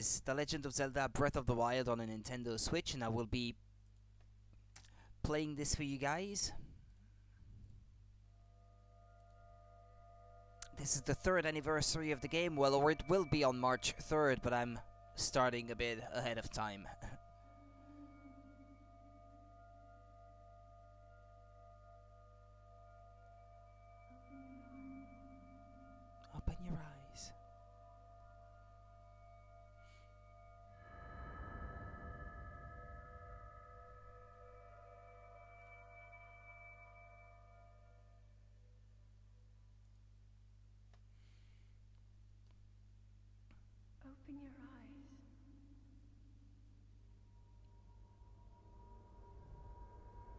is The Legend of Zelda Breath of the Wild on a Nintendo Switch, and I will be playing this for you guys. This is the 3rd anniversary of the game, well, or it will be on March 3rd, but I'm starting a bit ahead of time. Open your eyes. Open your eyes.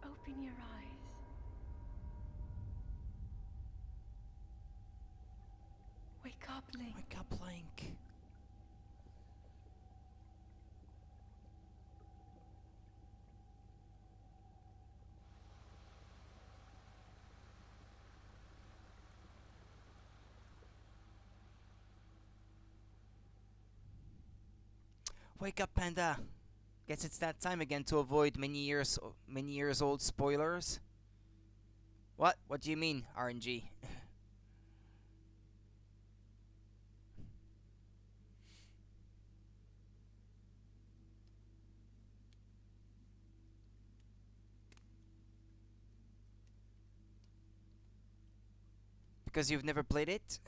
Open your eyes. Wake up, Link. Wake up, Link. Wake up, Panda. Guess it's that time again to avoid many years old spoilers. What? What do you mean, RNG? Because you've never played it?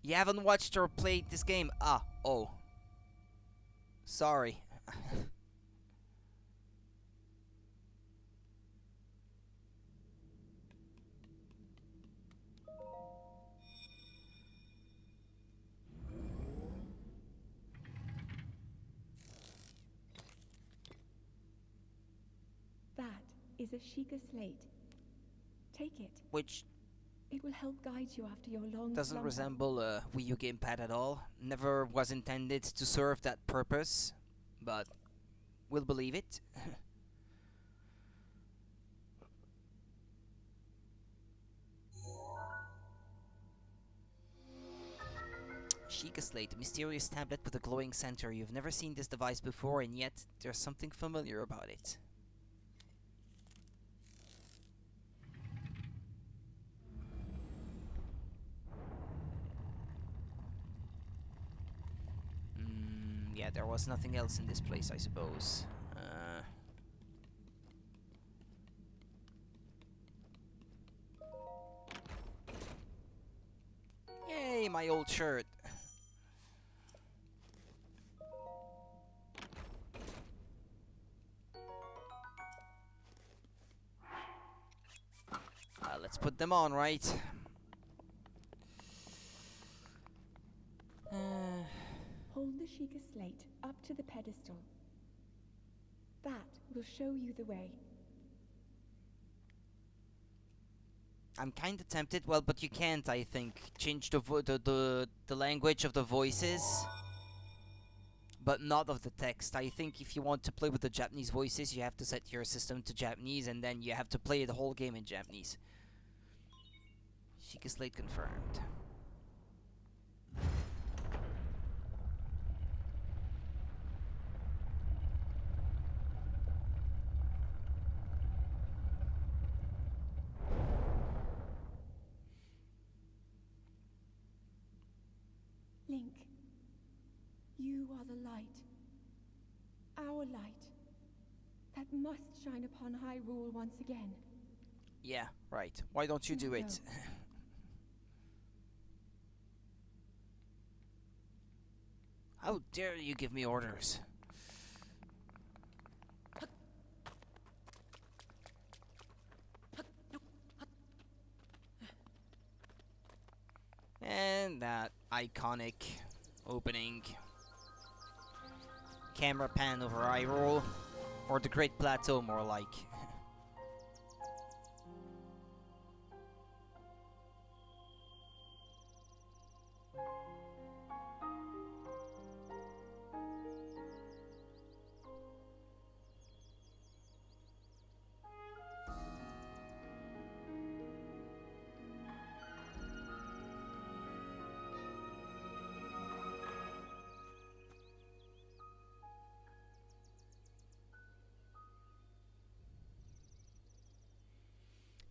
You haven't watched or played this game? Ah, oh. Sorry. That is a Sheikah slate. Take it. Which It will help guide you after your long doesn't slumber. resemble a Wii U gamepad at all. Never was intended to serve that purpose, but we'll believe it. Sheikah Slate, a mysterious tablet with a glowing center. You've never seen this device before, and yet there's something familiar about it. Yeah, there was nothing else in this place, I suppose. Yay, my old shirt. Let's put them on, right? Hold the Sheikah slate up to the pedestal. That will show you the way. I'm kinda tempted, well, but you can't, I think. Change the language of the voices, but not of the text. I think if you want to play with the Japanese voices, you have to set your system to Japanese, and then you have to play the whole game in Japanese. Sheikah Slate confirmed. Link, you are the light. Our light. That must shine upon Hyrule once again. Yeah, right. Why don't you do it? How dare you give me orders? And that iconic opening. Camera pan over Hyrule. Or the Great Plateau, more like.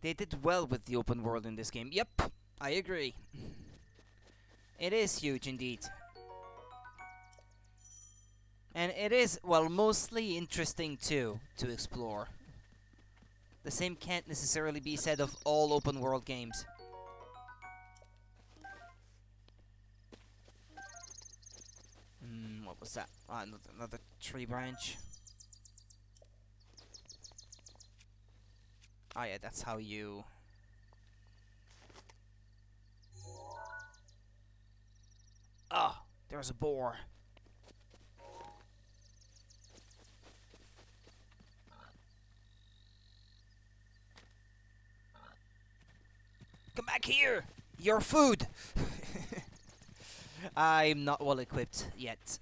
They did well with the open world in this game. Yep, I agree. It is huge indeed. And it is, well, mostly interesting too, to explore. The same can't necessarily be said of all open world games. What was that? Ah, another tree branch. Ah, yeah, that's how you... Ah, there's a boar. Come back here! Your food! I'm not well equipped yet.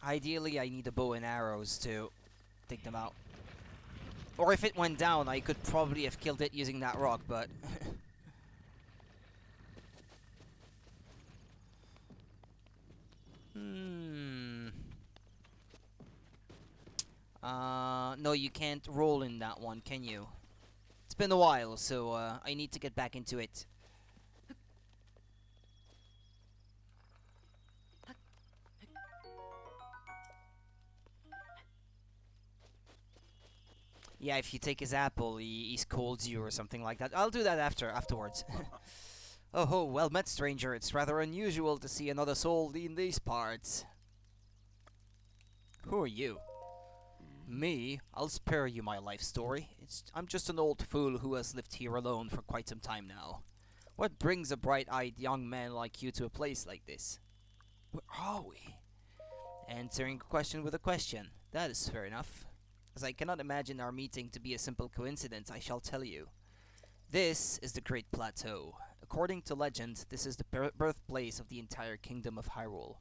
Ideally, I need a bow and arrows to take them out. Or if it went down, I could probably have killed it using that rock, but... No, you can't roll in that one, can you? It's been a while, so I need to get back into it. Yeah, if you take his apple, he scolds you or something like that. I'll do that afterwards. Oh ho, well met, stranger. It's rather unusual to see another soul in these parts. Who are you? Me? I'll spare you my life story. I'm just an old fool who has lived here alone for quite some time now. What brings a bright-eyed young man like you to a place like this? Where are we? Answering a question with a question. That is fair enough. As I cannot imagine our meeting to be a simple coincidence, I shall tell you. This is the Great Plateau. According to legend, this is the birthplace of the entire kingdom of Hyrule.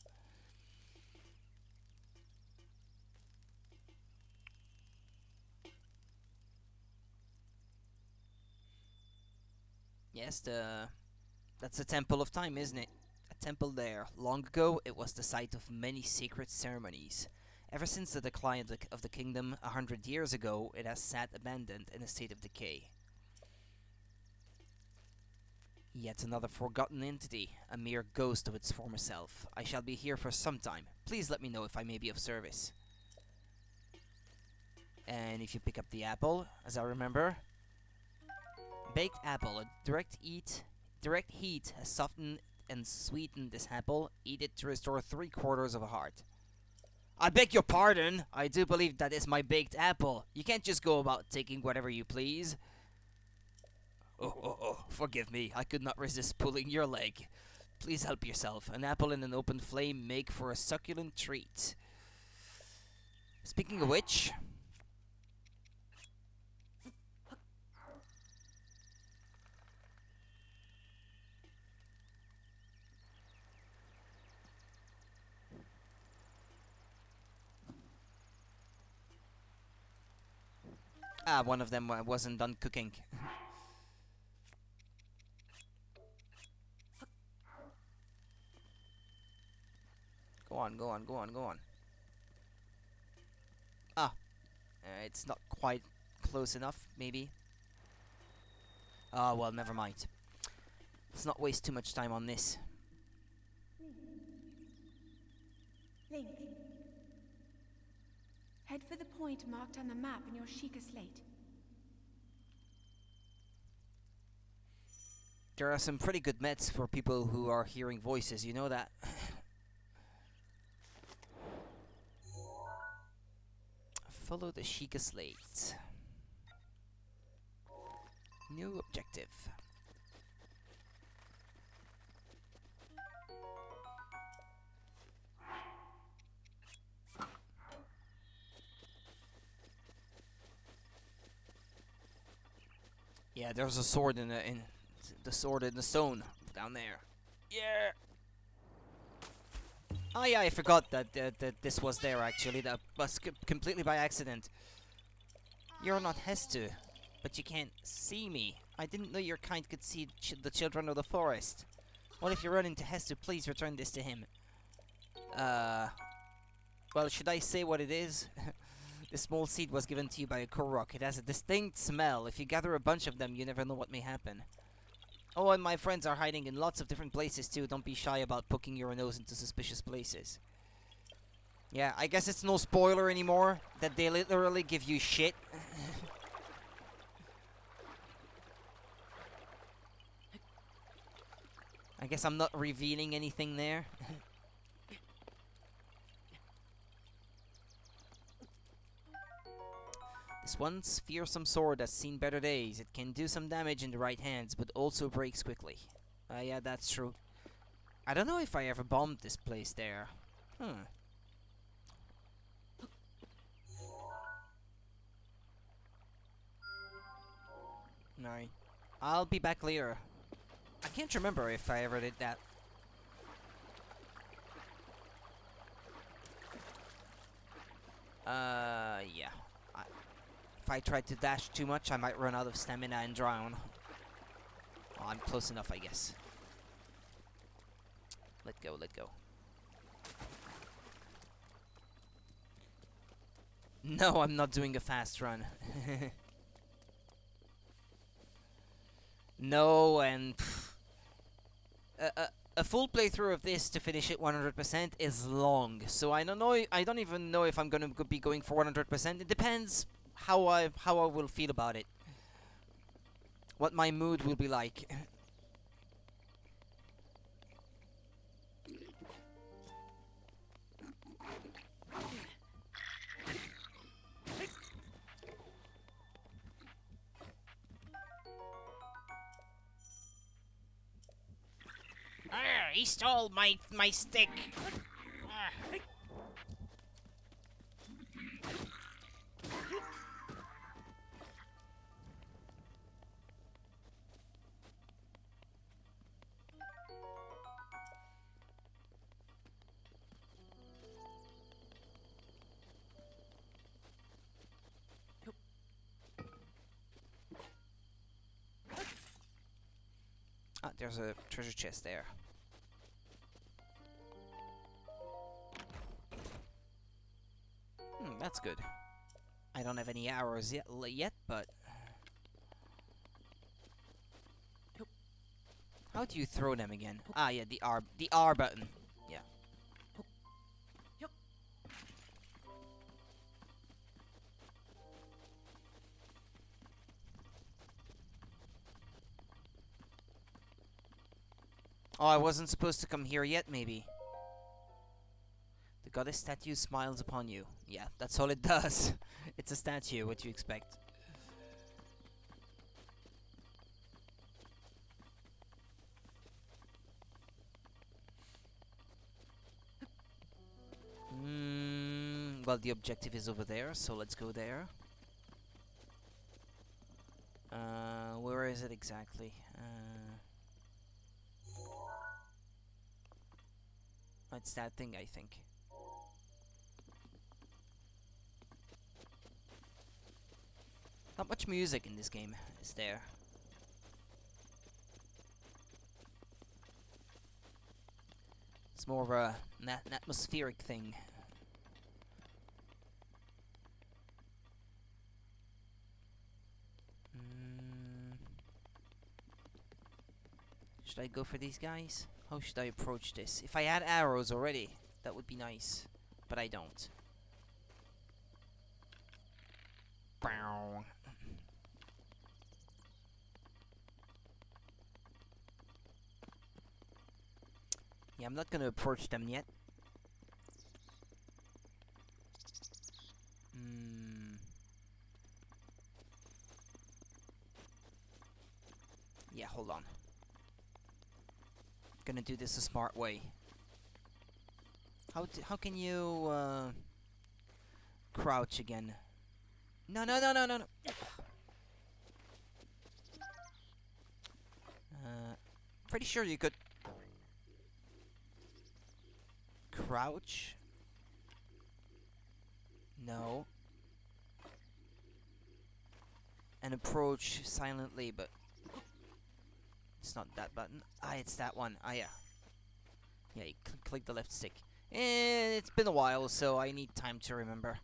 Yes, that's the Temple of Time, isn't it? A temple there. Long ago, it was the site of many sacred ceremonies. Ever since the decline of the kingdom 100 years ago, it has sat abandoned in a state of decay. Yet another forgotten entity, a mere ghost of its former self. I shall be here for some time. Please let me know if I may be of service. And if you pick up the apple, as I remember, baked apple, a direct heat has softened and sweetened this apple. Eat it to restore 3/4 of a heart. I beg your pardon. I do believe that is my baked apple. You can't just go about taking whatever you please. Oh, forgive me. I could not resist pulling your leg. Please help yourself. An apple in an open flame make for a succulent treat. Speaking of which... Ah, one of them wasn't done cooking. Go on. Ah, it's not quite close enough, maybe. Ah, well, never mind. Let's not waste too much time on this. Link. Head for the point marked on the map in your Sheikah slate. There are some pretty good meds for people who are hearing voices, you know that? Follow the Sheikah slate. New objective. Yeah, there's a sword in the sword in the stone down there. Yeah. Oh yeah, I forgot that this was there actually. That was completely by accident. You're not Hestu, but you can't see me. I didn't know your kind could see the children of the forest. Well, if you run into Hestu, please return this to him. Well, should I say what it is? The small seed was given to you by a Korok. It has a distinct smell. If you gather a bunch of them, you never know what may happen. Oh, and my friends are hiding in lots of different places too. Don't be shy about poking your nose into suspicious places. Yeah, I guess it's no spoiler anymore that they literally give you shit. I guess I'm not revealing anything there. This once fearsome sword has seen better days. It can do some damage in the right hands, but also breaks quickly. Yeah, that's true. I don't know if I ever bombed this place there. Hmm. Alright. I'll be back later. I can't remember if I ever did that. Yeah. If I tried to dash too much, I might run out of stamina and drown. Well, I'm close enough, I guess. Let go, let go. No, I'm not doing a fast run. No, and a full playthrough of this to finish it 100% is long. So I don't know. I don't even know if I'm gonna be going for 100%. It depends how I will feel about it. What my mood will be like. He stole my stick. Ah, there's a treasure chest there. That's good. I don't have any arrows yet, but how do you throw them again? Ah, yeah, the R button. Yeah. Oh, I wasn't supposed to come here yet, maybe. The goddess statue smiles upon you. Yeah, that's all it does. It's a statue, what you expect. Well, the objective is over there, so let's go there. Where is it exactly? It's that thing, I think. Not much music in this game, is there? It's more of an atmospheric thing. Should I go for these guys? How should I approach this? If I had arrows already, that would be nice. But I don't. Bow. Yeah, I'm not gonna approach them yet. Yeah, hold on. Gonna do this a smart way. How can you crouch again? No. Pretty sure you could crouch. No. And approach silently, but it's not that button. Ah, it's that one. Ah, yeah. Yeah, you click the left stick. It's been a while, so I need time to remember.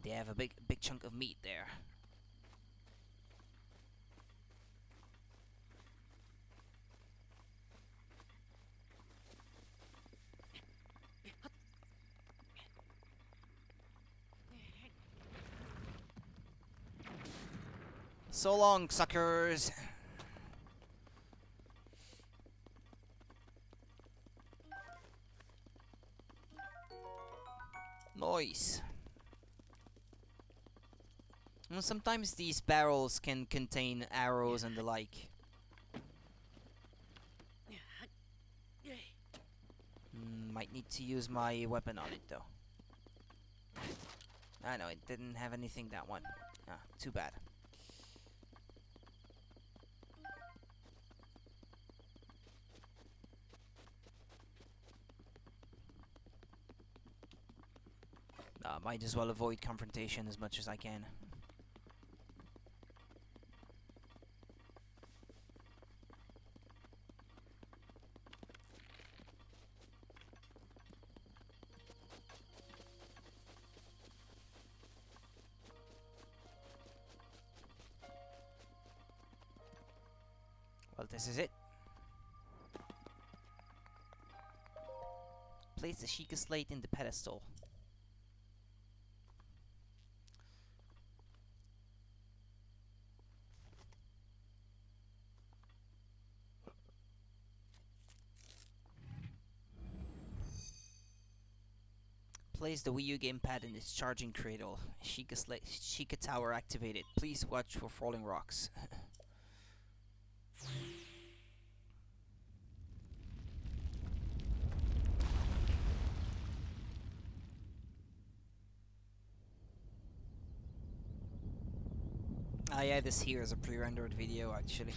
They have a big chunk of meat there. So long, suckers. Nice. Well, sometimes these barrels can contain arrows and the like. Might need to use my weapon on it though. I know, it didn't have anything, that one. Ah, too bad. Might as well avoid confrontation as much as I can. Well, this is it. Place the Sheikah slate in the pedestal. Place the Wii U gamepad in its charging cradle. Sheikah tower activated. Please watch for falling rocks. Yeah, this here is a pre-rendered video actually.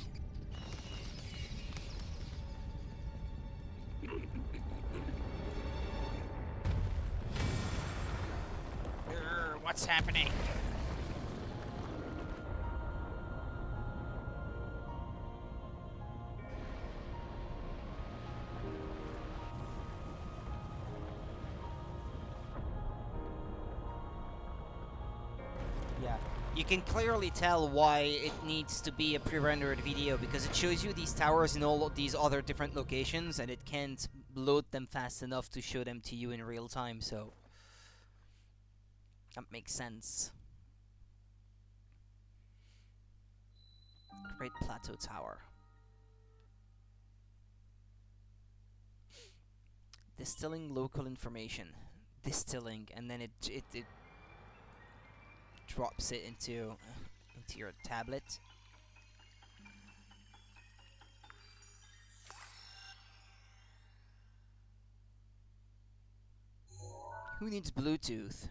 What's happening? Yeah, you can clearly tell why it needs to be a pre-rendered video, because it shows you these towers in all of these other different locations and it can't load them fast enough to show them to you in real time, so that makes sense. Great Plateau Tower. Distilling local information. Distilling, and then it drops it into your tablet. Who needs Bluetooth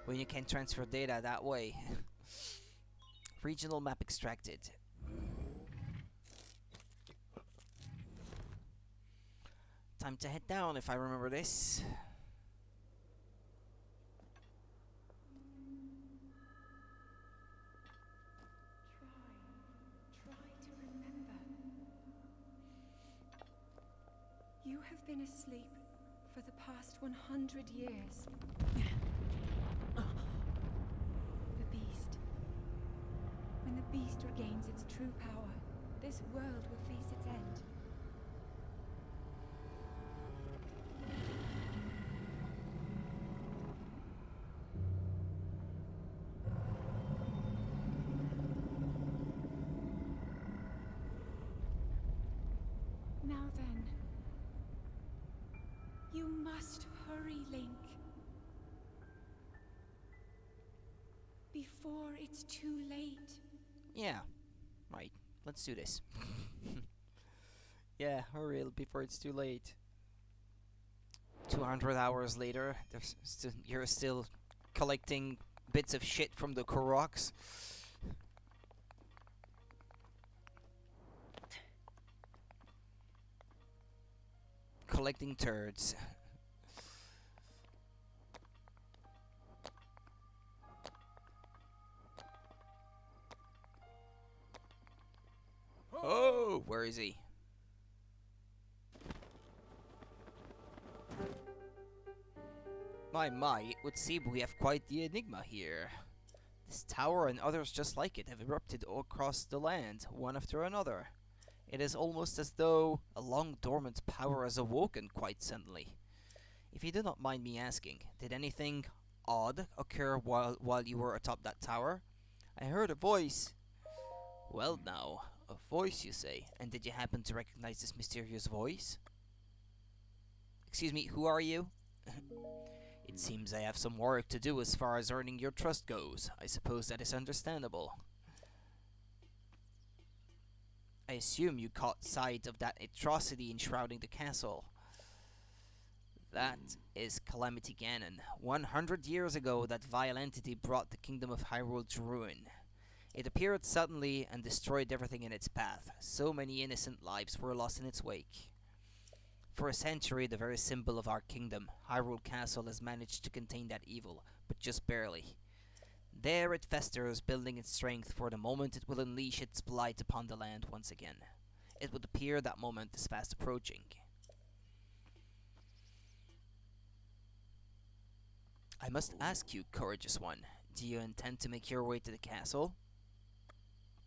when you can transfer data that way? Regional map extracted. Time to head down if I remember this. Try to remember. You have been asleep for the past 100 years. The beast. When the beast regains its true power, this world will face its end. Now then, you must hurry, Link. Before it's too late. Yeah, right. Let's do this. Yeah, hurry before it's too late. 200 hours later, you're still collecting bits of shit from the Koroks. Collecting turds. Where is he? My, it would seem we have quite the enigma here. This tower and others just like it have erupted all across the land, one after another. It is almost as though a long dormant power has awoken quite suddenly. If you do not mind me asking, did anything odd occur while you were atop that tower? I heard a voice. Well now, a voice you say, and did you happen to recognize this mysterious voice? Excuse me, who are you? It seems I have some work to do as far as earning your trust goes. I suppose that is understandable. I assume you caught sight of that atrocity enshrouding the castle. That is Calamity Ganon. 100 years ago, that vile entity brought the kingdom of Hyrule to ruin. It appeared suddenly and destroyed everything in its path. So many innocent lives were lost in its wake. For a century, the very symbol of our kingdom, Hyrule Castle, has managed to contain that evil, but just barely. There it festers, building its strength for the moment it will unleash its blight upon the land once again. It would appear that moment is fast approaching. I must ask you, courageous one, do you intend to make your way to the castle?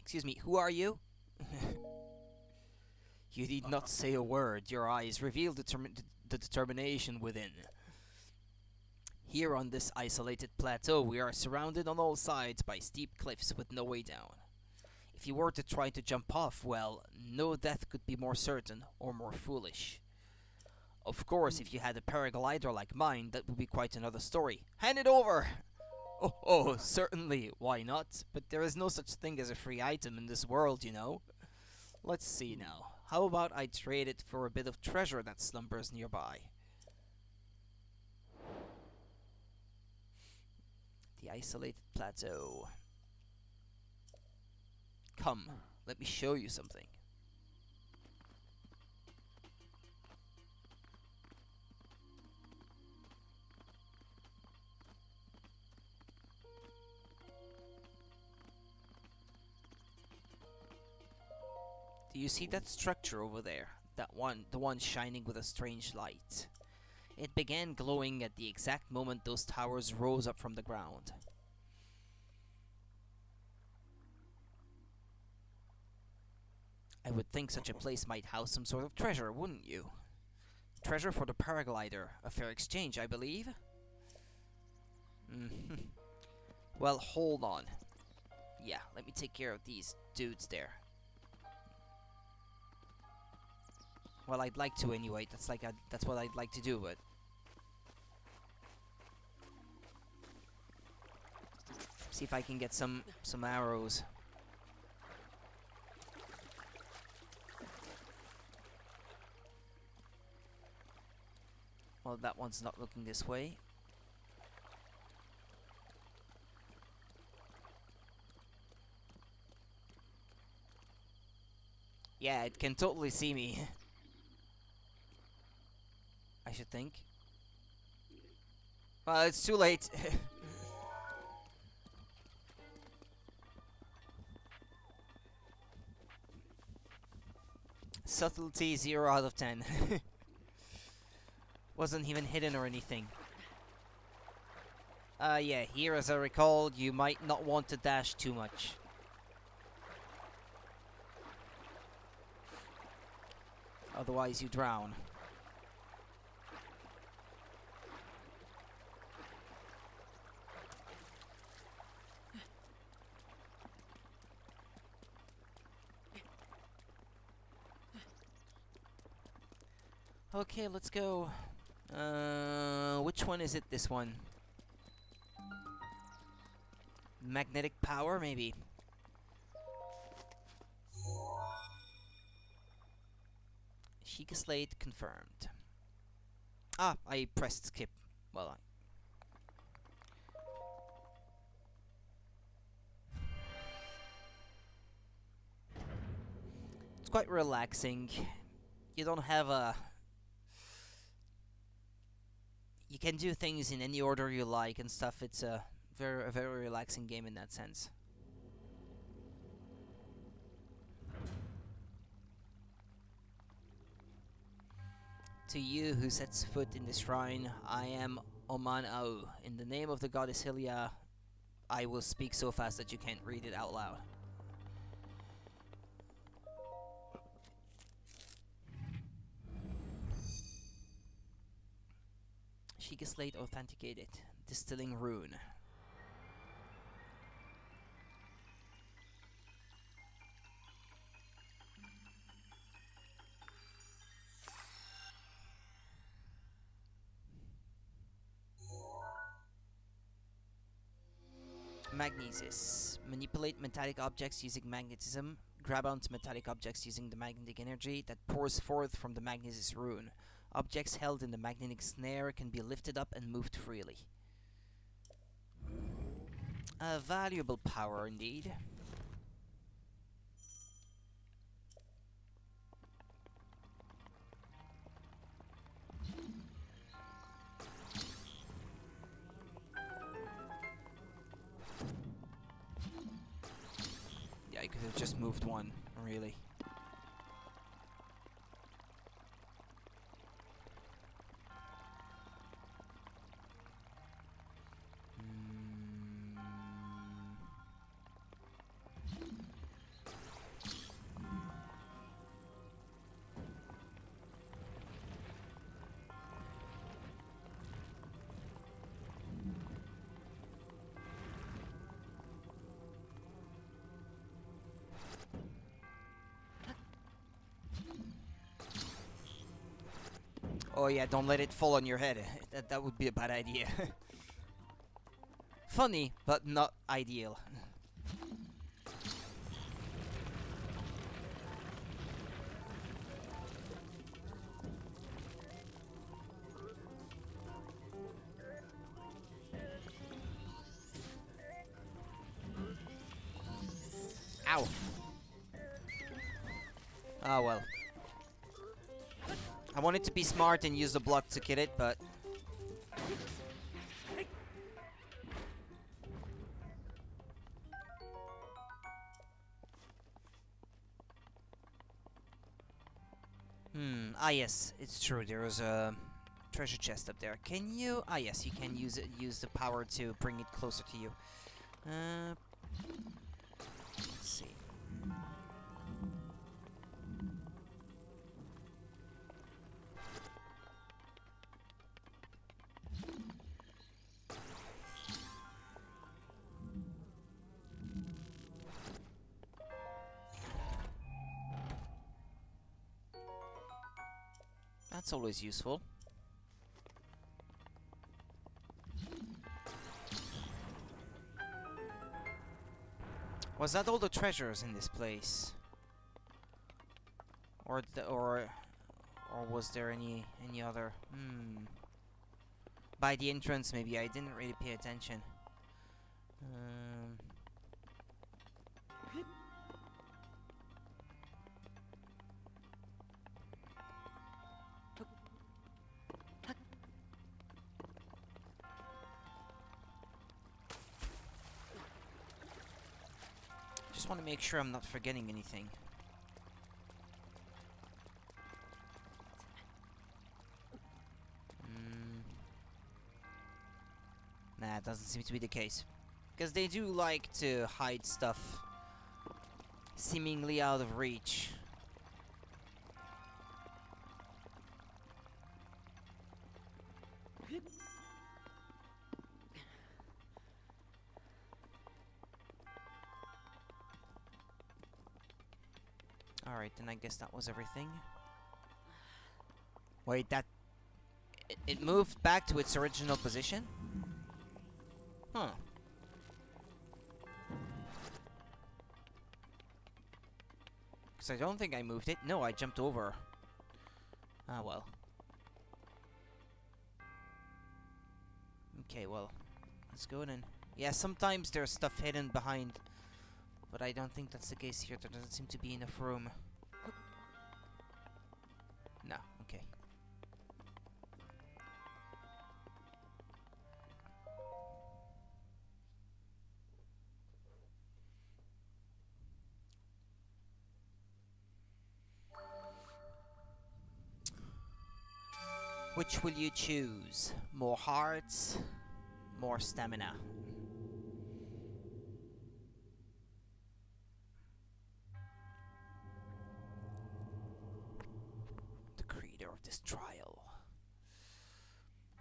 Excuse me, who are you? You need not say a word. Your eyes reveal the determination within. Here on this isolated plateau, we are surrounded on all sides by steep cliffs with no way down. If you were to try to jump off, well, no death could be more certain or more foolish. Of course, if you had a paraglider like mine, that would be quite another story. Hand it over! Oh, certainly, why not? But there is no such thing as a free item in this world, you know. Let's see now. How about I trade it for a bit of treasure that slumbers nearby? The isolated plateau. Come, let me show you something. Do you see that structure over there? The one shining with a strange light. It began glowing at the exact moment those towers rose up from the ground. I would think such a place might house some sort of treasure, wouldn't you? Treasure for the paraglider. A fair exchange, I believe? Well, hold on. Yeah, let me take care of these dudes there. Well, I'd like to anyway. That's what I'd like to do, but see if I can get some arrows. Well, that one's not looking this way. Yeah, it can totally see me. I should think. Well, it's too late. Subtlety 0 out of 10. Wasn't even hidden or anything. Yeah, here as I recall, you might not want to dash too much. Otherwise you drown. Okay, let's go. Which one is it, this one? Magnetic power, maybe? Sheikah Slate confirmed. Ah, I pressed skip. Well, it's quite relaxing. You don't have a... You can do things in any order you like and stuff. It's a very relaxing game in that sense. To you who sets foot in this shrine, I am Oman Au. In the name of the goddess Hylia, I will speak so fast that you can't read it out loud. Sheikah Slate authenticated. Distilling rune. Magnesis. Manipulate metallic objects using magnetism. Grab onto metallic objects using the magnetic energy that pours forth from the Magnesis rune. Objects held in the magnetic snare can be lifted up and moved freely. A valuable power indeed. Yeah, I could have just moved one, really. Oh yeah, don't let it fall on your head. That would be a bad idea. Funny, but not ideal. Ow. Oh well. I wanted to be smart and use the block to kill it, but... Ah yes, it's true, there was a treasure chest up there. Can you... Ah yes, you can use it. Use the power to bring it closer to you. Let's see. That's always useful. Was that all the treasures in this place? Or was there any other? By the entrance, maybe I didn't really pay attention. Just want to make sure I'm not forgetting anything. Nah, it doesn't seem to be the case. Because they do like to hide stuff seemingly out of reach. Alright, then I guess that was everything. Wait, that... It moved back to its original position? Huh. Because I don't think I moved it. No, I jumped over. Ah, well. Okay, well. Let's go then. Yeah, sometimes there's stuff hidden behind. But I don't think that's the case here. There doesn't seem to be enough room. No, okay. Which will you choose? More hearts? More stamina? The creator of this trial.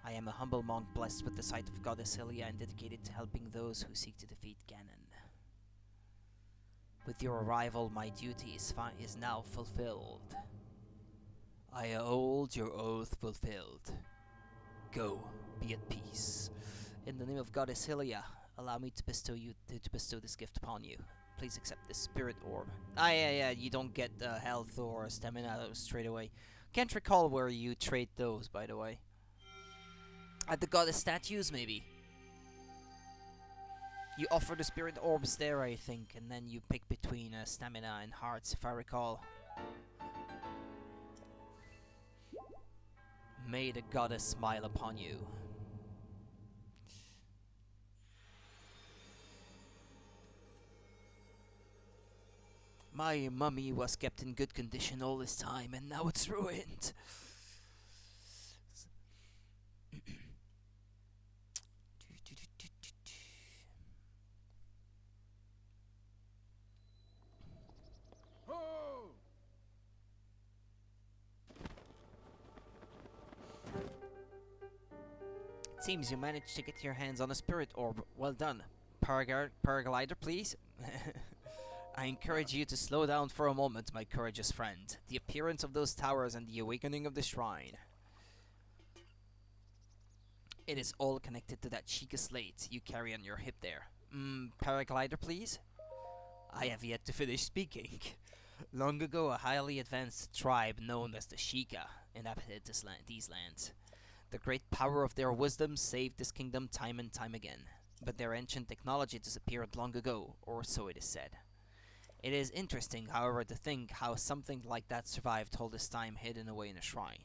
I am a humble monk blessed with the sight of Goddess Hylia and dedicated to helping those who seek to defeat Ganon. With your arrival, my duty is now fulfilled. I hold your oath fulfilled. Go, be at peace. In the name of Goddess Hylia, allow me to bestow this gift upon you. Please accept this spirit orb. Yeah, you don't get health or stamina straight away. Can't recall where you trade those, by the way. At the goddess statues, maybe. You offer the spirit orbs there, I think, and then you pick between stamina and hearts, if I recall. May the goddess smile upon you. My mummy was kept in good condition all this time, and now it's ruined. It seems you managed to get your hands on a spirit orb. Well done. Paraglider, please. I encourage you to slow down for a moment, my courageous friend. The appearance of those towers and the awakening of the shrine. It is all connected to that Sheikah slate you carry on your hip there. Paraglider, please? I have yet to finish speaking. Long ago, a highly advanced tribe known as the Sheikah inhabited these lands. The great power of their wisdom saved this kingdom time and time again. But their ancient technology disappeared long ago, or so it is said. It is interesting, however, to think how something like that survived all this time hidden away in a shrine.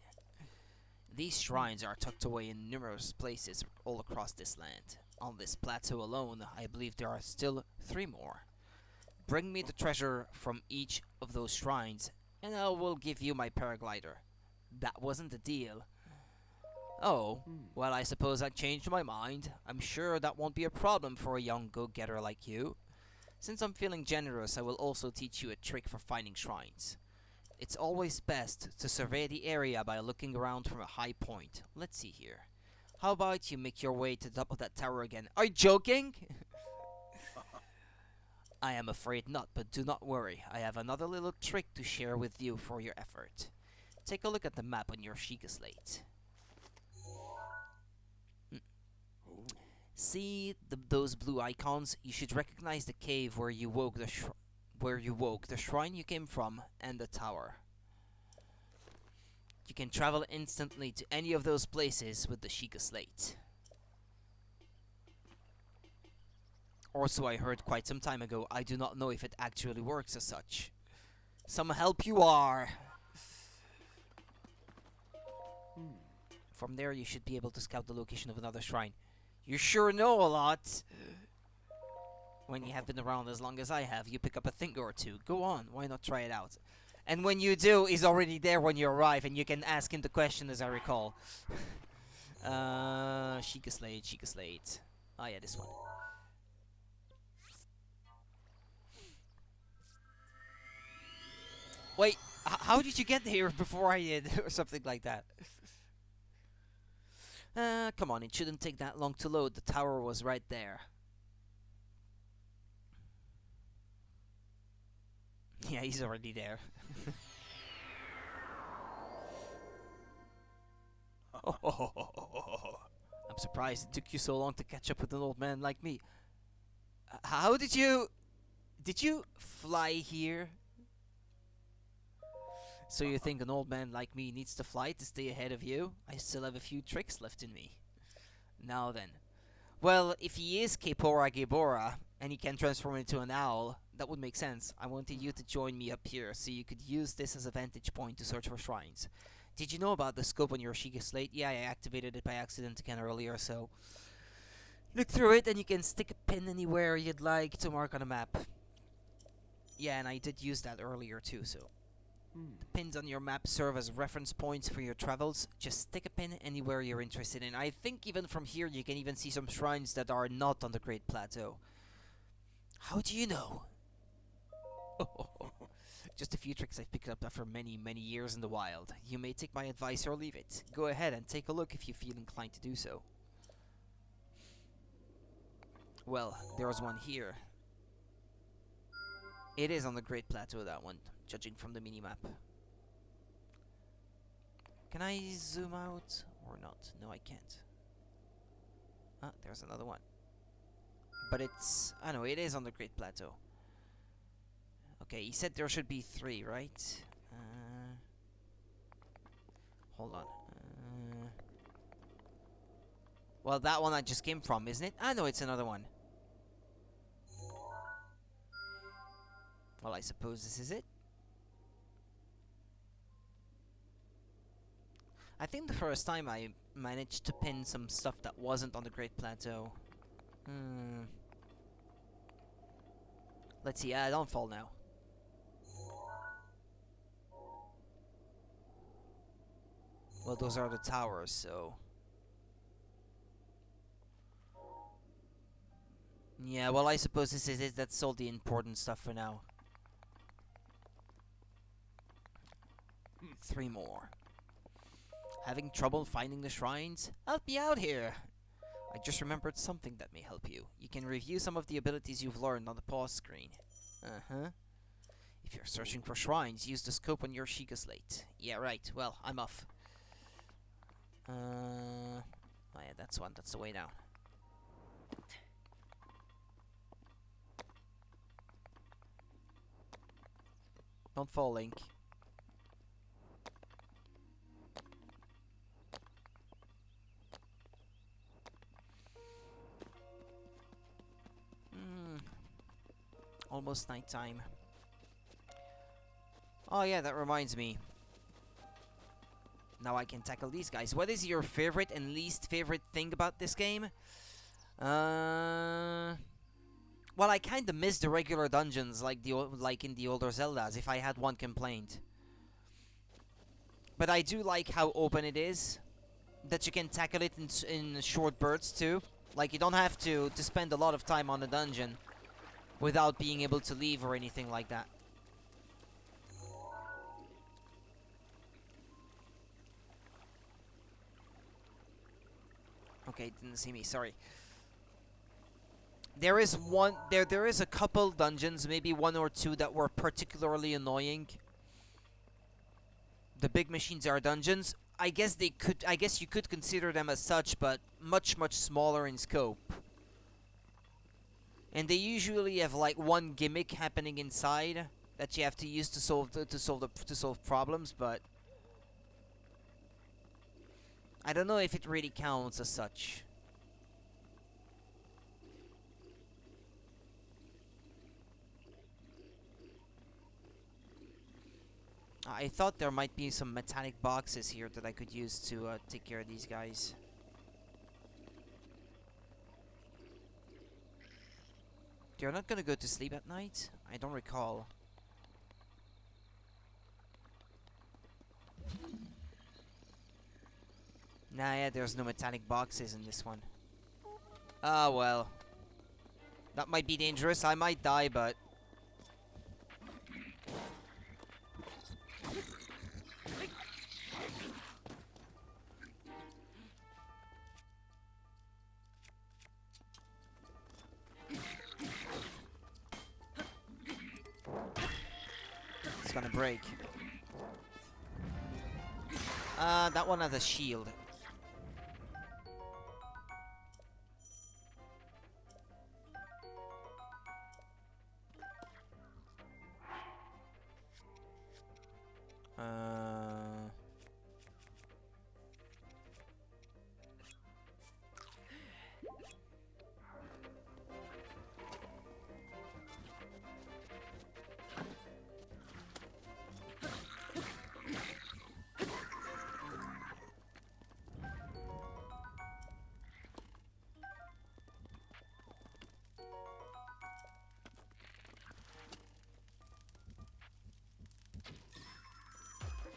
These shrines are tucked away in numerous places all across this land. On this plateau alone, I believe there are still 3 more. Bring me the treasure from each of those shrines, and I will give you my paraglider. That wasn't a deal. Oh, well, I suppose I changed my mind. I'm sure that won't be a problem for a young go-getter like you. Since I'm feeling generous, I will also teach you a trick for finding shrines. It's always best to survey the area by looking around from a high point. Let's see here. How about you make your way to the top of that tower again? Are you joking? I am afraid not, but do not worry. I have another little trick to share with you for your effort. Take a look at the map on your Sheikah slate. See those blue icons? You should recognize the cave where you woke the shrine you came from, and the tower. You can travel instantly to any of those places with the Sheikah slate. Or so I heard quite some time ago. I do not know if it actually works as such. Some help you are! From there you should be able to scout the location of another shrine. You sure know a lot! When you have been around as long as I have, you pick up a thing or two. Go on, why not try it out? And when you do, he's already there when you arrive, and you can ask him the question, as I recall. Sheikah slate. Oh yeah, this one. Wait, how did you get here before I did, or something like that? Come on, it shouldn't take that long to load. The tower was right there. Yeah, he's already there. I'm surprised it took you so long to catch up with an old man like me. How did you... Did you fly here? So you think an old man like me needs to fly to stay ahead of you? I still have a few tricks left in me. Now then. Well, if he is Kepora Gebora, and he can transform into an owl, that would make sense. I wanted you to join me up here, so you could use this as a vantage point to search for shrines. Did you know about the scope on your Sheikah slate? Yeah, I activated it by accident again earlier, so... Look through it, and you can stick a pin anywhere you'd like to mark on a map. Yeah, and I did use that earlier too, so... The pins on your map serve as reference points for your travels. Just stick a pin anywhere you're interested in. I think even from here you can even see some shrines that are not on the Great Plateau. How do you know? Just a few tricks I've picked up after many, many years in the wild. You may take my advice or leave it. Go ahead and take a look if you feel inclined to do so. Well, there's one here. It is on the Great Plateau, that one, judging from the minimap. Can I zoom out or not? No, I can't. Ah, there's another one. But it's... I know, it is on the Great Plateau. Okay, he said there should be 3, right? Hold on. Well, that one I just came from, isn't it? Ah, no, it's another one. Well, I suppose this is it. I think the first time I managed to pin some stuff that wasn't on the Great Plateau. Let's see, don't fall now. Well, those are the towers, so... Yeah, well, I suppose this is it. That's all the important stuff for now. 3 more. Having trouble finding the shrines? Help me out here! I just remembered something that may help you. You can review some of the abilities you've learned on the pause screen. If you're searching for shrines, use the scope on your Sheikah slate. Yeah, right. Well, I'm off. Oh yeah, that's one. That's the way down. Don't fall, Link. Almost nighttime. Oh yeah, that reminds me. Now I can tackle these guys. What is your favorite and least favorite thing about this game? Well, I kind of miss the regular dungeons like in the older Zeldas. If I had one complaint, but I do like how open it is. That you can tackle it in short bursts too. Like you don't have to spend a lot of time on a dungeon without being able to leave or anything like that. Okay, didn't see me, sorry. There is a couple dungeons, maybe 1 or 2 that were particularly annoying. The big machines are dungeons. I guess you could consider them as such, but much smaller in scope. And they usually have like one gimmick happening inside that you have to use to solve problems, but I don't know if it really counts as such. I thought there might be some metallic boxes here that I could use to take care of these guys. They're not gonna go to sleep at night? I don't recall. Nah, yeah, there's no metallic boxes in this one. Ah, well. That might be dangerous. I might die, but... it's gonna break. That one has a shield.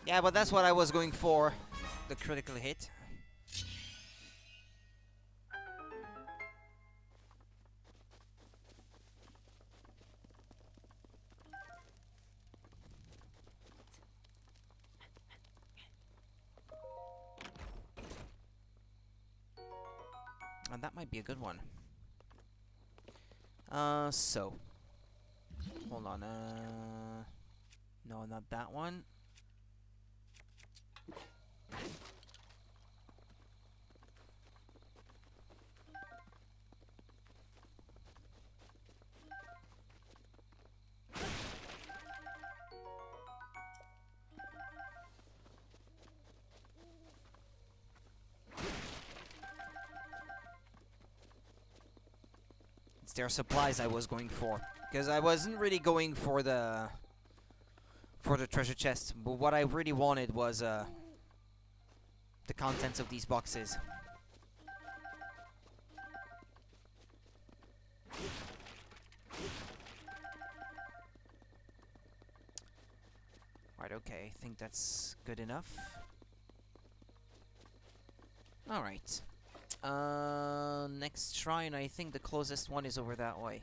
Yeah, but that's what I was going for. The critical hit. And that might be a good one. So. Hold on, no, not that one. It's their supplies I was going for. Because I wasn't really going for the treasure chest. But what I really wanted was the contents of these boxes. Right, okay, I think that's good enough. Alright. Next shrine, I think the closest one is over that way.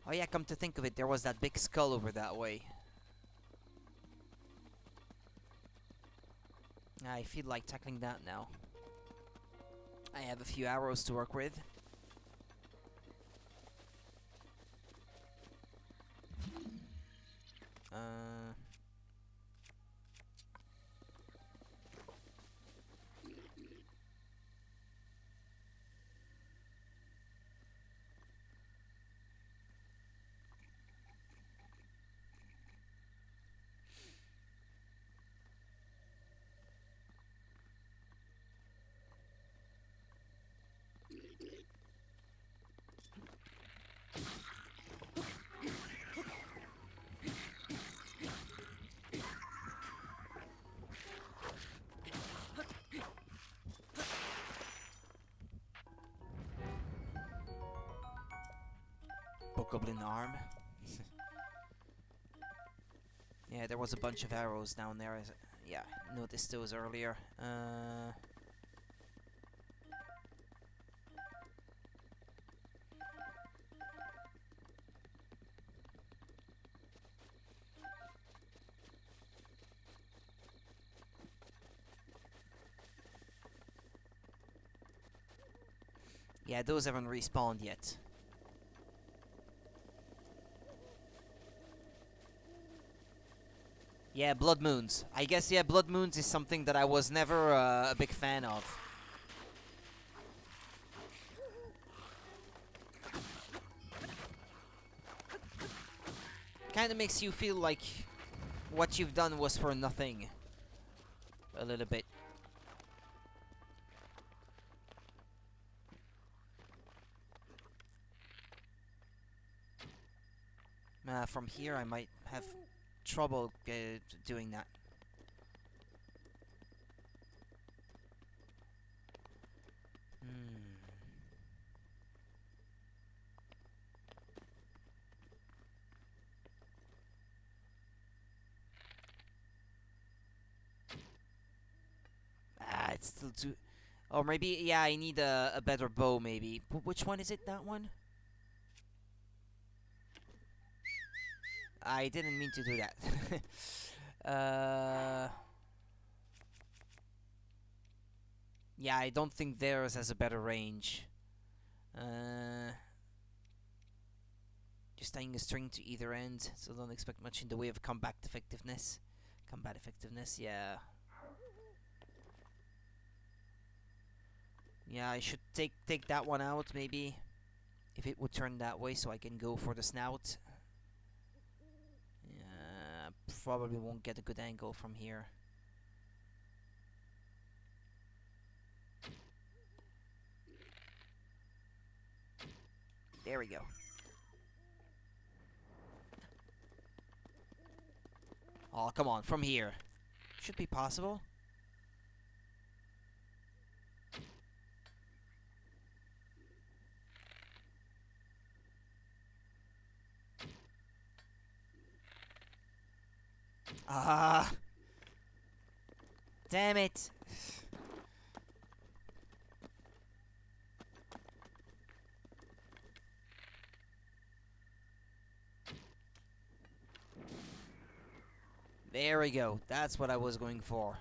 Oh yeah, come to think of it, there was that big skull over that way. I feel like tackling that now. I have a few arrows to work with. Goblin arm. Yeah, there was a bunch of arrows down there. Yeah, noticed those earlier. Yeah, those haven't respawned yet. Yeah, Blood Moons. I guess, yeah, Blood Moons is something that I was never a big fan of. Kinda makes you feel like what you've done was for nothing. A little bit. From here I might have trouble doing that. It's still too... Or maybe, yeah, I need a better bow, maybe. Which one is it, that one? I didn't mean to do that. Yeah, I don't think theirs has a better range. Just tying a string to either end, so don't expect much in the way of combat effectiveness. Combat effectiveness, yeah. Yeah, I should take that one out, maybe. If it would turn that way, so I can go for the snout. Yeah, probably won't get a good angle from here. There we go. Oh, come on, from here. Should be possible. Ah! Damn it! There we go. That's what I was going for.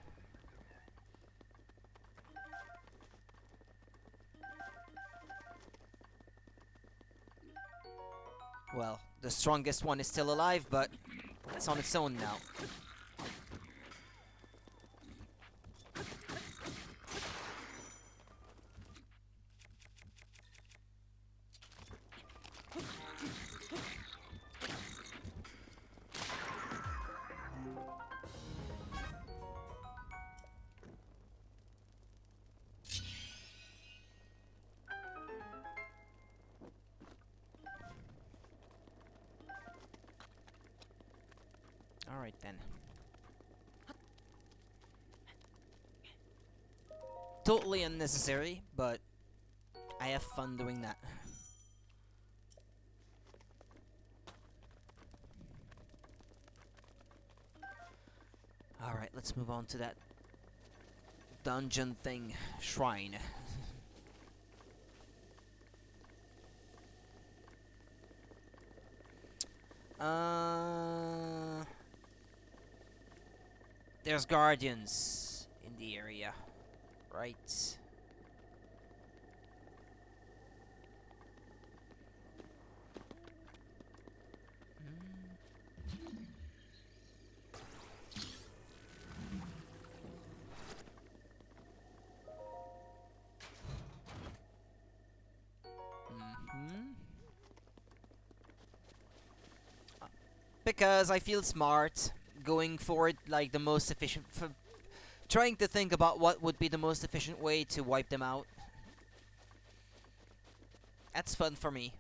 Well, the strongest one is still alive, but it's on its own now. Alright then. Totally unnecessary, but I have fun doing that. Alright, let's move on to that dungeon thing. Shrine. There's guardians in the area, right? Because I feel smart going for it like the most efficient. Trying to think about what would be the most efficient way to wipe them out. That's fun for me.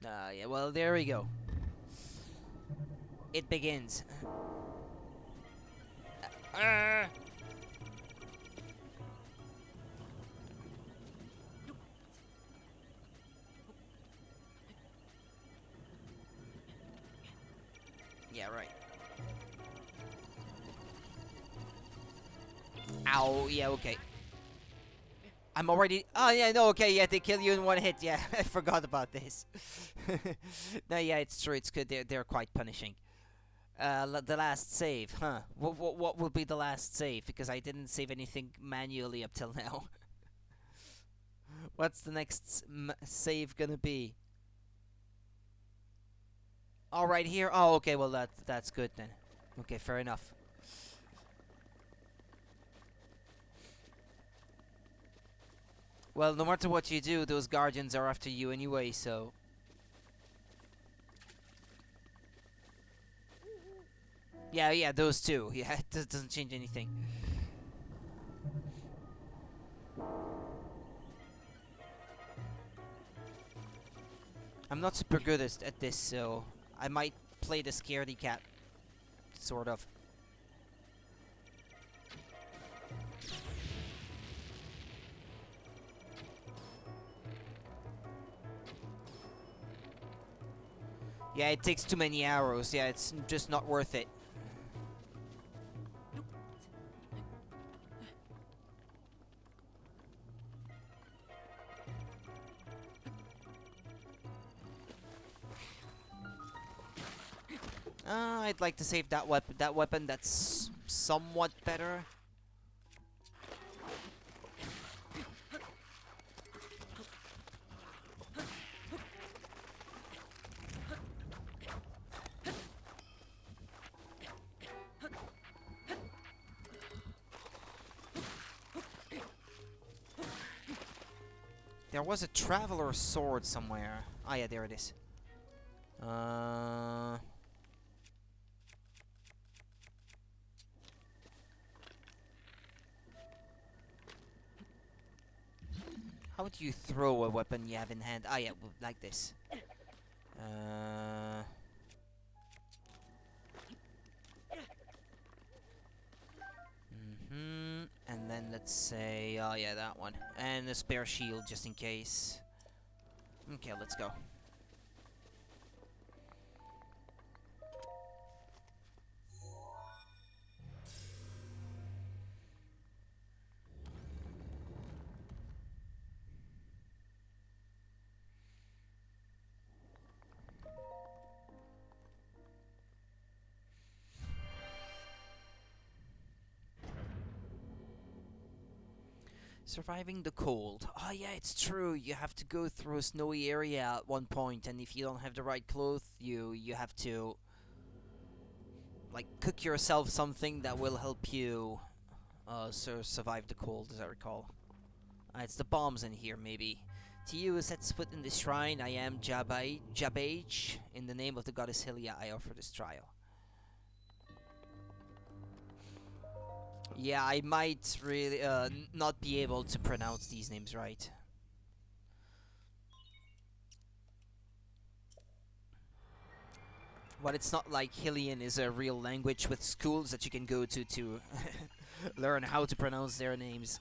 Yeah, well, there we go. It begins. Yeah, right. Ow, yeah, okay. I'm already... Oh, yeah, no, okay, yeah, they kill you in one hit, yeah. I forgot about this. No, yeah, it's true, it's good. They're quite punishing. The last save, huh? What will be the last save? Because I didn't save anything manually up till now. What's the next save gonna be? All right, here. Oh, okay. Well, that's good then. Okay, fair enough. Well, no matter what you do, those guardians are after you anyway, so... Yeah, those two. Yeah, it doesn't change anything. I'm not super good at this, so... I might play the scaredy cat. Sort of. Yeah, it takes too many arrows. Yeah, it's just not worth it. I'd like to save that weapon. That weapon that's somewhat better. There was a traveler sword somewhere. Ah, yeah, there it is. How would you throw a weapon you have in hand? Ah, yeah, like this. And then let's say, oh yeah, that one. And a spare shield just in case. Okay, let's go. Surviving the cold. Oh yeah, it's true. You have to go through a snowy area at one point, and if you don't have the right clothes, you have to like cook yourself something that will help you survive the cold, as I recall. It's the bombs in here, maybe. To you who sets foot in this shrine, I am Jabage. In the name of the goddess Hylia, I offer this trial. Yeah, I might really not be able to pronounce these names right. But it's not like Hylian is a real language with schools that you can go to learn how to pronounce their names.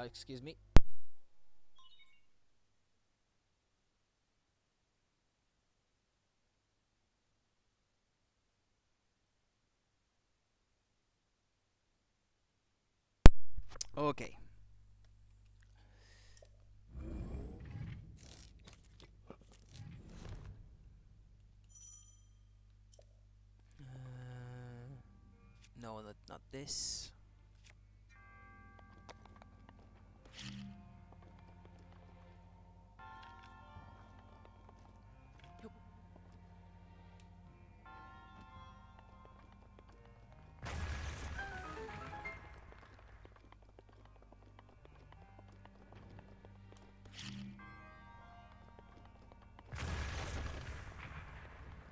Excuse me. Okay. No, not this.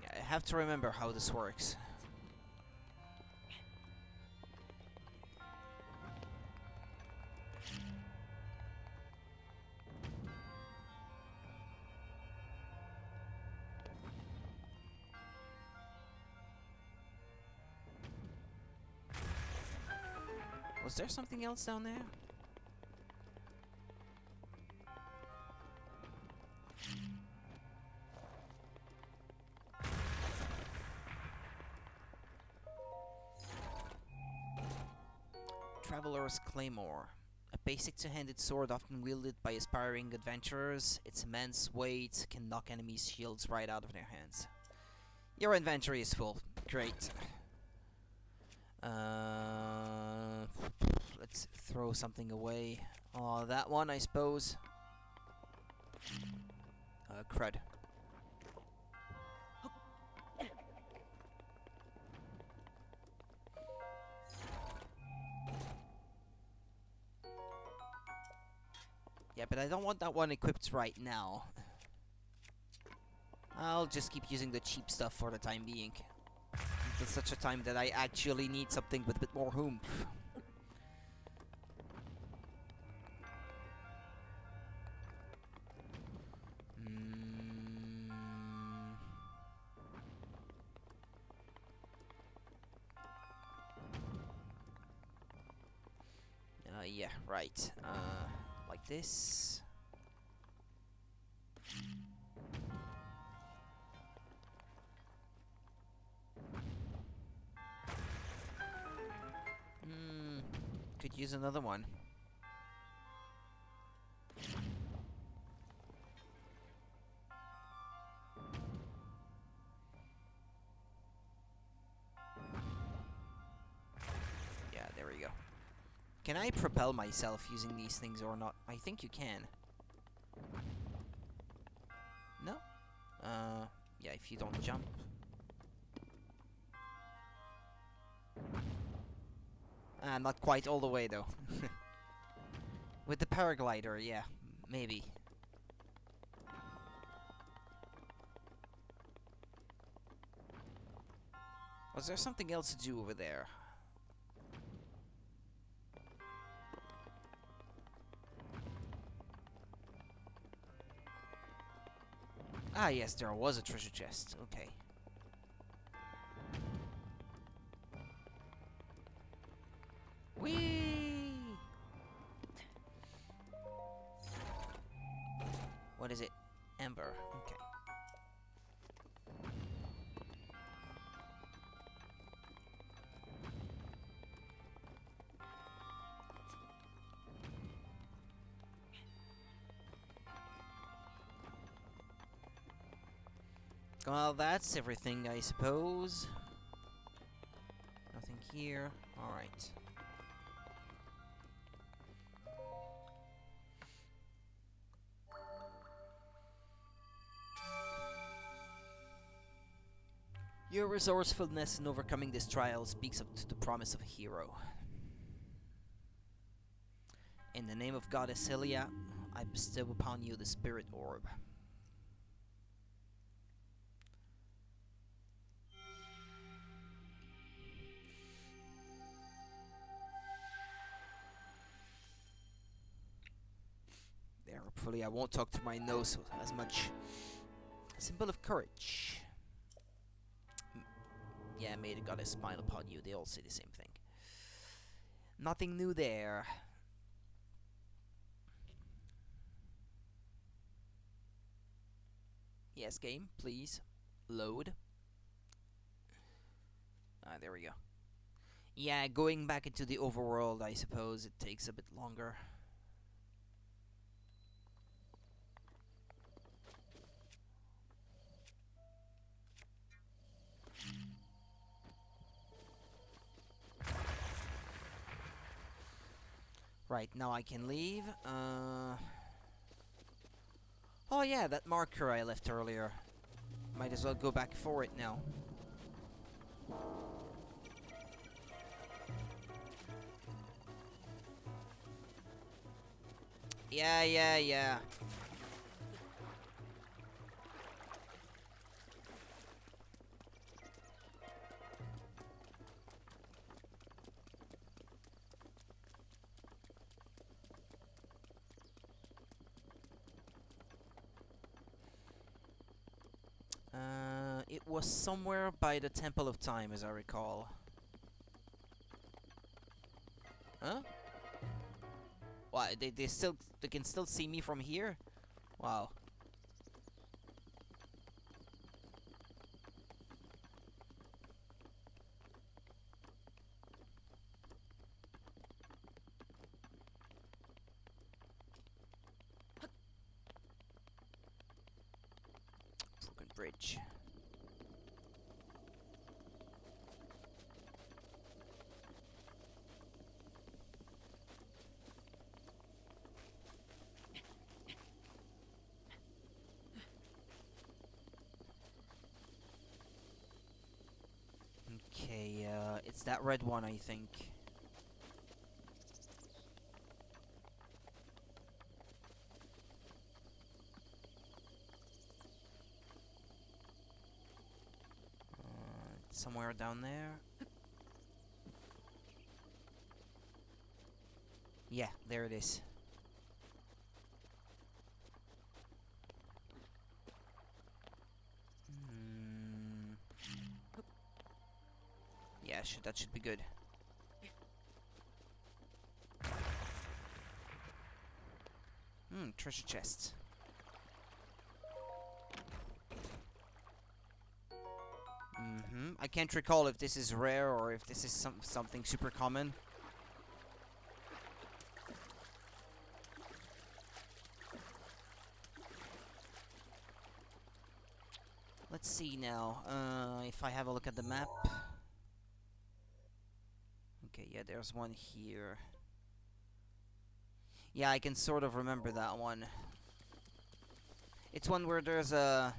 Yeah, I have to remember how this works. Was there something else down there? Traveler's Claymore. A basic two-handed sword often wielded by aspiring adventurers. Its immense weight can knock enemies' shields right out of their hands. Your inventory is full. Great. Let's throw something away. Oh, that one, I suppose. Crud. Yeah, but I don't want that one equipped right now. I'll just keep using the cheap stuff for the time being. Until such a time that I actually need something with a bit more oomph. Yeah, right. Like this. Could use another one. Yeah, there we go. Can I propel myself using these things or not? I think you can. No? Yeah, if you don't jump. Not quite all the way though. With the paraglider, yeah, maybe. Was there something else to do over there? Ah, yes, there was a treasure chest. Okay. Whee! What is it? Ember. Okay. Well, that's everything, I suppose. Nothing here. Alright. Your resourcefulness in overcoming this trial speaks up to the promise of a hero. In the name of Goddess Hylia, I bestow upon you the Spirit Orb. There, hopefully I won't talk to my nose as much. A symbol of courage. Yeah, may the goddess smile upon you. They all say the same thing. Nothing new there. Yes, game, please. Load. Ah, there we go. Yeah, going back into the overworld, I suppose it takes a bit longer. Right, now I can leave. Oh yeah, that marker I left earlier. Might as well go back for it now. Yeah. It was somewhere by the Temple of Time, as I recall. Huh? Why? They can still see me from here? Wow. Broken bridge. Okay, it's that red one, I think. Somewhere down there. Yeah, there it is. Yeah, that should be good. Treasure chest. I can't recall if this is rare or if this is something super common. Let's see now. If I have a look at the map. Okay, yeah, there's one here. Yeah, I can sort of remember that one. It's one where there's a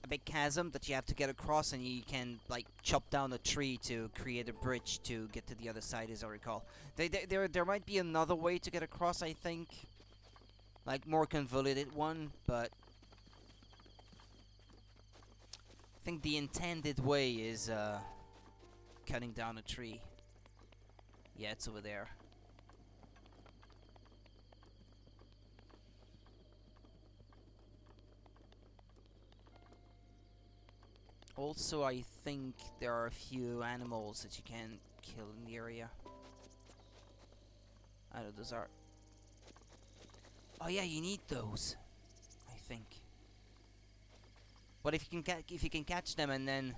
big chasm that you have to get across, and you can like chop down a tree to create a bridge to get to the other side, as I recall. There might be another way to get across, I think, like more convoluted one, but I think the intended way is cutting down a tree. Yeah, it's over there. Also, I think there are a few animals that you can kill in the area. I know those are. Oh yeah, you need those, I think. But if you can catch them and then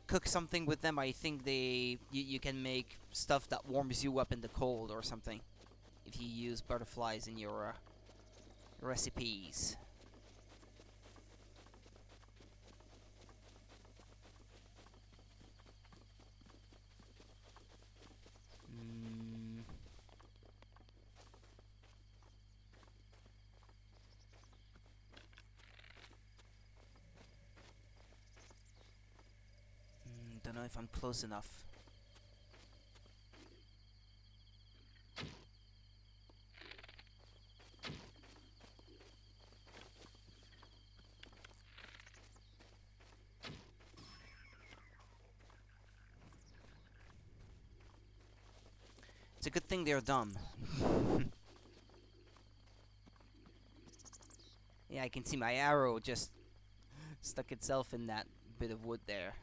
cook something with them, I think you can make stuff that warms you up in the cold or something. If you use butterflies in your recipes. don't know if I'm close enough. It's a good thing they're dumb. Yeah, I can see my arrow just stuck itself in that bit of wood there.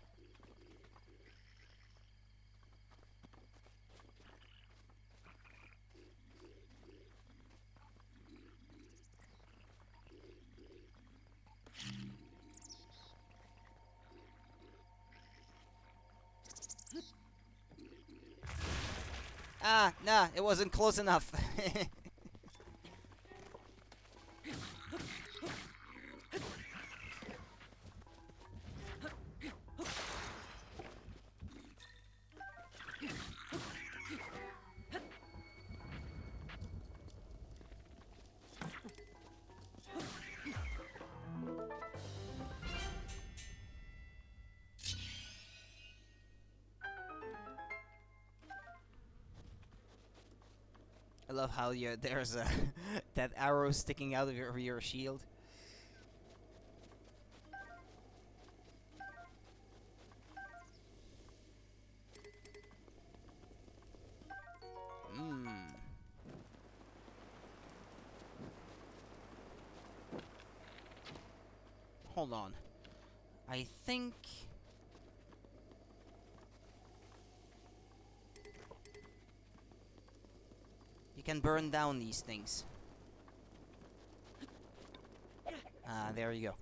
Ah, nah, it wasn't close enough. I love how there's a that arrow sticking out of your shield. Mmm. Hold on. I think you can burn down these things. Ah, there you go.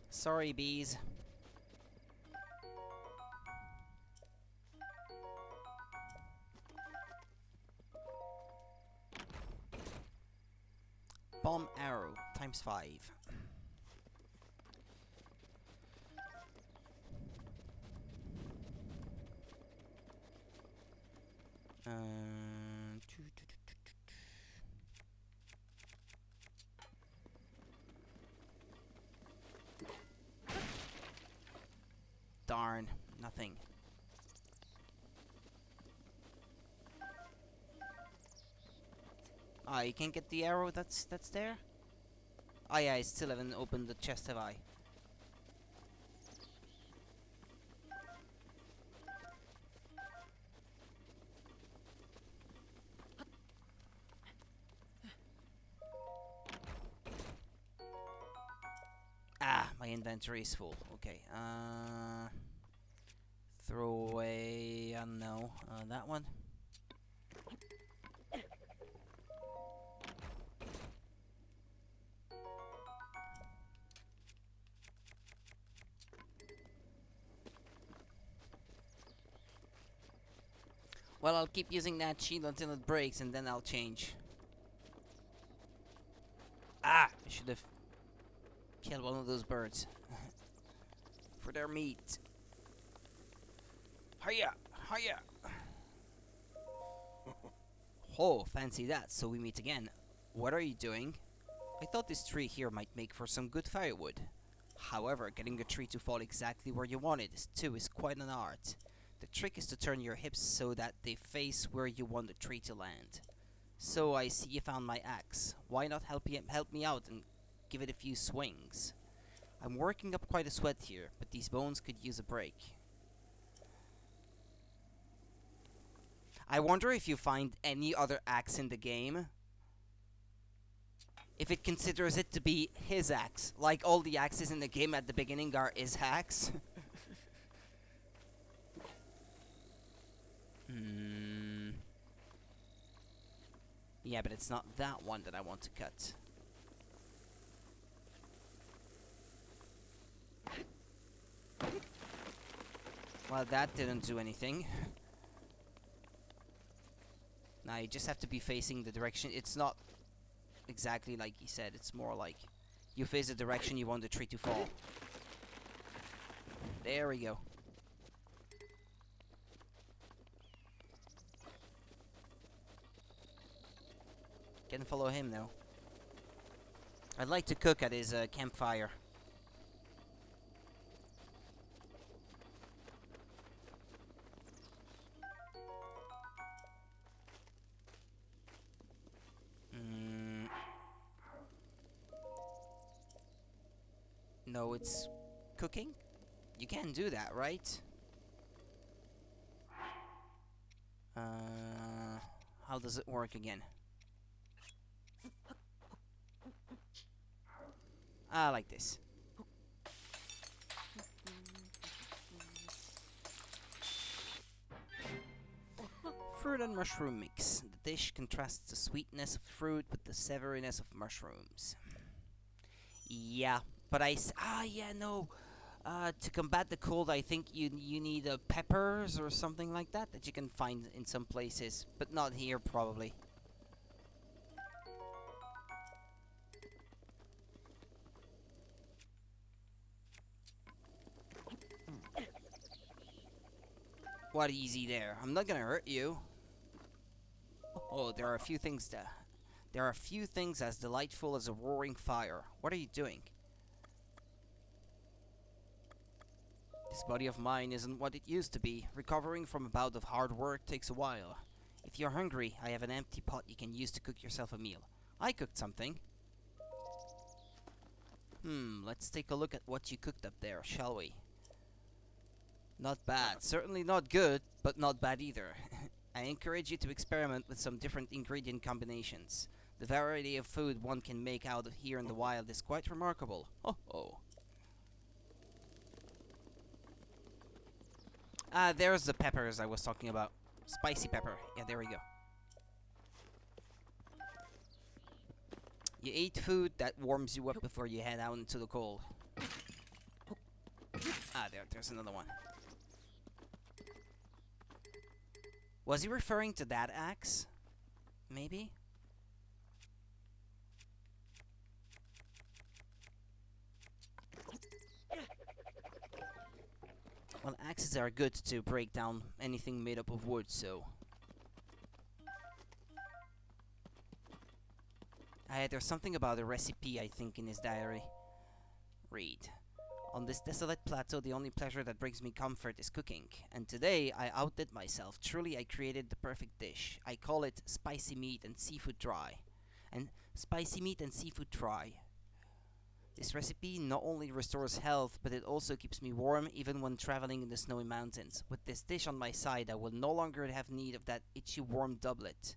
Sorry, bees. Bomb arrow times 5. Uh, Darn, nothing. Ah, you can't get the arrow that's there? Oh yeah, I still haven't opened the chest, have I? Ah, my inventory is full. Okay, throw away, I don't know, that one. Well, I'll keep using that shield until it breaks, and then I'll change. Ah! I should have killed one of those birds. For their meat. Hiya! Hiya! Oh, fancy that, so we meet again. What are you doing? I thought this tree here might make for some good firewood. However, getting a tree to fall exactly where you want it is quite an art. The trick is to turn your hips so that they face where you want the tree to land. So I see you found my axe. Why not help me out and give it a few swings? I'm working up quite a sweat here, but these bones could use a break. I wonder if you find any other axe in the game, if it considers it to be his axe, like all the axes in the game at the beginning are his axe. Yeah, but it's not that one that I want to cut. Well, that didn't do anything. Now you just have to be facing the direction. It's not exactly like he said. It's more like you face the direction you want the tree to fall. There we go. Can follow him now. I'd like to cook at his campfire. No, it's cooking? You can do that, right? How does it work again? Ah, like this. Fruit and mushroom mix. The dish contrasts the sweetness of fruit with the savouriness of mushrooms. Yeah, but yeah, no. To combat the cold, I think you need peppers or something like that you can find in some places, but not here probably. What easy there? I'm not gonna hurt you. Oh, there are a few things as delightful as a roaring fire. What are you doing? This body of mine isn't what it used to be. Recovering from a bout of hard work takes a while. If you're hungry, I have an empty pot you can use to cook yourself a meal. I cooked something. Let's take a look at what you cooked up there, shall we? Not bad. Certainly not good, but not bad either. I encourage you to experiment with some different ingredient combinations. The variety of food one can make out here in the wild is quite remarkable. Oh. There's the peppers I was talking about. Spicy pepper. Yeah, there we go. You eat food that warms you up before you head out into the cold. There's another one. Was he referring to that axe? Maybe? Well, axes are good to break down anything made up of wood, so... there's something about a recipe, I think, in his diary. Read. On this desolate plateau, the only pleasure that brings me comfort is cooking. And today, I outdid myself. Truly, I created the perfect dish. I call it spicy meat and seafood dry. This recipe not only restores health, but it also keeps me warm even when traveling in the snowy mountains. With this dish on my side, I will no longer have need of that itchy warm doublet.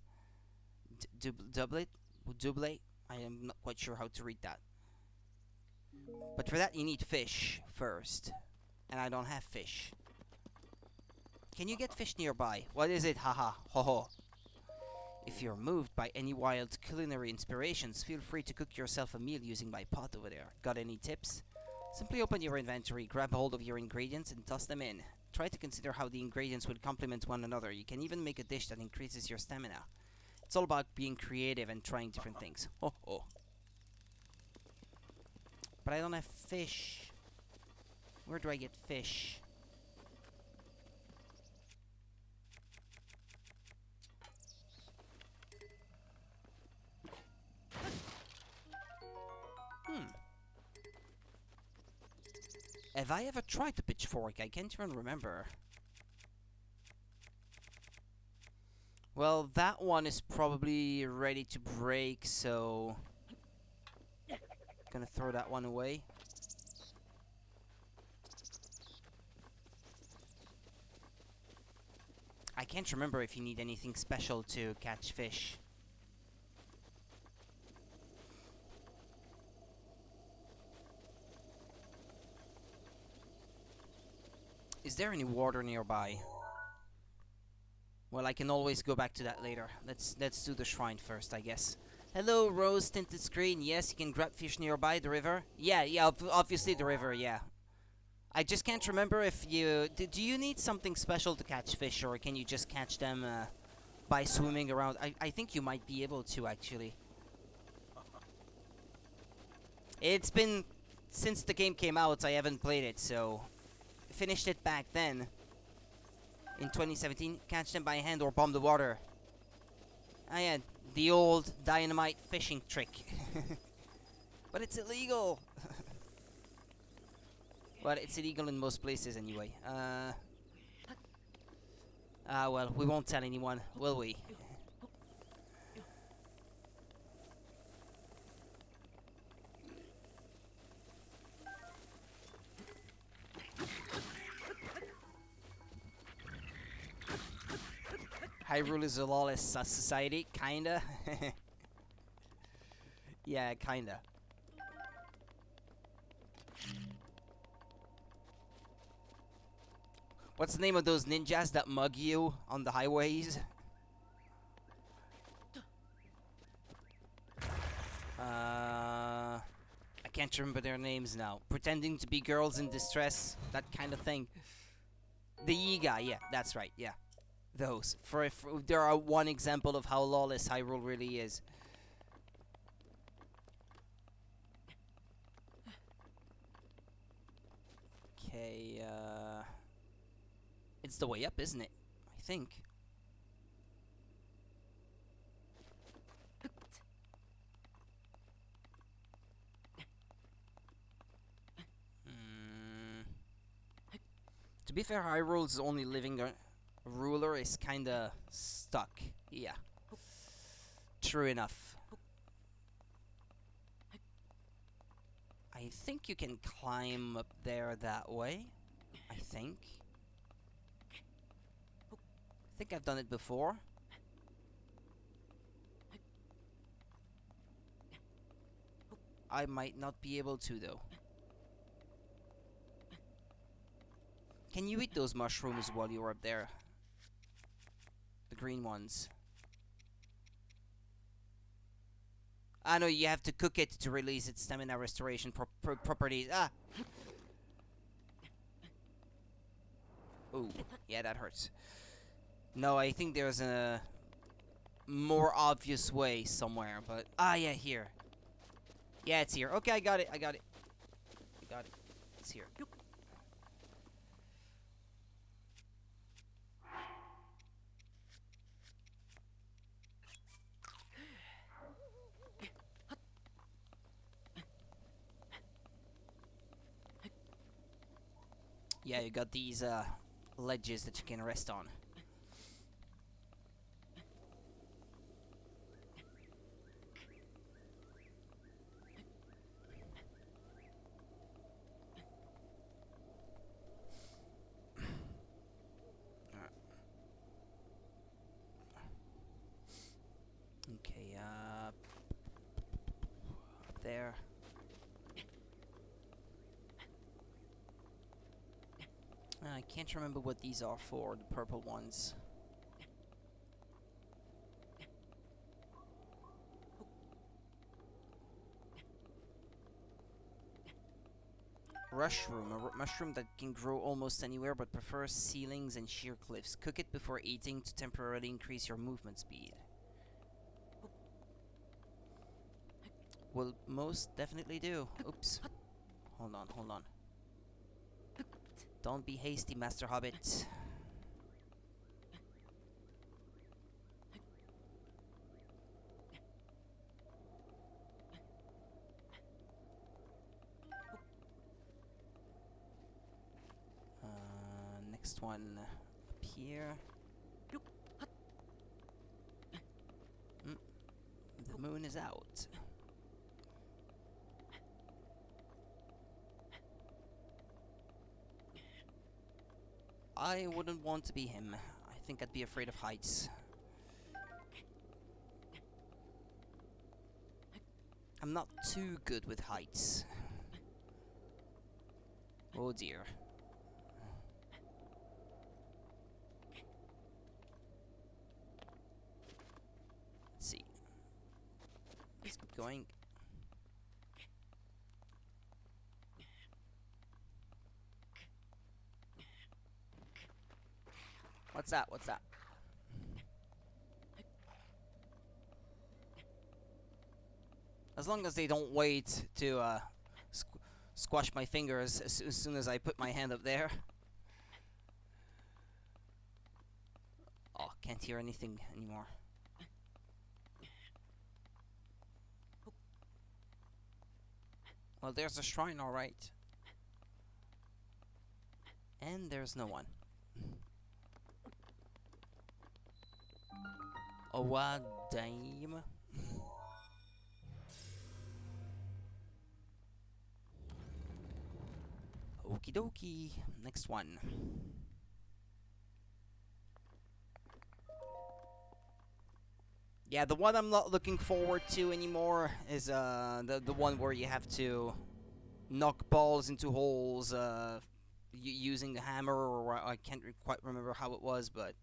Doublet? Doublet? I am not quite sure how to read that. But for that you need fish first. And I don't have fish. Can you get fish nearby? What is it? Haha. Ho ho. If you're moved by any wild culinary inspirations, feel free to cook yourself a meal using my pot over there. Got any tips? Simply open your inventory, grab hold of your ingredients, and toss them in. Try to consider how the ingredients would complement one another. You can even make a dish that increases your stamina. It's all about being creative and trying different things. Ho ho. But I don't have fish. Where do I get fish? Have I ever tried the pitchfork? I can't even remember. Well, that one is probably ready to break, so... Gonna throw that one away. I can't remember if you need anything special to catch fish. Is there any water nearby? Well, I can always go back to that later. Let's do the shrine first, I guess. Hello, rose tinted screen. Yes, you can grab fish nearby the river. Yeah, obviously the river. Yeah. I just can't remember if you do you need something special to catch fish, or can you just catch them by swimming around? I think you might be able to actually. It's been since the game came out. I haven't played it, so finished it back then in 2017. Catch them by hand or bomb the water. Ah, yeah, the old dynamite fishing trick. But it's illegal. Well, it's illegal in most places anyway. Well, we won't tell anyone, will we? Hyrule is a lawless society, kinda. Yeah, kinda. What's the name of those ninjas that mug you on the highways? I can't remember their names now. Pretending to be girls in distress, that kind of thing. The Yiga, yeah, that's right, yeah. Those. For if there are one example of how lawless Hyrule really is. Okay, it's the way up, isn't it? I think. To be fair, Hyrule's only living ruler is kinda stuck. Yeah. True enough. I think you can climb up there that way. I think I've done it before. I might not be able to though. Can you eat those mushrooms while you're up there? The green ones. Ah, no, you have to cook it to release its stamina restoration properties. Ah! Ooh, yeah, that hurts. No, I think there's a more obvious way somewhere, but... Ah, yeah, here. Yeah, it's here. Okay, I got it, I got it. I got it. It's here. Yeah, you got these ledges that you can rest on. Okay, up there. I can't remember what these are for, the purple ones. Rushroom, a mushroom that can grow almost anywhere but prefers ceilings and sheer cliffs. Cook it before eating to temporarily increase your movement speed. Will most definitely do. Oops. Hold on, hold on. Don't be hasty, Master Hobbit. Next one up here. The moon is out. I wouldn't want to be him. I think I'd be afraid of heights. I'm not too good with heights. Oh dear. Let's see. Let's keep going. What's that? What's that? As long as they don't wait to squ squash my fingers as soon as I put my hand up there. Oh, can't hear anything anymore. Well, there's a shrine, alright. And there's no one. Oh, damn. Okie dokie. Next one. Yeah, the one I'm not looking forward to anymore is the one where you have to knock balls into holes using a hammer, or I can't quite remember how it was, but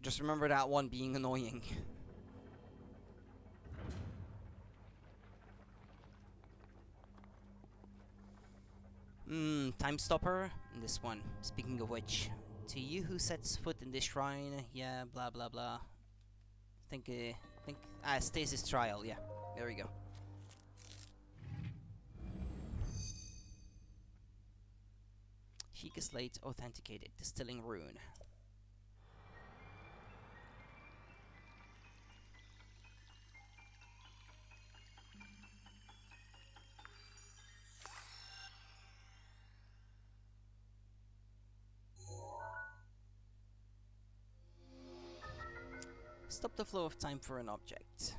just remember that one being annoying. Time stopper. This one. Speaking of which, to you who sets foot in this shrine, yeah, blah blah blah. Think stasis trial. Yeah, there we go. Sheikah slate authenticated. Distilling rune. Stop the flow of time for an object.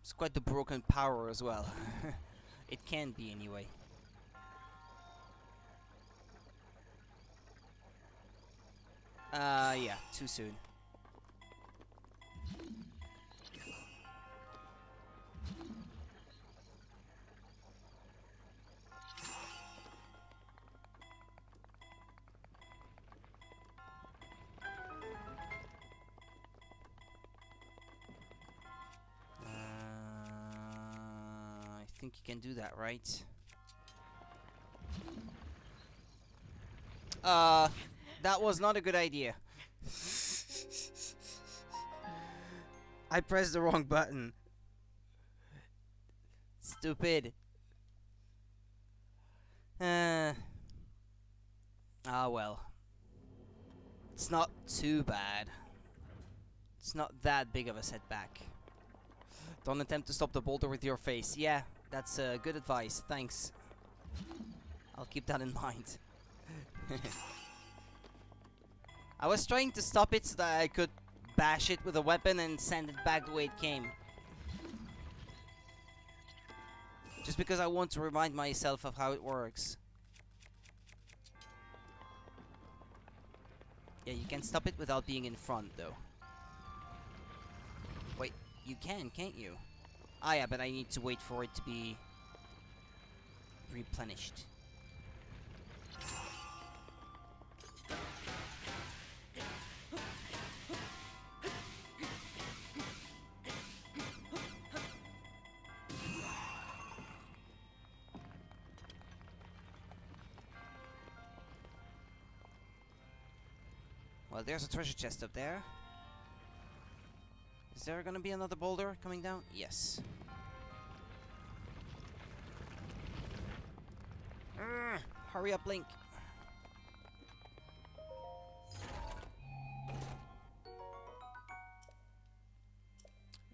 It's quite the broken power as well. It can be anyway. Yeah, too soon. I think you can do that, right? That was not a good idea. I pressed the wrong button. Stupid. Well. It's not too bad. It's not that big of a setback. Don't attempt to stop the boulder with your face. Yeah, that's good advice. Thanks. I'll keep that in mind. I was trying to stop it so that I could bash it with a weapon and send it back the way it came. Just because I want to remind myself of how it works. Yeah, you can stop it without being in front, though. Wait, you can, can't you? Ah, yeah, but I need to wait for it to be replenished. Well, there's a treasure chest up there. Is there gonna be another boulder coming down? Yes. Hurry up, Link.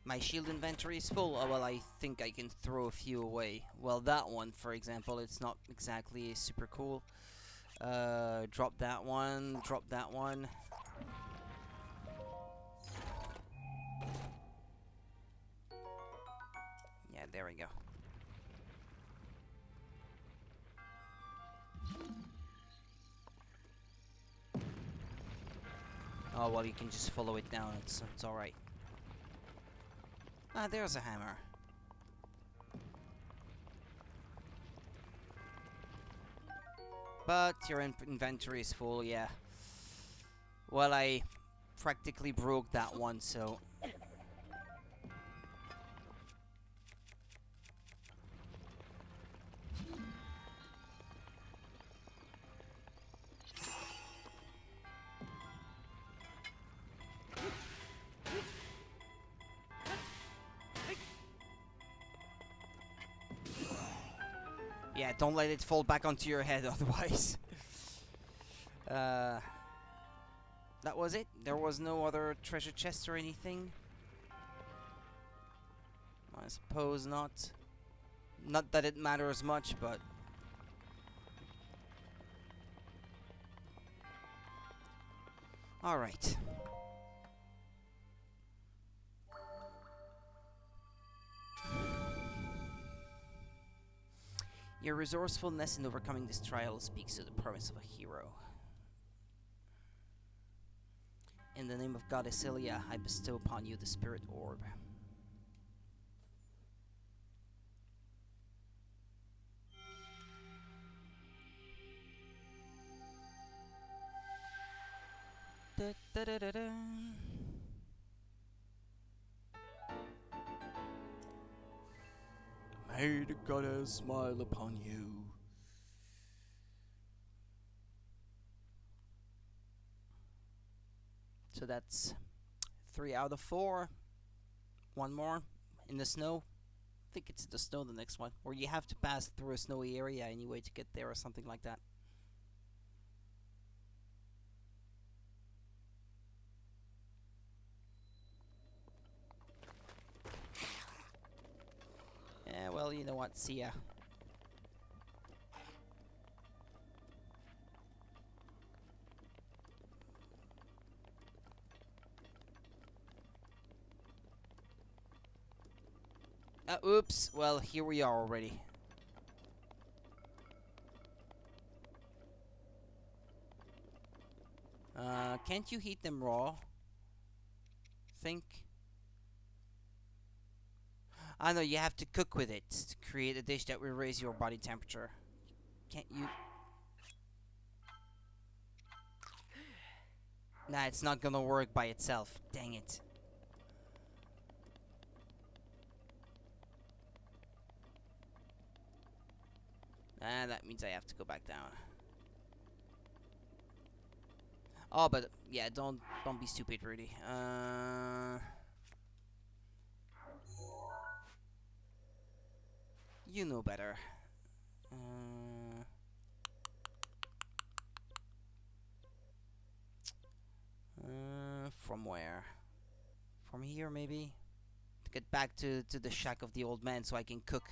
My shield inventory is full. Oh, well, I think I can throw a few away. Well, that one, for example, it's not exactly super cool. Drop that one. Drop that one. Yeah, there we go. Oh, well, you can just follow it down. It's alright. Ah, there's a hammer. But your inventory is full, yeah. Well, I practically broke that one, so... Yeah, don't let it fall back onto your head otherwise. That was it? There was no other treasure chest or anything? I suppose not. Not that it matters much, but... Alright. Your resourcefulness in overcoming this trial speaks to the promise of a hero. In the name of Goddess Ilia, I bestow upon you the Spirit Orb. Da, da, da, da, da. May the goddess smile upon you. So that's 3 out of 4. One more in the snow. I think it's the snow, the next one. Or you have to pass through a snowy area anyway to get there or something like that. Yeah, well, you know what, see ya. Oops, well, here we are already. Can't you heat them raw? Think? I know, you have to cook with it to create a dish that will raise your body temperature. Can't you? Nah, it's not gonna work by itself. Dang it. Ah, that means I have to go back down. Oh, but yeah, don't be stupid, really. You know better. From where? From here, maybe? To get back to the shack of the old man so I can cook.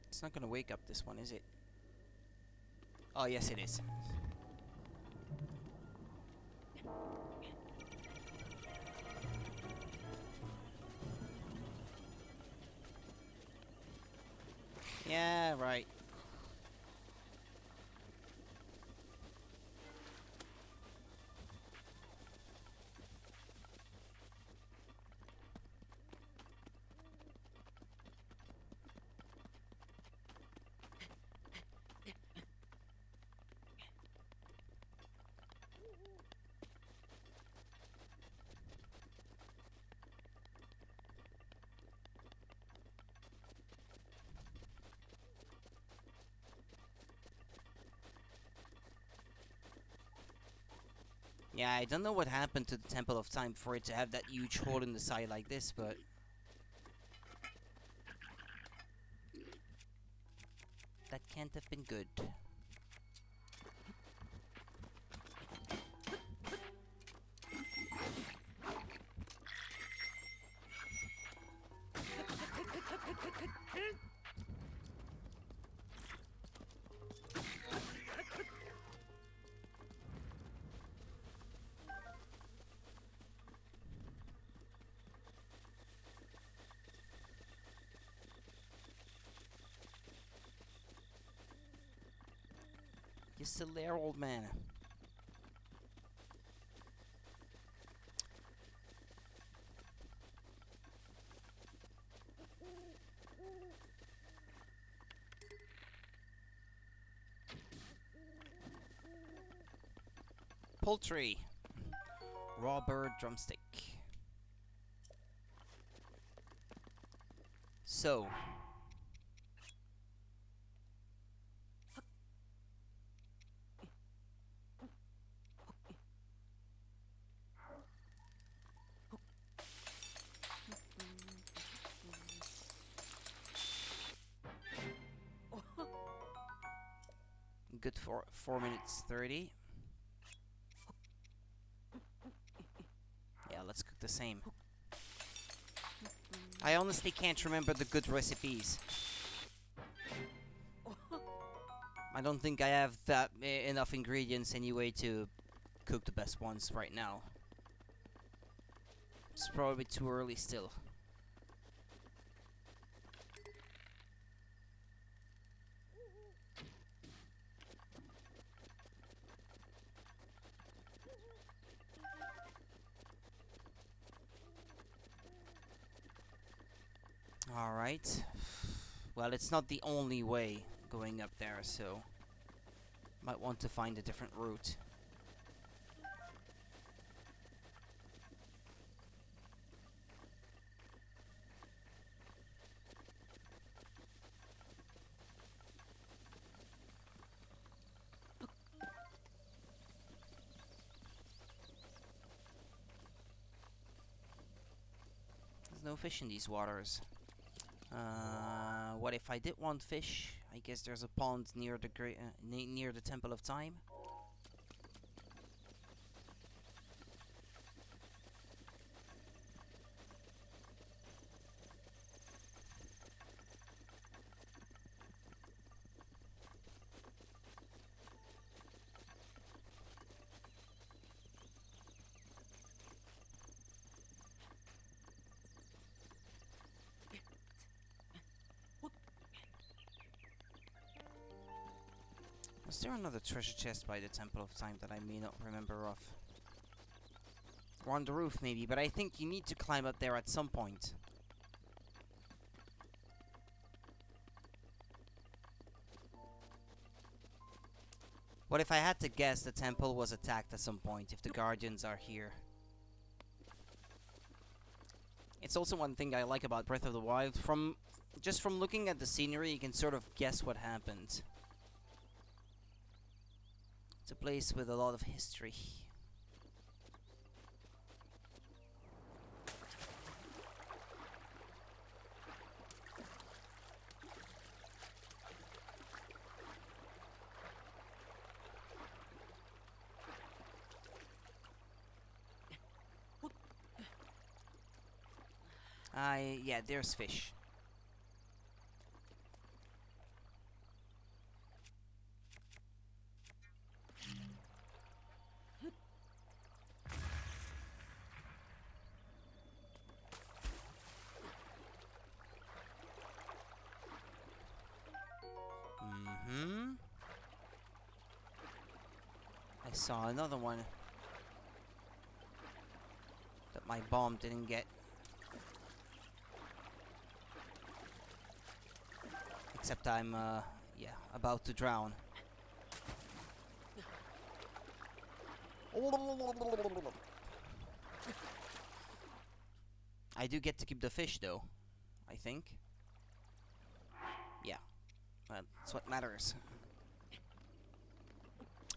It's not gonna wake up this one, is it? Oh, yes it is. Yeah, right. Yeah, I don't know what happened to the Temple of Time for it to have that huge hole in the side like this, but... that can't have been good. You still there, old man? poultry. Raw bird drumstick. So. Good for 4 minutes 30. Yeah, let's cook the same. I honestly can't remember the good recipes. I don't think I have that enough ingredients anyway to cook the best ones right now. It's probably too early still. Alright. Well, it's not the only way going up there, so might want to find a different route. There's no fish in these waters. What if I did want fish? I guess there's a pond near the near the Temple of Time. Is there another treasure chest by the Temple of Time that I may not remember of? Or on the roof maybe, but I think you need to climb up there at some point. What if I had to guess the temple was attacked at some point, if the guardians are here? It's also one thing I like about Breath of the Wild. Just from looking at the scenery, you can sort of guess what happened. It's a place with a lot of history. Yeah, there's fish. I saw another one that my bomb didn't get. Except I'm, yeah, about to drown. I do get to keep the fish, though. I think. Yeah. That's what matters.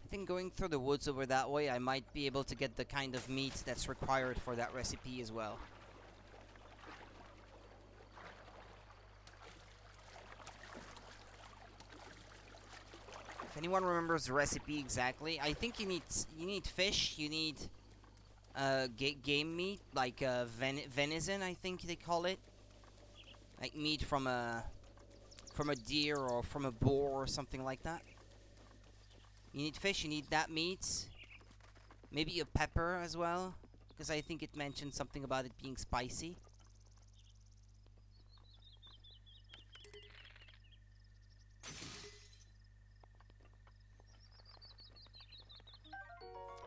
I think going through the woods over that way, I might be able to get the kind of meat that's required for that recipe as well. If anyone remembers the recipe exactly, I think you need fish, you need game meat, like venison, I think they call it, like meat from a deer or from a boar or something like that. You need fish, you need that meat, maybe a pepper as well, because I think it mentioned something about it being spicy.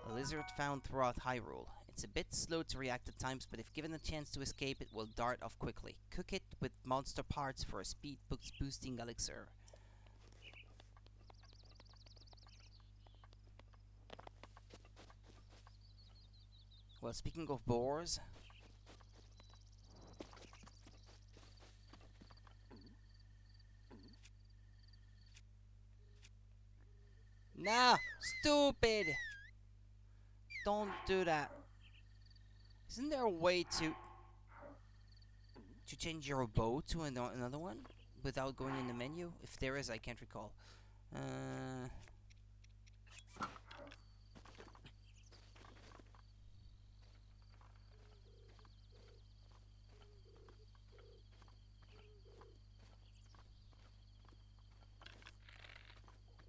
A lizard found throughout Hyrule. It's a bit slow to react at times, but if given a chance to escape, it will dart off quickly. Cook it with monster parts for a speed boosting elixir. Well, speaking of boars... No! Stupid! Don't do that. Isn't there a way to change your bow to another one without going in the menu? If there is, I can't recall.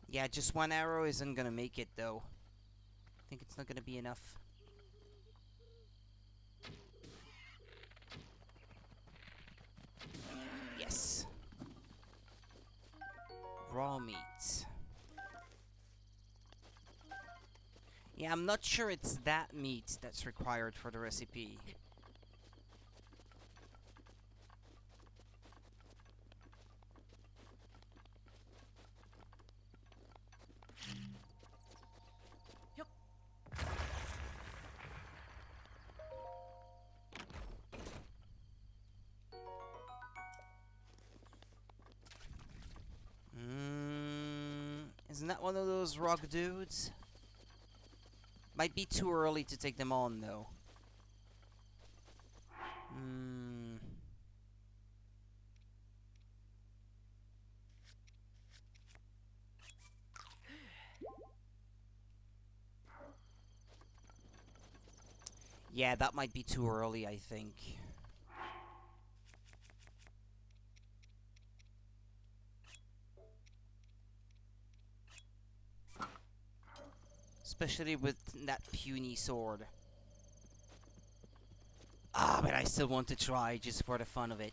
Yeah, just one arrow isn't gonna make it though. I think it's not gonna be enough. Yes. Raw meat. Yeah, I'm not sure it's that meat that's required for the recipe. Isn't that one of those rock dudes? Might be too early to take them on, though. Yeah, that might be too early, I think. Especially with that puny sword. Ah, but I still want to try just for the fun of it.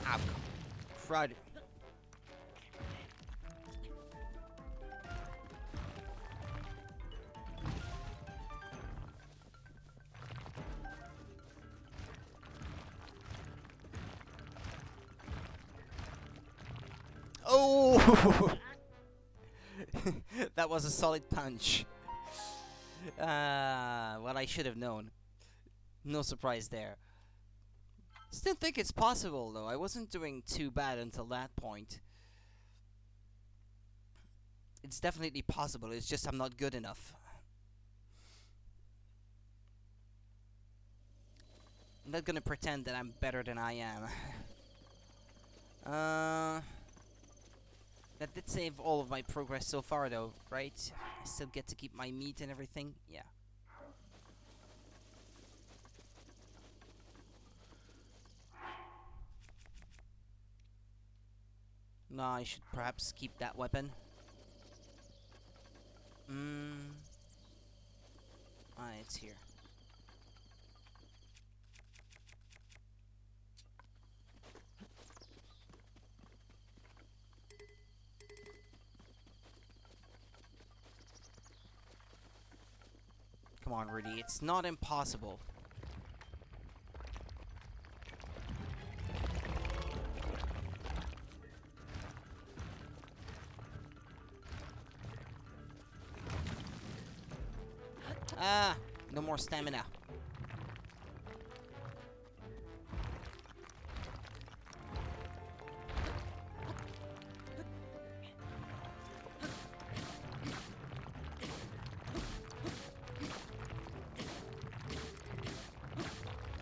Ah, crud. Oh! That was a solid punch. Well, I should have known. No surprise there. Still think it's possible, though. I wasn't doing too bad until that point. It's definitely possible, it's just I'm not good enough. I'm not gonna pretend that I'm better than I am. That did save all of my progress so far, though, right? I still get to keep my meat and everything? Yeah. No, I should perhaps keep that weapon. Ah, it's here. Come on, Rudy, it's not impossible. Ah, no more stamina.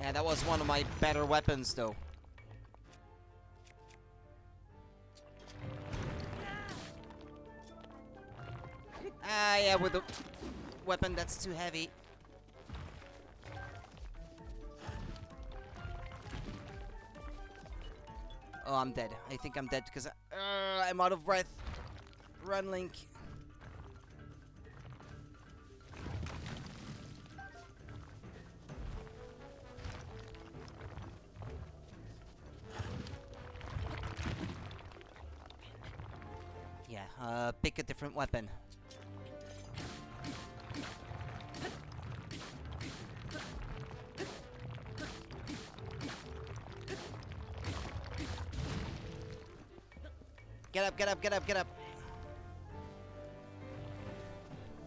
Yeah, that was one of my better weapons, though. Ah, yeah, with the weapon that's too heavy. Oh, I'm dead. I think I'm dead because I'm out of breath. Run, Link. Yeah, pick a different weapon. Get up, get up, get up, get up.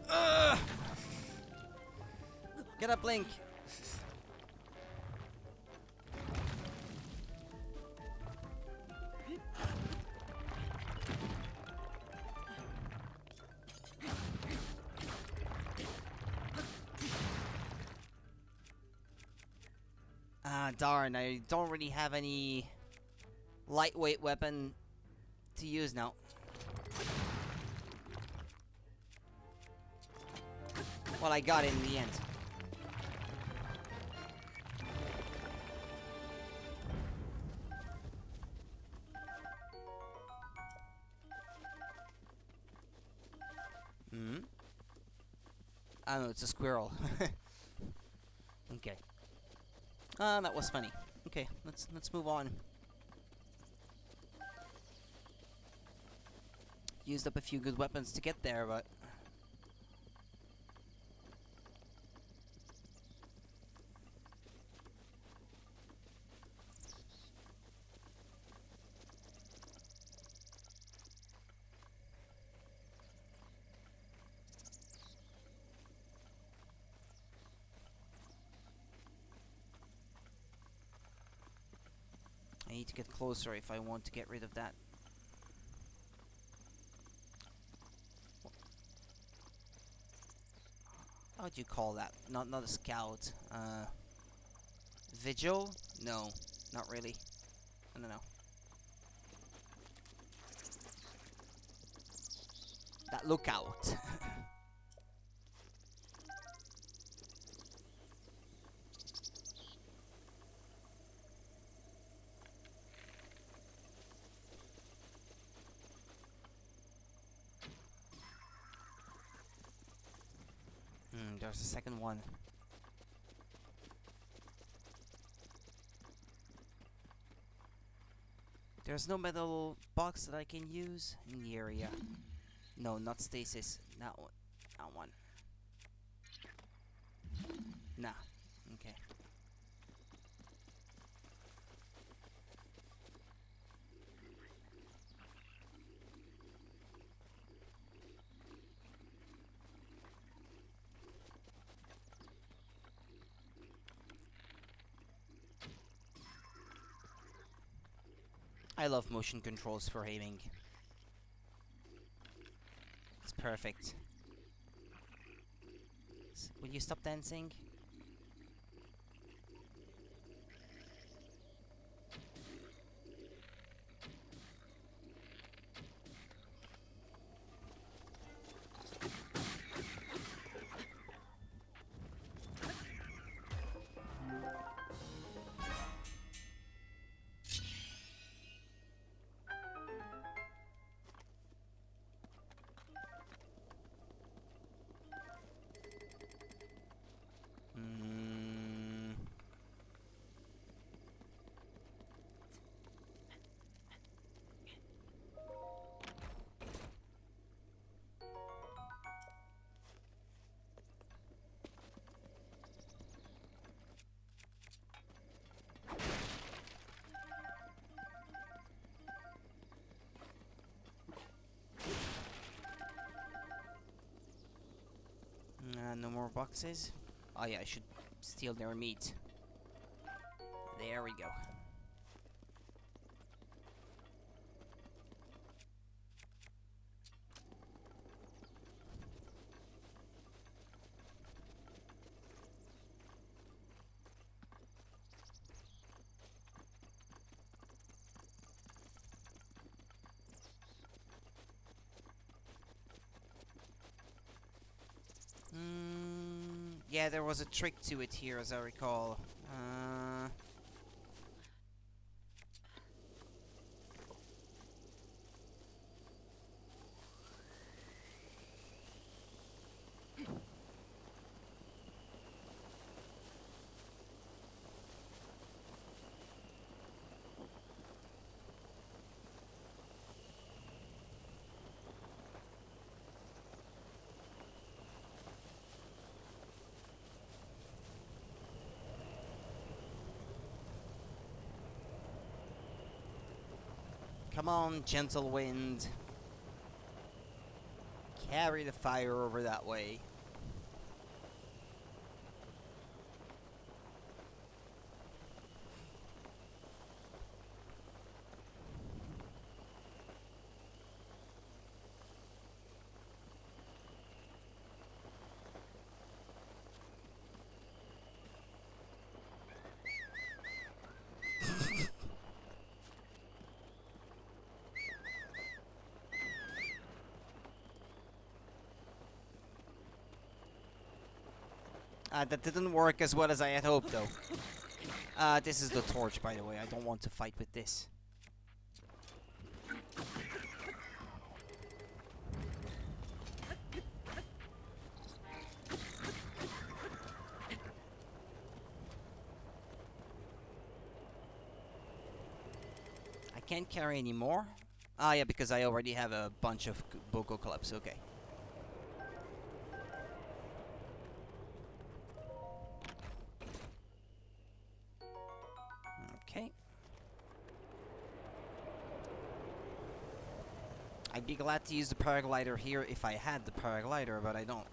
Ugh! Get up, Link. Ah, darn, I don't really have any lightweight weapon to use now. Well, I got it in the end. Hmm? I don't know, it's a squirrel. Okay. That was funny. Okay, let's move on. Used up a few good weapons to get there, but I need to get closer if I want to get rid of that. How would you call that? Not a scout. Vigil? No, not really. I don't know. That lookout. There's a second one. There's no metal box that I can use in the area. No, not stasis. That one. That one. Nah. Okay. I love motion controls for aiming. It's perfect. Will you stop dancing? Mm. No more boxes. Oh yeah, I should steal their meat. There we go. Yeah, there was a trick to it here, as I recall. Come on, gentle wind. Carry the fire over that way. That didn't work as well as I had hoped, though. This is the torch, by the way. I don't want to fight with this. I can't carry any more. Ah, yeah, because I already have a bunch of Boko clubs. Okay. Okay. I'd be glad to use the paraglider here if I had the paraglider, but I don't.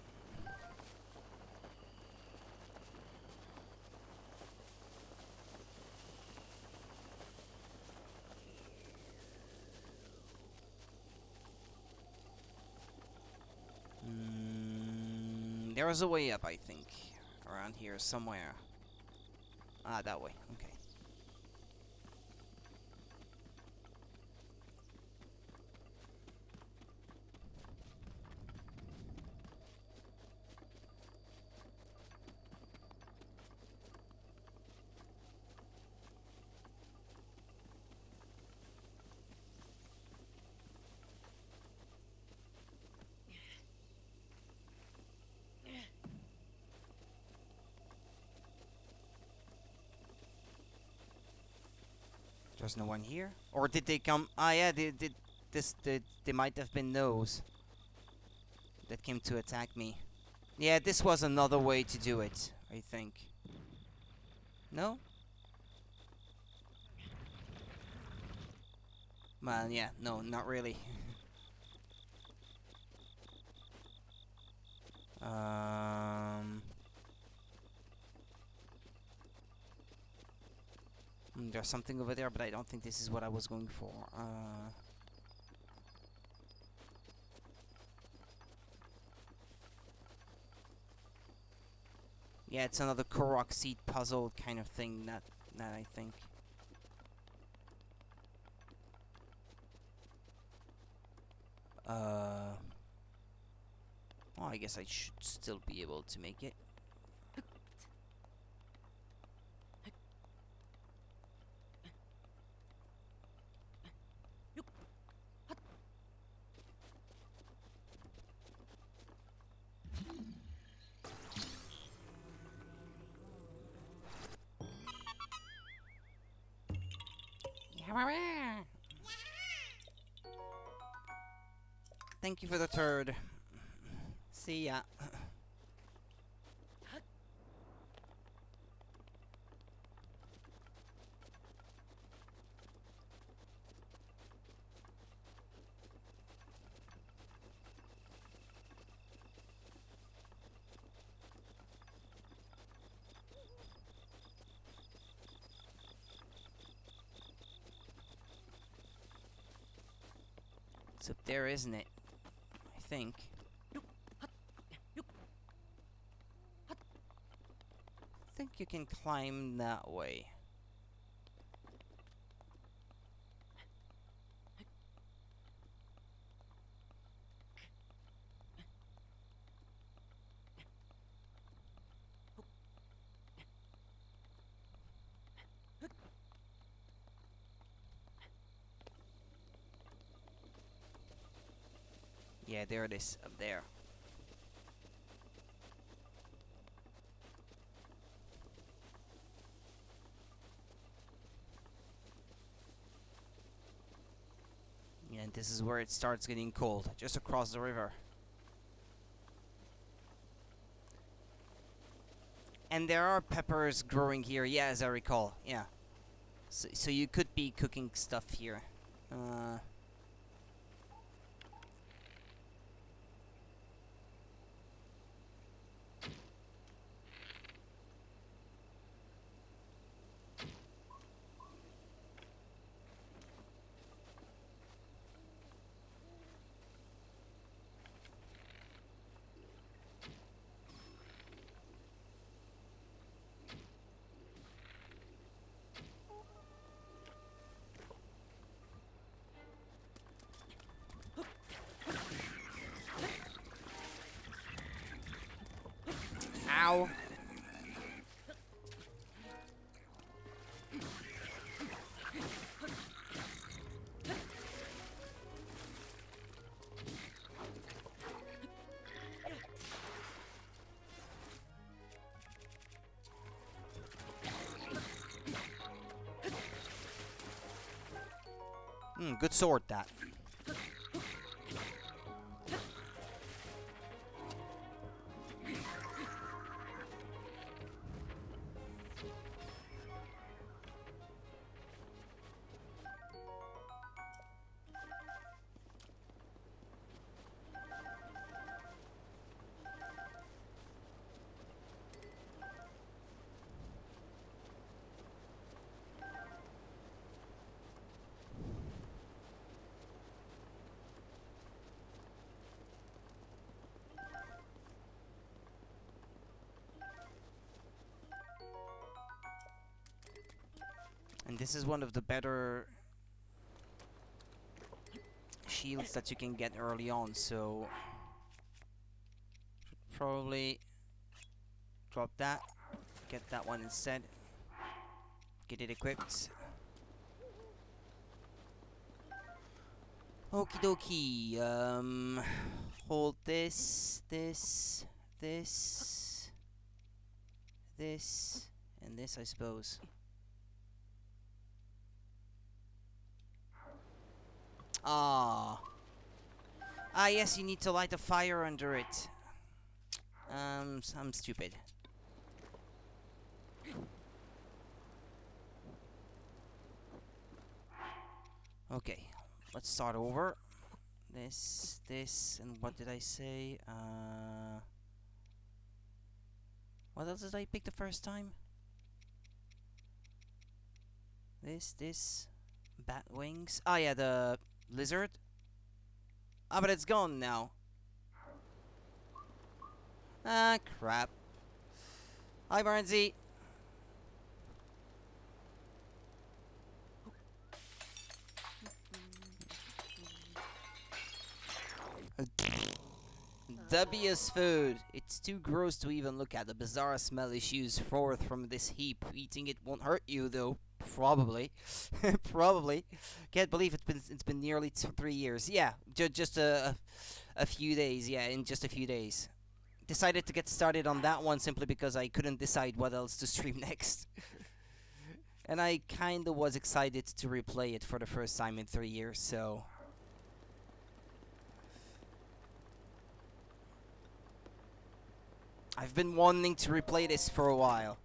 There's a way up, I think. Around here somewhere. Ah, that way. Okay. There's no one here? Or did they come? Ah, yeah, they might have been those that came to attack me. Yeah, this was another way to do it, I think. No? Well, yeah, no, not really. There's something over there, but I don't think this is what I was going for. Yeah, it's another Korok seed puzzle kind of thing, that I think. Well, I guess I should still be able to make it. Thank you for the turd. See ya. It's up there, isn't it? I think. I think you can climb that way. Yeah, there it is, up there. Yeah, and this is where it starts getting cold, just across the river. And there are peppers growing here, yeah, as I recall, yeah. So you could be cooking stuff here. Uh, Ow. Good sword, that. And this is one of the better shields that you can get early on, so probably drop that, get that one instead, get it equipped. Okie dokie, hold this, this, and this, I suppose. Ah, yes, you need to light a fire under it. I'm stupid. Okay, let's start over. This, and what did I say? What else did I pick the first time? This, bat wings. Ah, yeah, the lizard. Ah, but it's gone now. Ah, crap. Hi, Barnsey. Dubious food. It's too gross to even look at. The bizarre smell issues forth from this heap. Eating it won't hurt you, though. Probably. Probably. Can't believe it's been nearly 3 years. Yeah, just a few days. Yeah, in just a few days. Decided to get started on that one simply because I couldn't decide what else to stream next. And I kinda was excited to replay it for the first time in 3 years, so... I've been wanting to replay this for a while.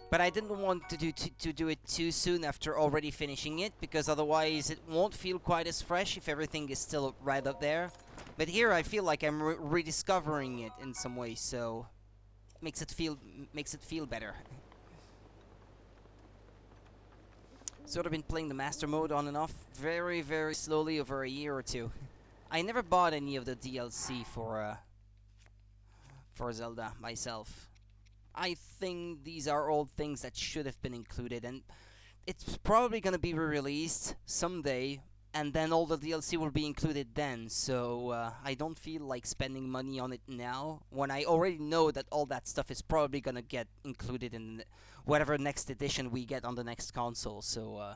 But I didn't want to do it too soon after already finishing it, because otherwise it won't feel quite as fresh if everything is still right up there. But here I feel like I'm rediscovering it in some way, so makes it feel better. Sort of been playing the master mode on and off very, very slowly over a year or two. I never bought any of the DLC for Zelda myself. I think these are all things that should have been included, and it's probably gonna be re-released someday, and then all the DLC will be included then, so I don't feel like spending money on it now, when I already know that all that stuff is probably gonna get included in whatever next edition we get on the next console, so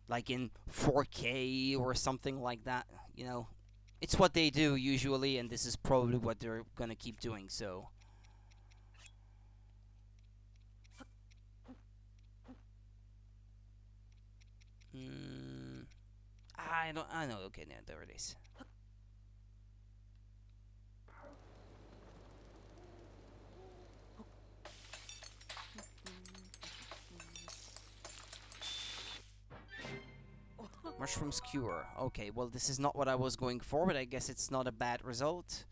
like in 4K or something like that, you know. It's what they do usually, and this is probably what they're gonna keep doing, so... I know, okay, there it is. Mushroom skewer. Okay, well, this is not what I was going for, but I guess it's not a bad result.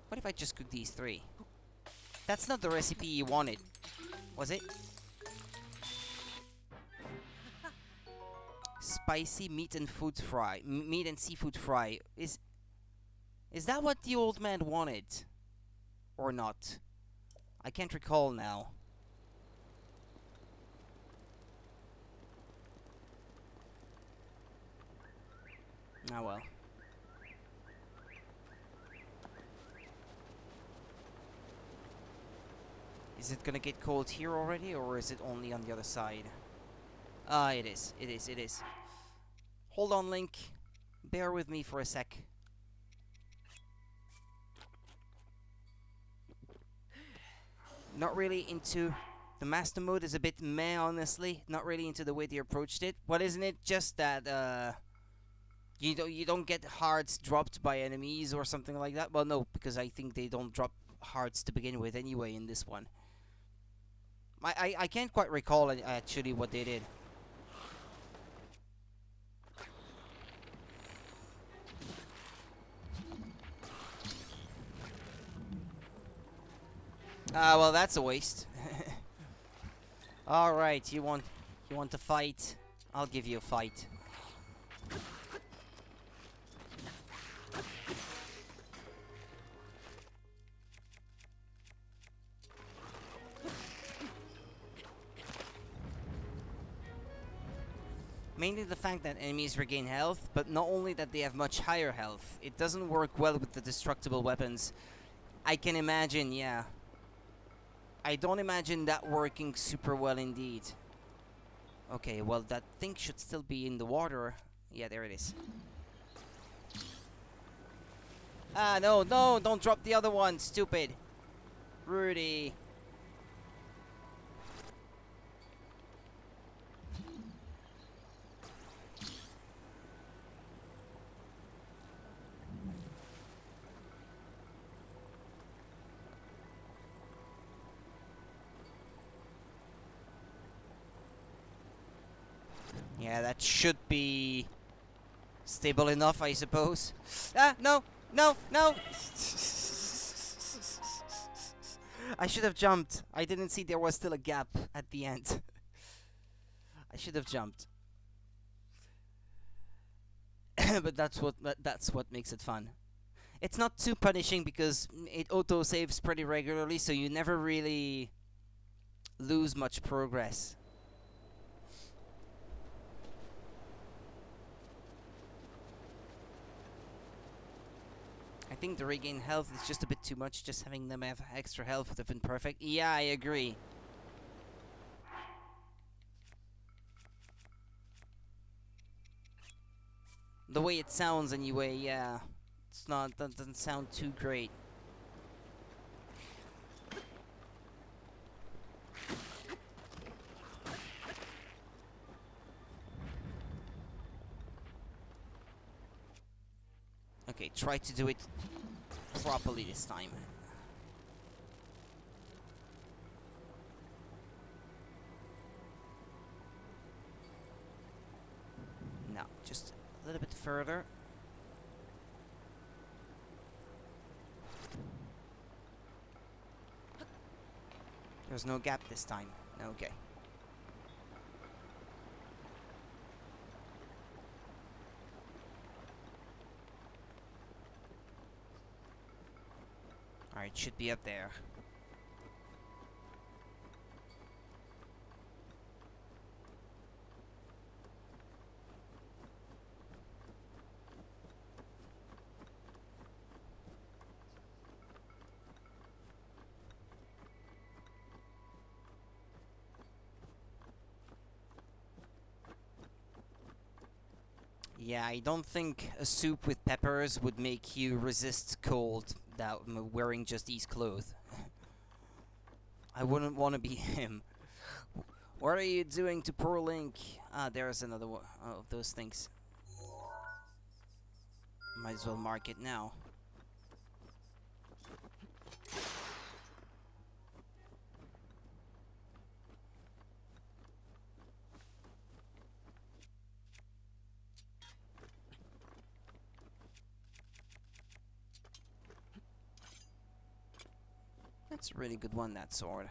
What if I just cook these 3? That's not the recipe you wanted, was it? Spicy meat and food fry. Meat and seafood fry. Is that what the old man wanted? Or not? I can't recall now. Ah, well. Is it gonna get cold here already, or is it only on the other side? Ah, it is. It is. It is. Hold on, Link. Bear with me for a sec. Not really into... The master mode is a bit meh, honestly. Not really into the way they approached it. But isn't it just that, you don't get hearts dropped by enemies or something like that? Well, no, because I think they don't drop hearts to begin with anyway in this one. I can't quite recall actually what they did. Ah, well, that's a waste. All right, you want to fight? I'll give you a fight. Mainly the fact that enemies regain health, but not only that they have much higher health. It doesn't work well with the destructible weapons. I can imagine, yeah. I don't imagine that working super well indeed. Okay, well, that thing should still be in the water. Yeah, there it is. Ah, no, no, don't drop the other one, stupid. Rudy. Yeah, that should be stable enough, I suppose. Ah, no, no, no! I should have jumped. I didn't see there was still a gap at the end. I should have jumped. But that's what makes it fun. It's not too punishing because it auto saves pretty regularly, so you never really lose much progress. I think the regain health is just a bit too much. Just having them have extra health would have been perfect. Yeah, I agree. The way it sounds anyway, yeah. It's not, that doesn't sound too great. Okay, try to do it properly this time. No, just a little bit further. There's no gap this time. Okay. Alright, should be up there. Yeah, I don't think a soup with peppers would make you resist cold without wearing just these clothes. I wouldn't want to be him. What are you doing to poor Link? Ah, there's another one of those things. Might as well mark it now. That's a really good one, that sword.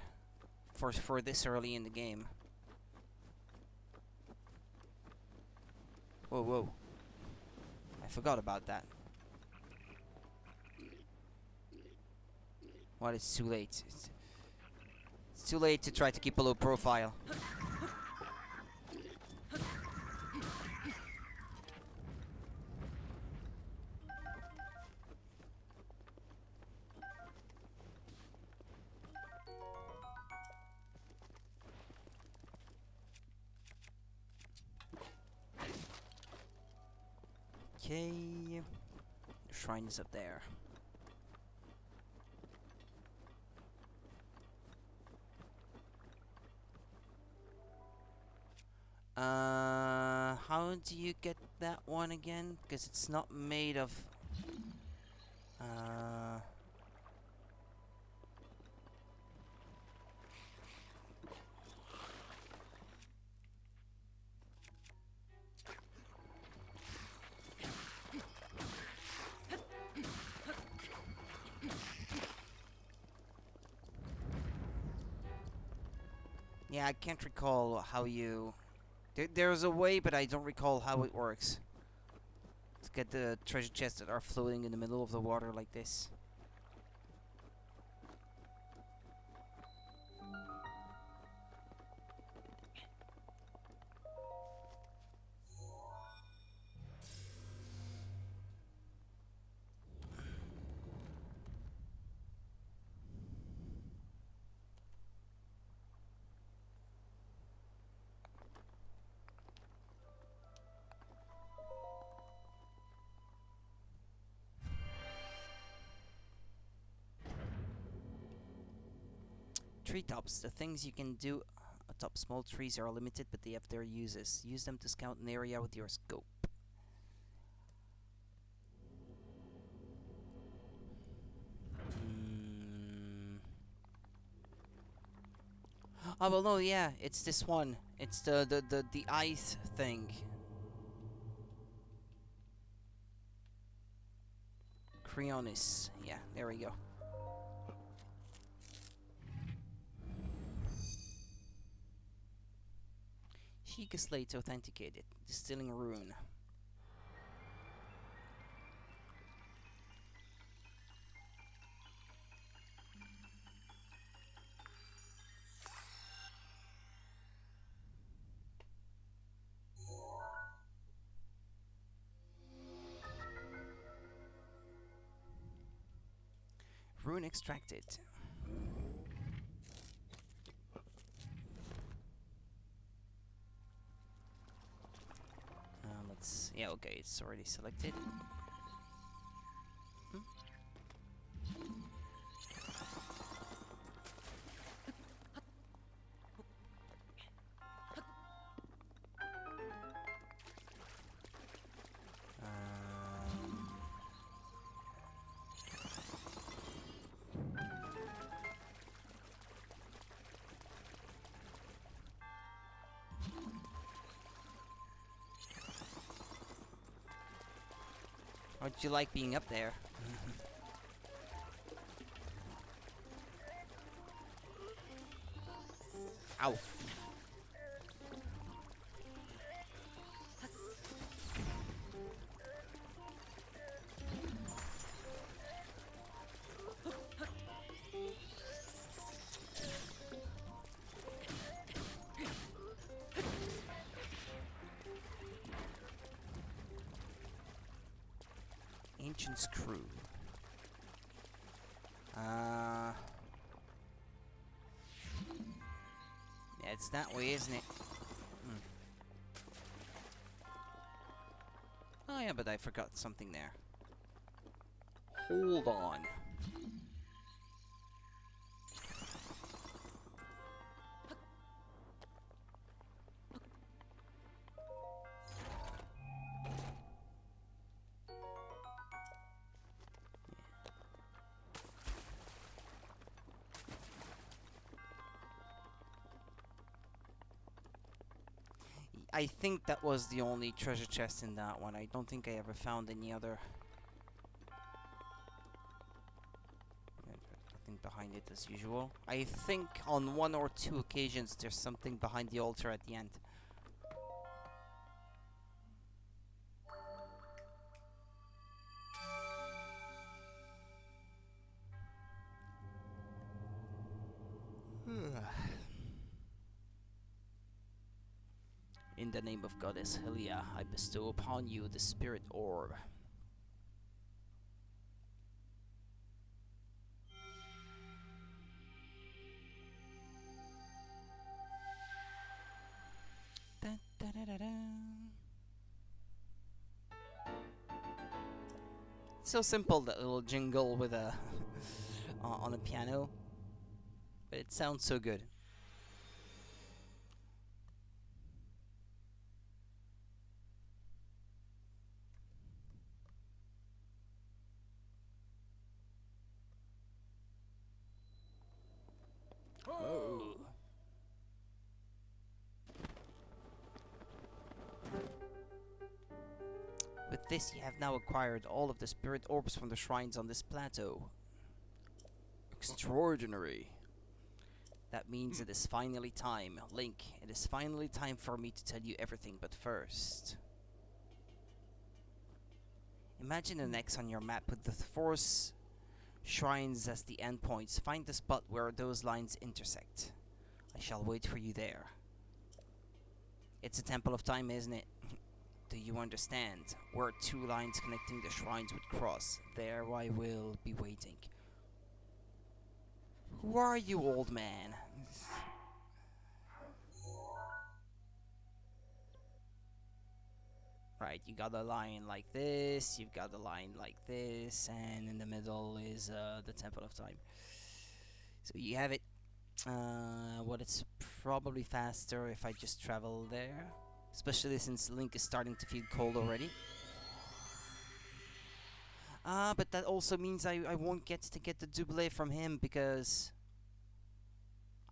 For this early in the game. Whoa, whoa. I forgot about that. Well, it's too late. It's too late to try to keep a low profile. Okay. The shrine is up there. How do you get that one again? Because it's not made of... Yeah, I can't recall how you... There's a way, but I don't recall how it works. To get the treasure chests that are floating in the middle of the water like this. Treetops. The things you can do atop small trees are limited, but they have their uses. Use them to scout an area with your scope. Oh well, no, yeah, it's this one. It's the ice thing. Creonis. Yeah, there we go. Sheikah Slate authenticated. Distilling rune. Rune extracted. Let's... Yeah, okay, it's already selected. How'd you like being up there? Ow. Ancient screw. Yeah, it's that way, isn't it? Oh yeah, but I forgot something there. Hold on. I think that was the only treasure chest in that one. I don't think I ever found any other. nothing behind it as usual. I think on one or two occasions there's something behind the altar at the end. In the name of Goddess Hylia, I bestow upon you the spirit orb. Da, da, da, da, da. So simple, that little jingle with a on a piano, but it sounds so good. Oh. With this, you have now acquired all of the spirit orbs from the shrines on this plateau. Extraordinary. That means it is finally time. Link, it is finally time for me to tell you everything, but first... Imagine an X on your map with the four shrines as the endpoints. Find the spot where those lines intersect. I shall wait for you there. It's a temple of time, isn't it? Do you understand? Where two lines connecting the shrines would cross, there I will be waiting. Who are you, old man? Right, you got a line like this, you've got a line like this, and in the middle is the Temple of Time. So you have it. What it's probably faster if I just travel there. Especially since Link is starting to feel cold already. But that also means I won't get to get the double from him because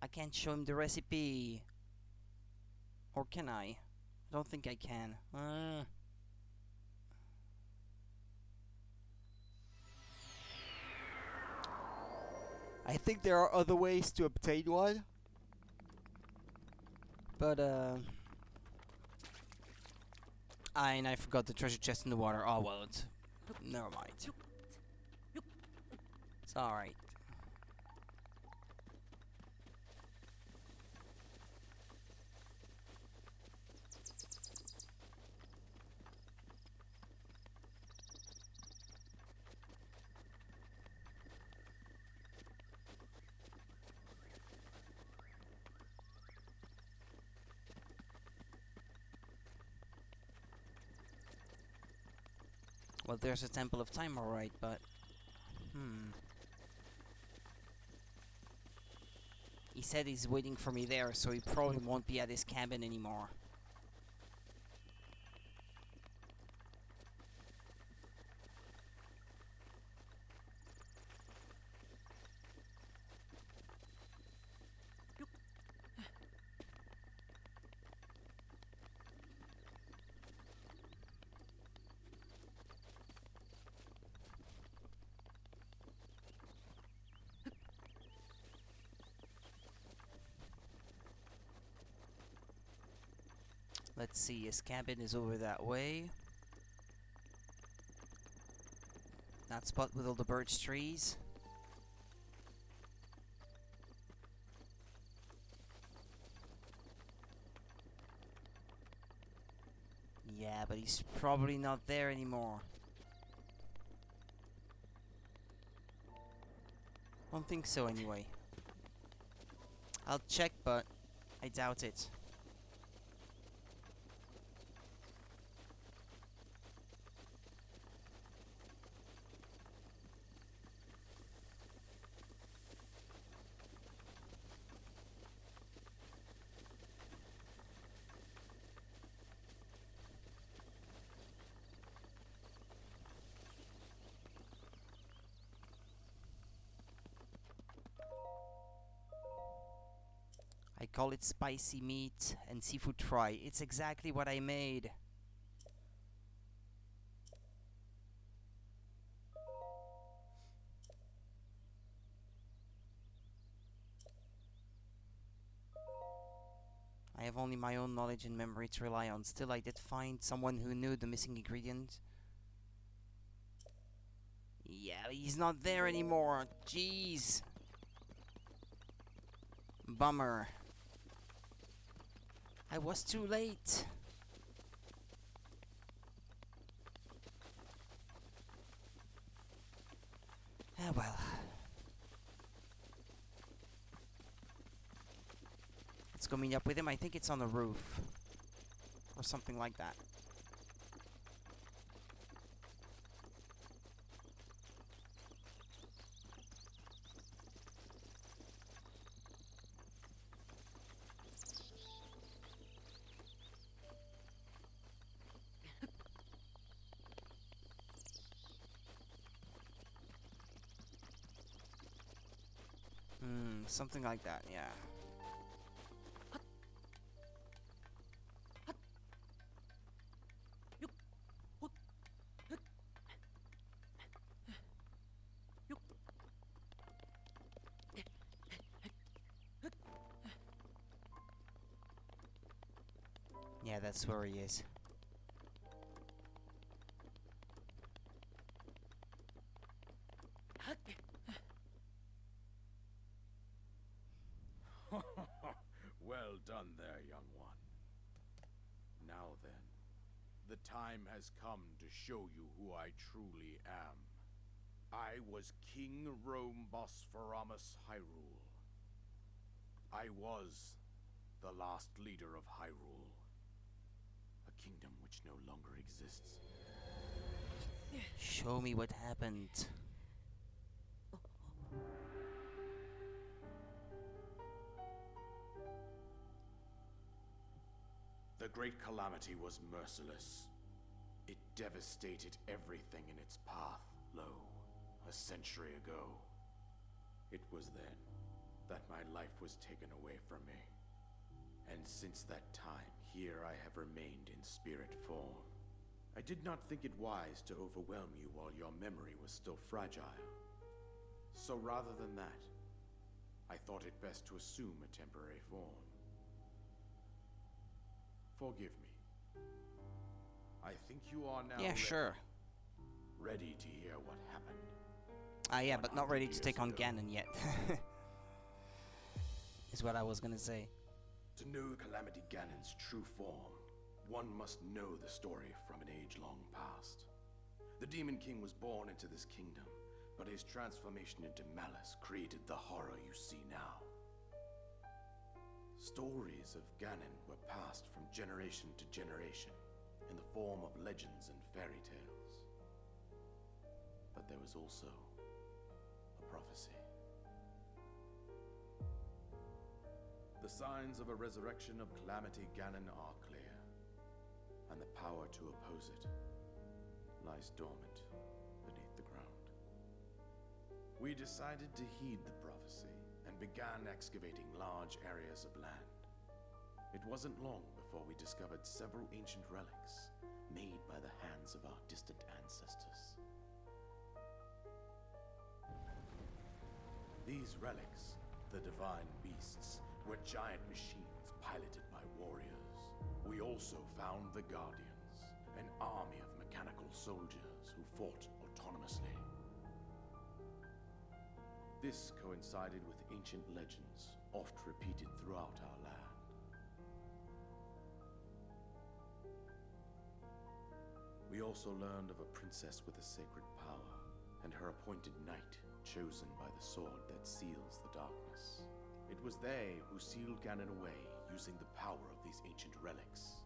I can't show him the recipe. Or can I? I don't think I can. I think there are other ways to obtain one. But, and I forgot the treasure chest in the water. Oh, well, never mind. It's alright. Well, there's a Temple of Time, alright, but... He said he's waiting for me there, so he probably won't be at his cabin anymore. Let's see, his cabin is over that way. That spot with all the birch trees. Yeah, but he's probably not there anymore. Don't think so anyway. I'll check, but I doubt it. I call it spicy meat and seafood fry. It's exactly what I made. have only my own knowledge and memory to rely on. Still, I did find someone who knew the missing ingredient. Yeah, he's not there anymore. Jeez. Bummer. I was too late. Ah, well. Let's go meet up with him. I think it's on the roof. Or something like that. Something like that, yeah. Yeah, that's where he is. Well done there, young one. Now then, the time has come to show you who I truly am. I was King Rome Bosphoramus Hyrule. I was the last leader of Hyrule, a kingdom which no longer exists. Show me what happened. The Great Calamity was merciless. It devastated everything in its path, lo, a century ago. It was then that my life was taken away from me. And since that time, here I have remained in spirit form. I did not think it wise to overwhelm you while your memory was still fragile. So rather than that, I thought it best to assume a temporary form. Forgive me. I think you are now ready to hear what happened. Yeah, but not ready to take on ago. Ganon yet. Is what I was gonna say. To know Calamity Ganon's true form, one must know the story from an age long past. The Demon King was born into this kingdom, but his transformation into malice created the horror you see now. Stories of Ganon were passed from generation to generation in the form of legends and fairy tales. But there was also a prophecy. The signs of a resurrection of Calamity Ganon are clear, and the power to oppose it lies dormant beneath the ground. We decided to heed the prophecy and began excavating large areas of land. It wasn't long before we discovered several ancient relics made by the hands of our distant ancestors. These relics, the divine beasts, were giant machines piloted by warriors. We also found the Guardians, an army of mechanical soldiers who fought autonomously. This coincided with ancient legends, oft repeated throughout our land. We also learned of a princess with a sacred power, and her appointed knight, chosen by the sword that seals the darkness. It was they who sealed Ganon away using the power of these ancient relics.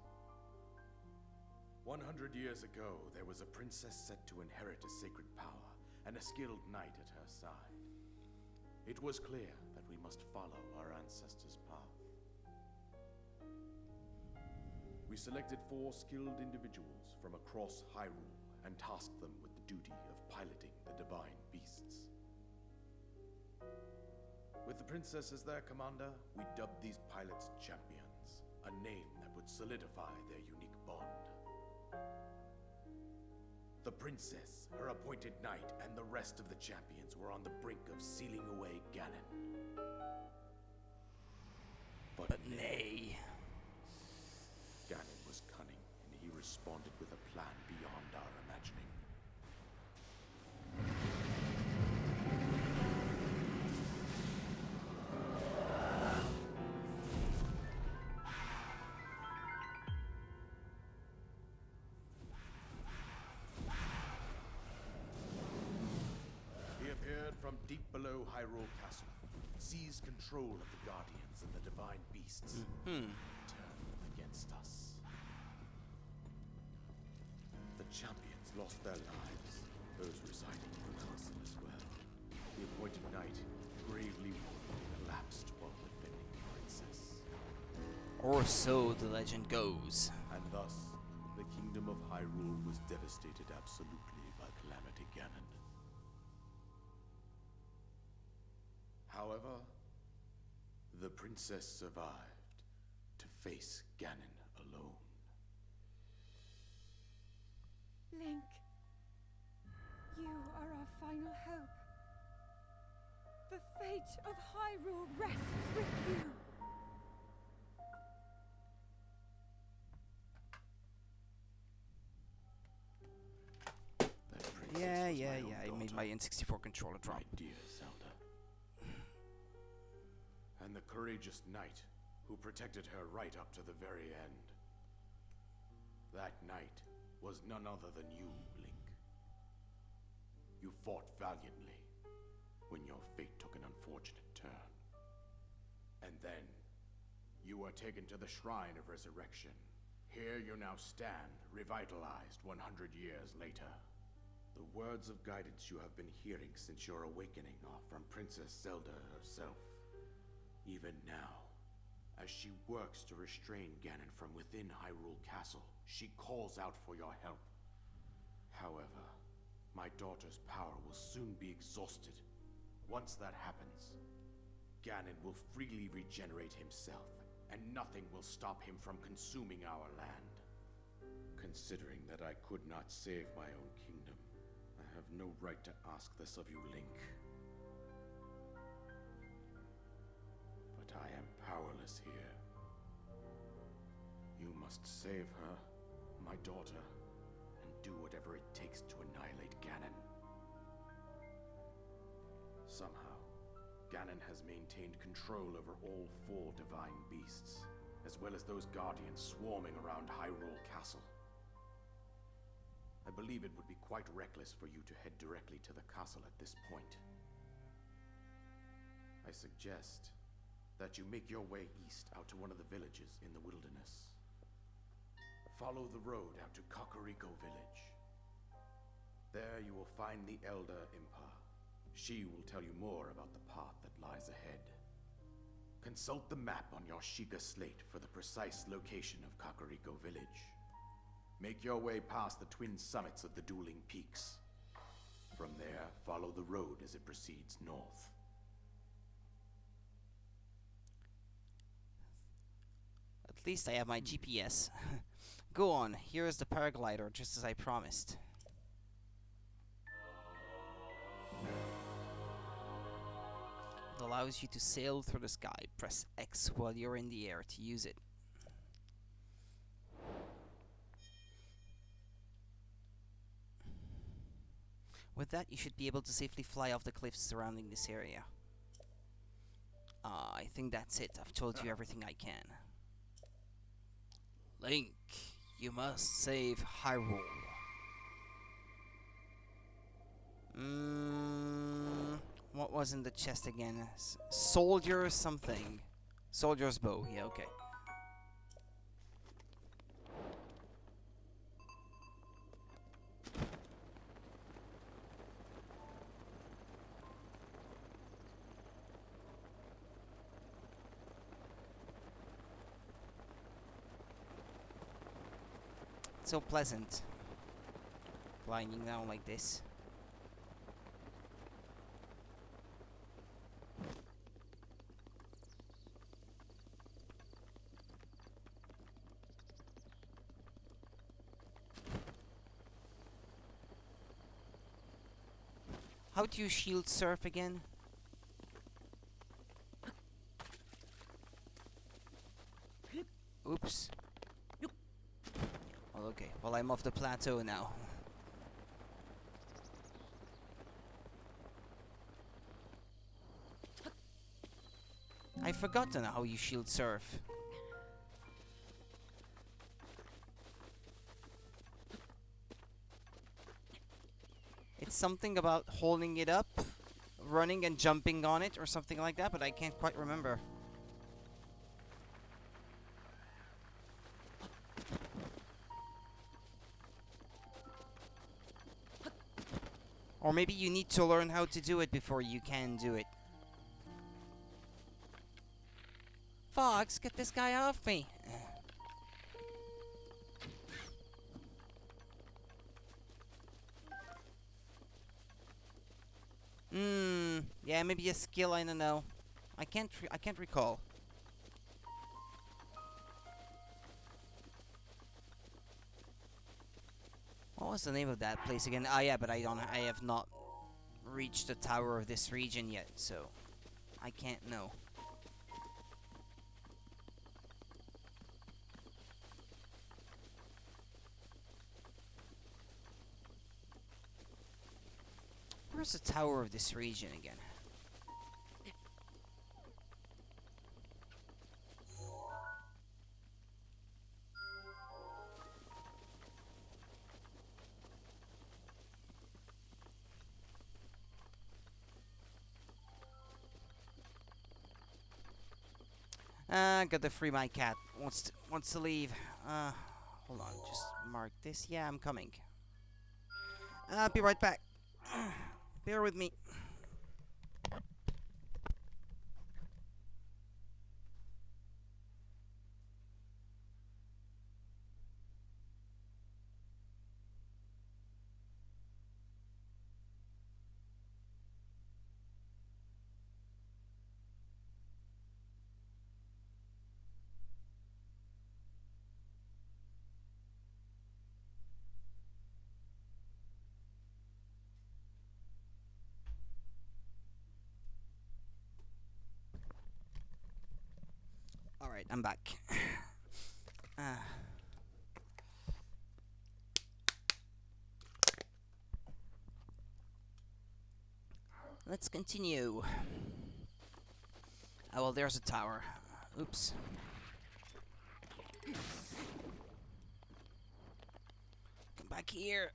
100 years ago, there was a princess set to inherit a sacred power, and a skilled knight at her side. It was clear that we must follow our ancestors' path. We selected 4 skilled individuals from across Hyrule and tasked them with the duty of piloting the divine beasts. With the princess as their commander, we dubbed these pilots champions, a name that would solidify their unique bond. The princess, her appointed knight, and the rest of the champions were on the brink of sealing away Ganon. But nay. was cunning, and he responded with a plan beyond our imagining. He appeared from deep below Hyrule Castle, seized control of the Guardians and the Divine Beasts, turned against us. The champions lost their lives, those residing in the castle as well. The appointed knight, gravely wounded, collapsed while defending the princess. Or so the legend goes. And thus, the kingdom of Hyrule was devastated absolutely by Calamity Ganon. However, the princess survived to face Ganon alone. Link, you are our final hope. The fate of Hyrule rests with you. That princess Yeah, was yeah, my own yeah. I made daughter, my N64 controller drop. my dear Zelda. And the courageous knight who protected her right up to the very end. That knight was none other than you, Link. You fought valiantly when your fate took an unfortunate turn. And then, you were taken to the Shrine of Resurrection. Here you now stand, revitalized 100 years later. The words of guidance you have been hearing since your awakening are from Princess Zelda herself. Even now, as she works to restrain Ganon from within Hyrule Castle, she calls out for your help. However, my daughter's power will soon be exhausted. Once that happens, Ganon will freely regenerate himself, and nothing will stop him from consuming our land. Considering that I could not save my own kingdom, I have no right to ask this of you, Link. But I am powerless here. You must save her, my daughter, and do whatever it takes to annihilate Ganon. Somehow, Ganon has maintained control over all 4 divine beasts, as well as those guardians swarming around Hyrule Castle. I believe it would be quite reckless for you to head directly to the castle at this point. I suggest that you make your way east out to one of the villages in the wilderness. Follow the road out to Kakariko Village. There you will find the Elder Impa. She will tell you more about the path that lies ahead. Consult the map on your Sheikah slate for the precise location of Kakariko Village. Make your way past the twin summits of the dueling peaks. From there, follow the road as it proceeds north. At least I have my GPS. Go on, here is the paraglider, just as I promised. It allows you to sail through the sky. Press X while you're in the air to use it. With that, you should be able to safely fly off the cliffs surrounding this area. I think that's it. I've told you everything I can. Link, you must save Hyrule. What was in the chest again? Soldier something. Soldier's bow. Yeah, okay. It's so pleasant. Flying down like this. How do you shield surf again? Oops. Well, I'm off the plateau now. I've forgotten how you shield surf. It's something about holding it up, running and jumping on it, or something like that, but I can't quite remember. Or maybe you need to learn how to do it before you can do it. Fox, get this guy off me! Yeah, maybe a skill, I don't know. I can't recall. What was the name of that place again? Ah, yeah, but I have not reached the tower of this region yet, so I can't know. Where's the tower of this region again? Gotta free my cat. Wants to leave. Hold on, just mark this. Yeah, I'm coming. I'll be right back. Bear with me. Alright, I'm back. Let's continue. Oh, well, there's a tower. Oops. Come back here.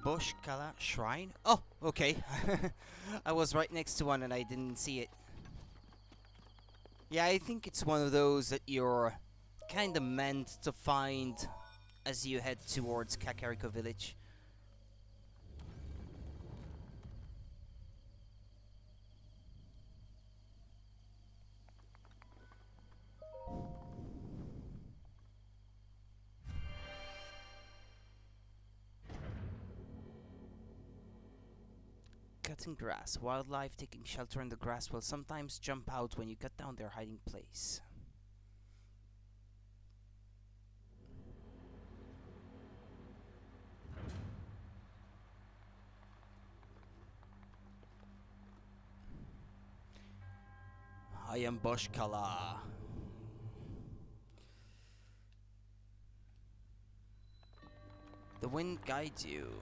Bush Kala Shrine? Oh, okay. I was right next to one and I didn't see it. Yeah, I think it's one of those that you're kinda meant to find as you head towards Kakariko village. Cutting grass. Wildlife taking shelter in the grass will sometimes jump out when you cut down their hiding place. I am Bush Kala. The wind guides you.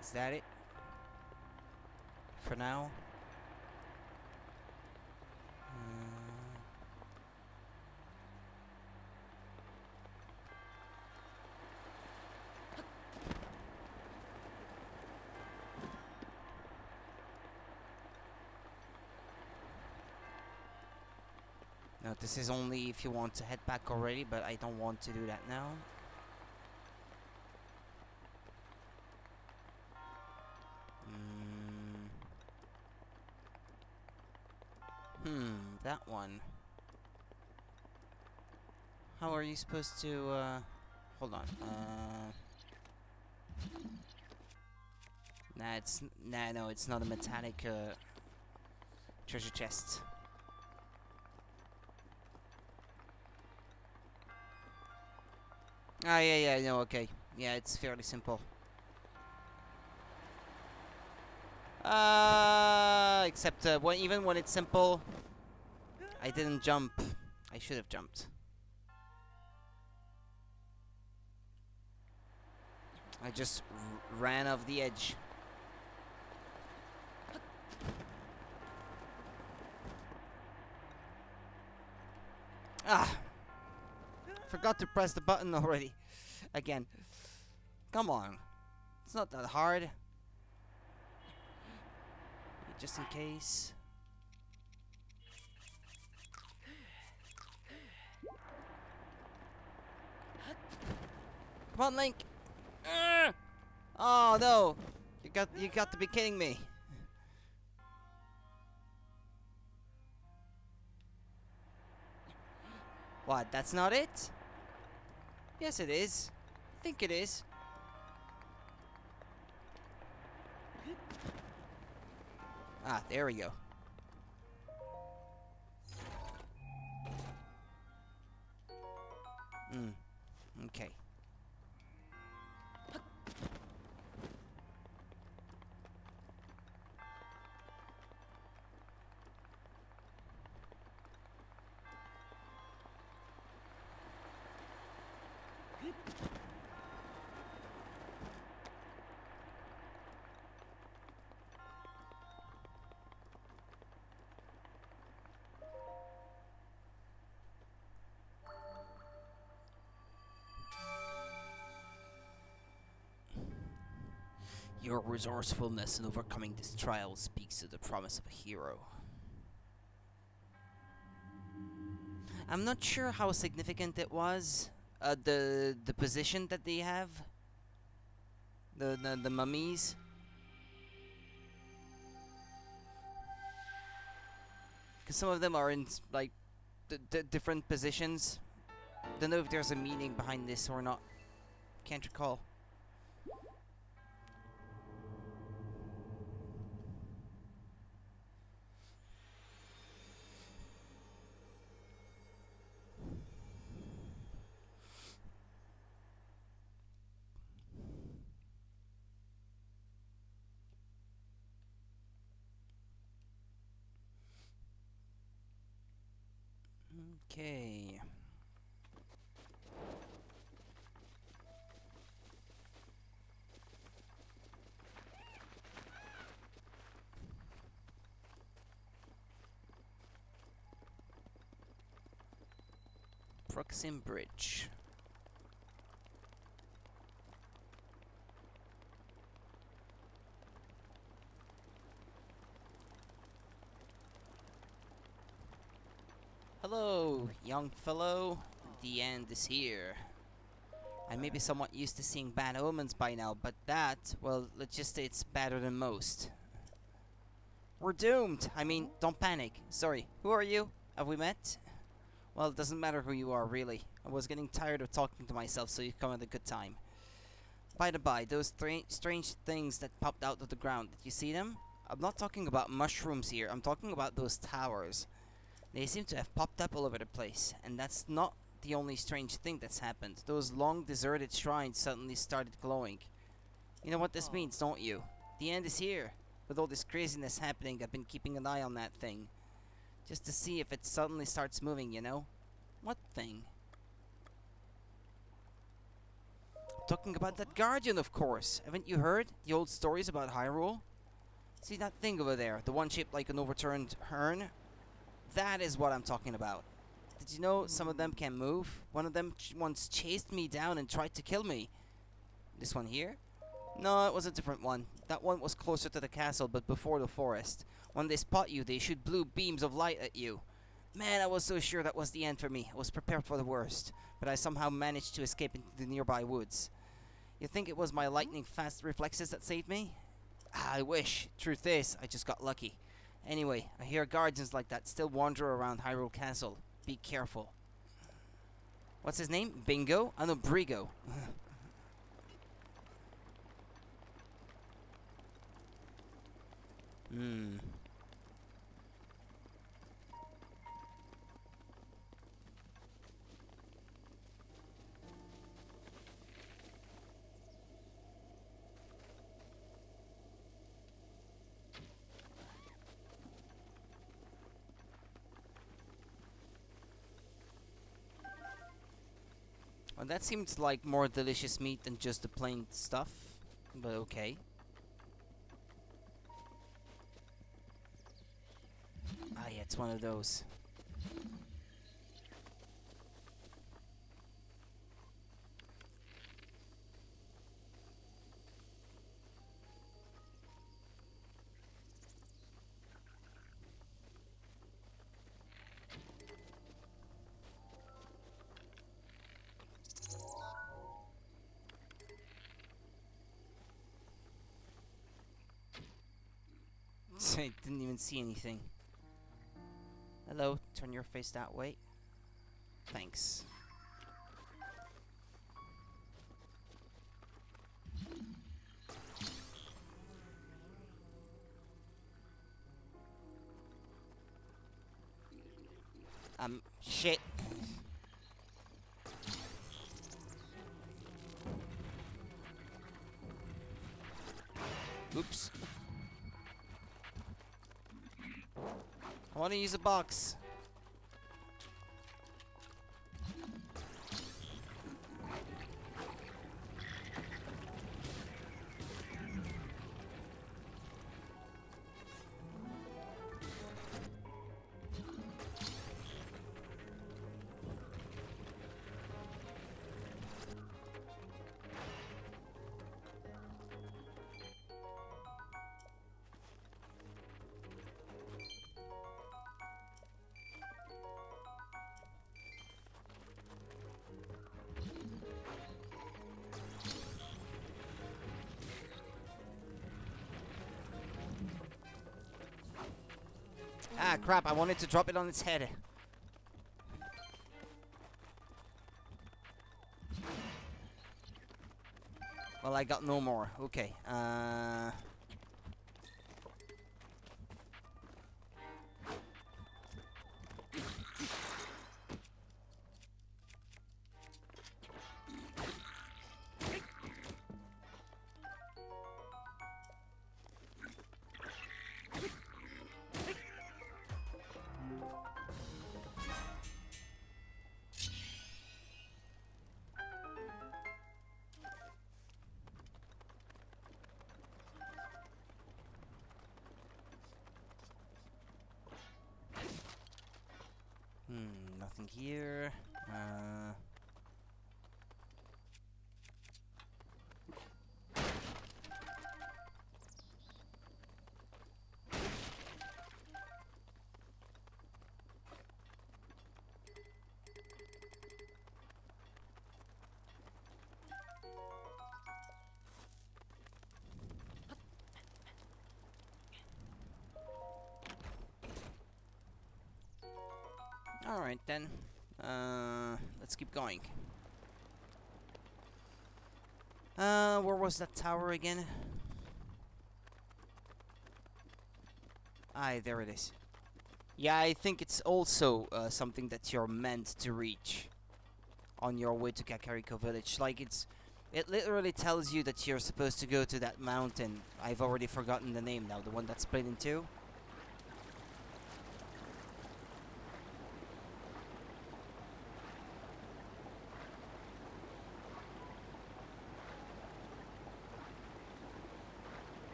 Is that it? For now? No, this is only if you want to head back already, but I don't want to do that now. That one. How are you supposed to, hold on, Nah, no, it's not a metallic, treasure chest. Ah, yeah, no, okay. Yeah, it's fairly simple. Except even when it's simple, I didn't jump. I should have jumped. I just ran off the edge. Ah! Forgot to press the button already. Again. Come on. It's not that hard. Just in case. Come on, Link. Oh no! You got to be kidding me. What? That's not it? Yes, it is. I think it is. Ah, there we go. Okay. Your resourcefulness in overcoming this trial speaks to the promise of a hero. I'm not sure how significant it was. The position that they have. The mummies. Because some of them are in like different positions. Don't know if there's a meaning behind this or not. Can't recall. Okay. Proxim Bridge. Hello, young fellow. The end is here. I may be somewhat used to seeing bad omens by now, but that, well, let's just say it's better than most. We're doomed. I mean, don't panic. Sorry, who are you? Have we met? Well, it doesn't matter who you are, really. I was getting tired of talking to myself, so you come at a good time. By the by, those strange things that popped out of the ground, did you see them? I'm not talking about mushrooms here, I'm talking about those towers. They seem to have popped up all over the place, and that's not the only strange thing that's happened. Those long deserted shrines suddenly started glowing. You know what this means, don't you? The end is here. With all this craziness happening, I've been keeping an eye on that thing. Just to see if it suddenly starts moving, you know? What thing? Talking about that guardian, of course. Haven't you heard the old stories about Hyrule? See that thing over there, the one shaped like an overturned urn? That is what I'm talking about. Did you know some of them can move? One of them once chased me down and tried to kill me. This one here? No, it was a different one. That one was closer to the castle, but before the forest. When they spot you, they shoot blue beams of light at you. Man, I was so sure that was the end for me. I was prepared for the worst, but I somehow managed to escape into the nearby woods. You think it was my lightning-fast reflexes that saved me? I wish. Truth is, I just got lucky. Anyway, I hear guardians like that still wander around Hyrule Castle. Be careful. What's his name? Bingo? I know Brigo. Well, that seems like more delicious meat than just the plain stuff, but okay. Ah, yeah, it's one of those. I didn't even see anything. Hello, turn your face that way. Thanks. Shit. Oops. I want to use a box. Ah, crap, I wanted to drop it on its head. Well, I got no more. Okay, nothing here. Alright then. Let's keep going. Where was that tower again? Aye, there it is. Yeah, I think it's also something that you're meant to reach on your way to Kakariko Village. Like, it literally tells you that you're supposed to go to that mountain. I've already forgotten the name now, the one that's split in two.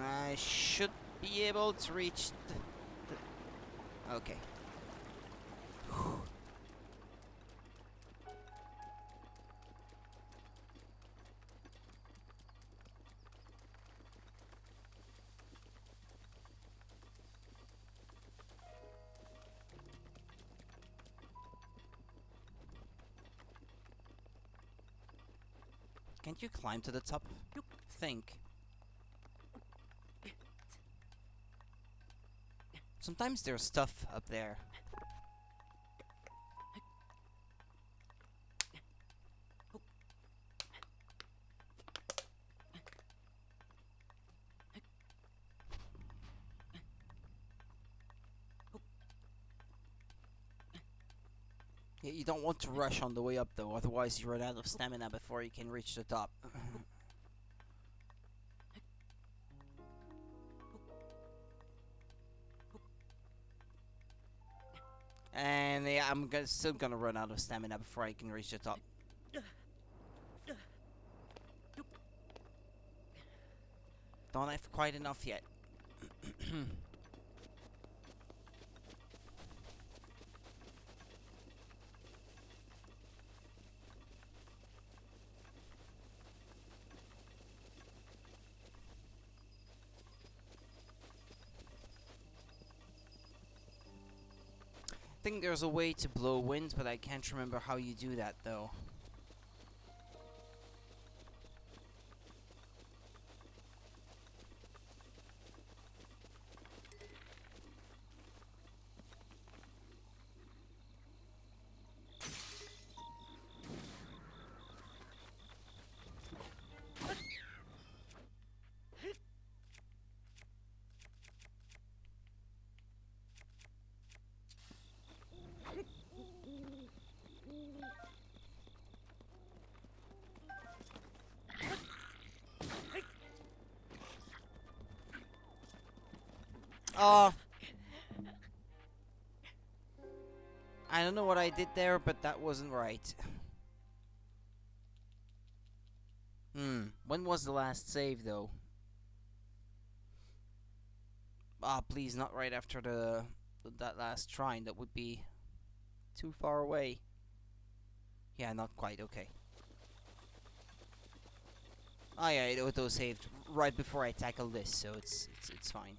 I should be able to reach the okay. Can't you climb to the top? Think. Sometimes there's stuff up there. Yeah, you don't want to rush on the way up though, otherwise you run out of stamina before you can reach the top. And yeah, still gonna run out of stamina before I can reach the top. Don't have quite enough yet. I think there's a way to blow wind, but I can't remember how you do that though. Oh, I don't know what I did there, but that wasn't right. When was the last save though? Ah, please, not right after that last shrine. That would be too far away. Yeah, not quite. Okay. Oh yeah, it auto saved right before I tackled this, so it's fine.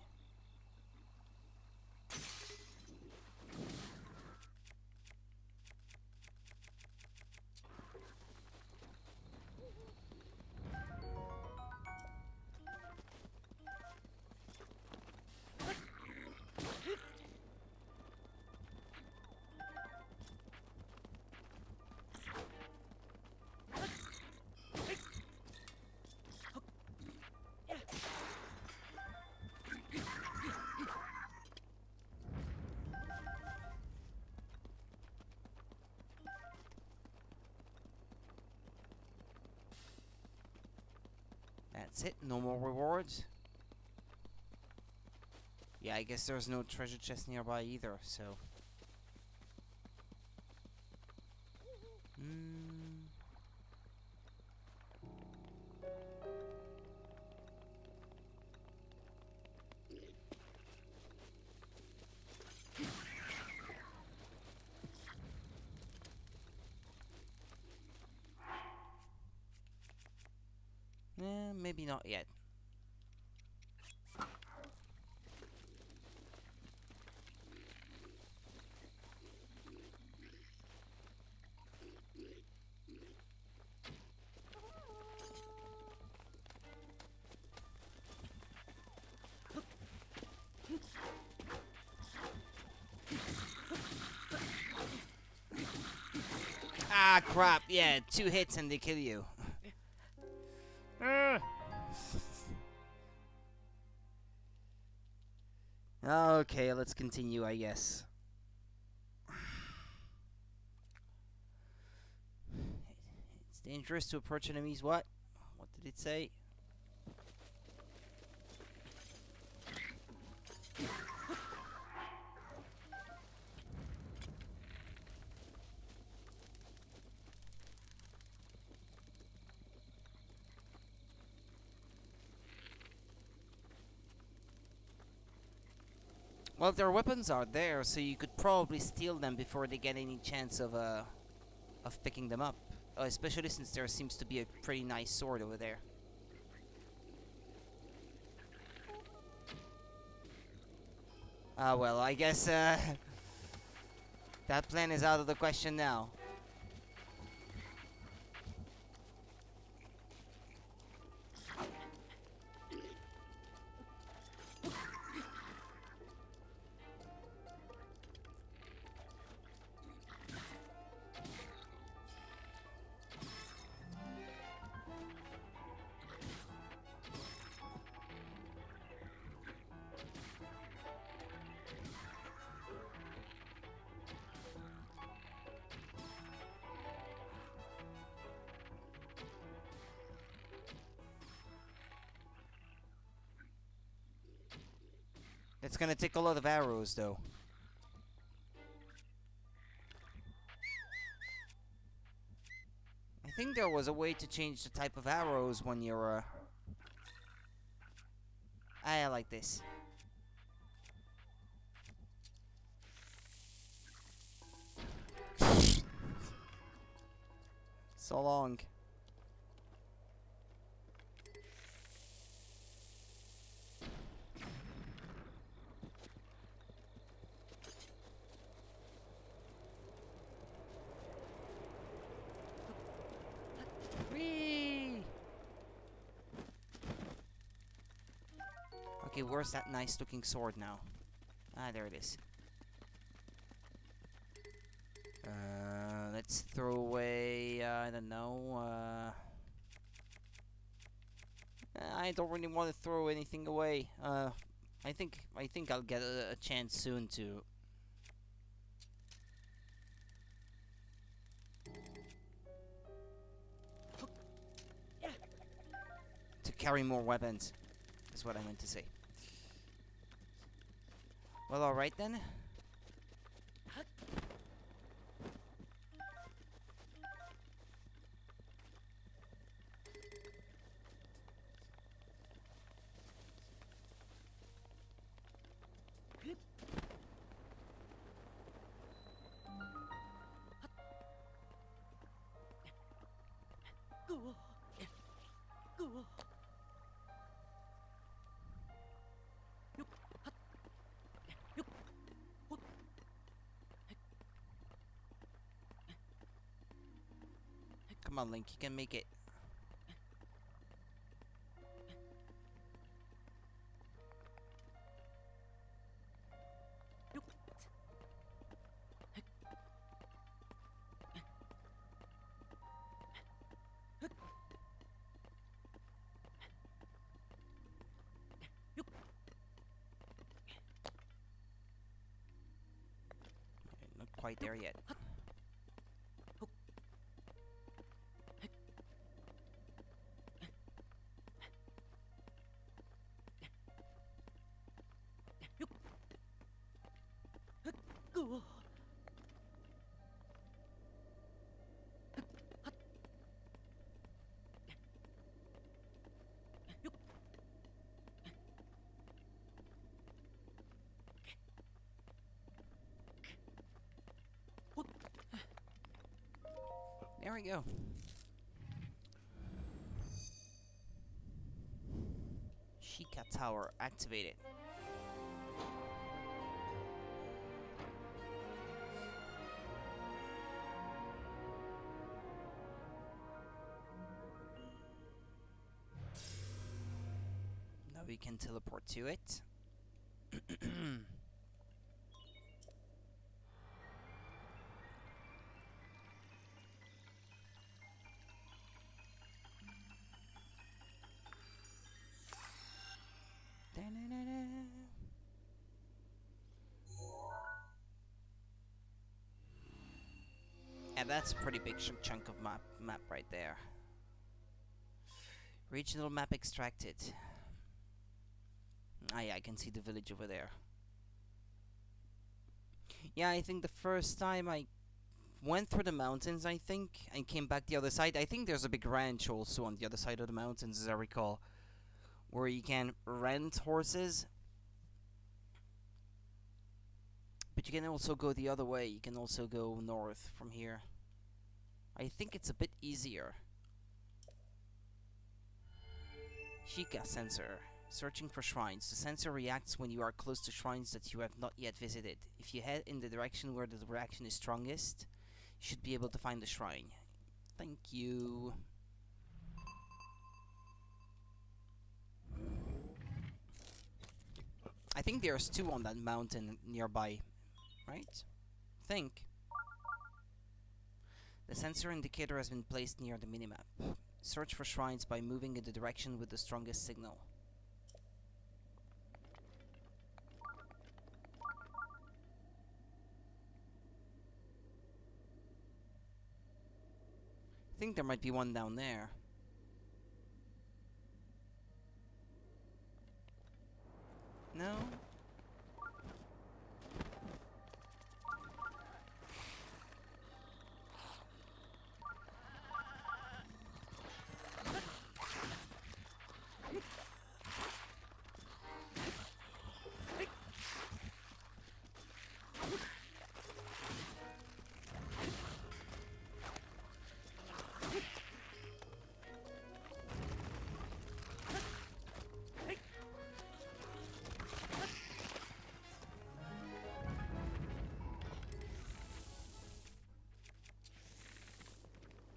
That's it. No more rewards. Yeah, I guess there's no treasure chest nearby either, so. Maybe not yet. Ah, crap. Yeah, 2 hits and they kill you. Okay, let's continue, I guess. It's dangerous to approach enemies. What? What did it say? Well, their weapons are there, so you could probably steal them before they get any chance of picking them up. Especially since there seems to be a pretty nice sword over there. Well, I guess that plan is out of the question now. It's gonna take a lot of arrows, though. I I think there was a way to change the type of arrows when you're, I like this. So long. Whee! Okay, where's that nice looking sword now? Ah, there it is. Let's throw away, I don't know, I don't really want to throw anything away. I think I'll get a chance soon to carry more weapons. Is what I meant to say. Well, all right then. Come on, Link, you can make it. Okay, not quite there yet. There we go. Shika Tower activated. Now we can teleport to it. And that's a pretty big chunk of map right there. Regional map extracted. Ah, yeah, I can see the village over there. Yeah, I think the first time I went through the mountains, I think, and came back the other side. I think there's a big ranch also on the other side of the mountains, as I recall, where you can rent horses. But you can also go the other way. You can also go north from here. I think it's a bit easier. Shika sensor. Searching for shrines. The sensor reacts when you are close to shrines that you have not yet visited. If you head in the direction where the reaction is strongest, you should be able to find the shrine. Thank you. I think there's 2 on that mountain nearby, right? Think. The sensor indicator has been placed near the minimap. Search for shrines by moving in the direction with the strongest signal. I think there might be one down there. No?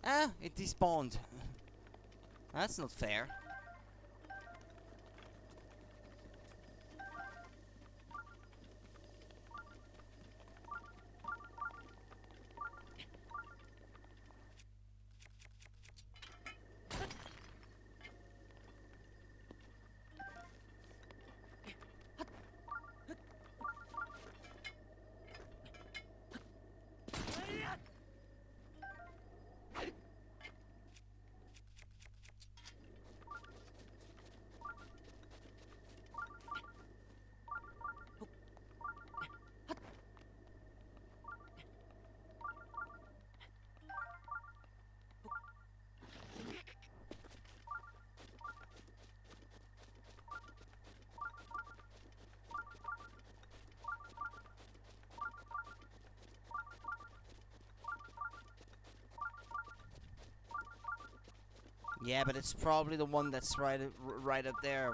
Ah, it despawned. That's not fair. Yeah, but it's probably the one that's right up there.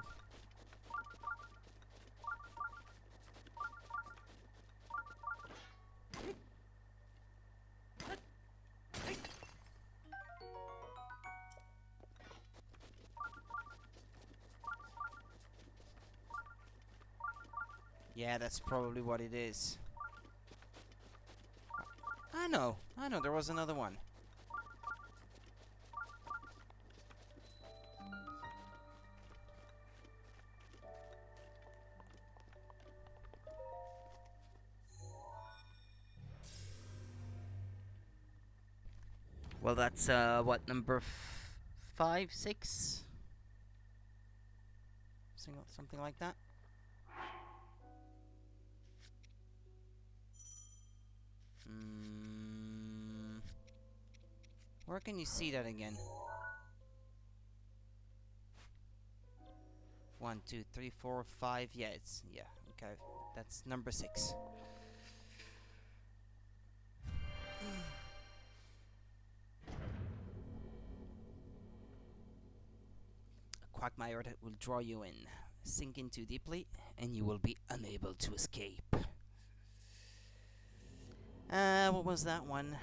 Yeah, that's probably what it is. I know, there was another one. Well, that's, what, number 5, 6? Something like that? Where can you see that again? 1, 2, 3, 4, 5. Yeah, okay. That's number 6. A quagmire that will draw you in. Sink in too deeply, and you will be unable to escape. What was that one?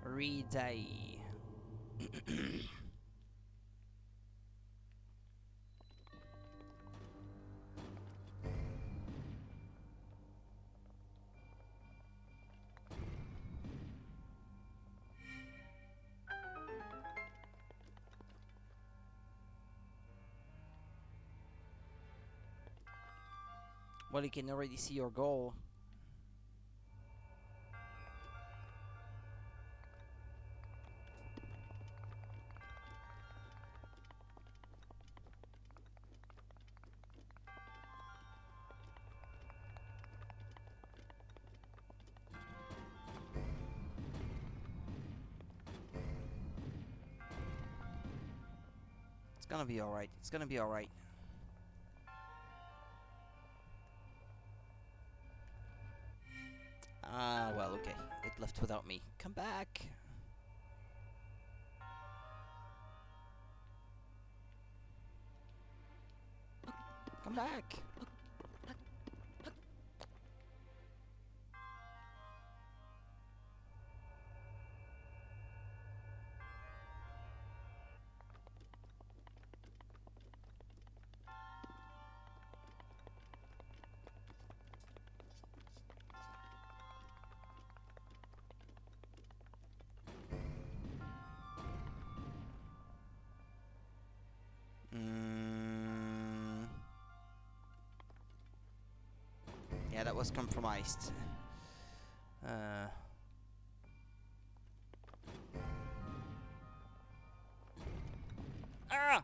Reday. Well, you can already see your goal. It's gonna be alright. It's gonna be alright. Ah, well, okay. It left without me. Come back. Come back. Yeah, that was compromised.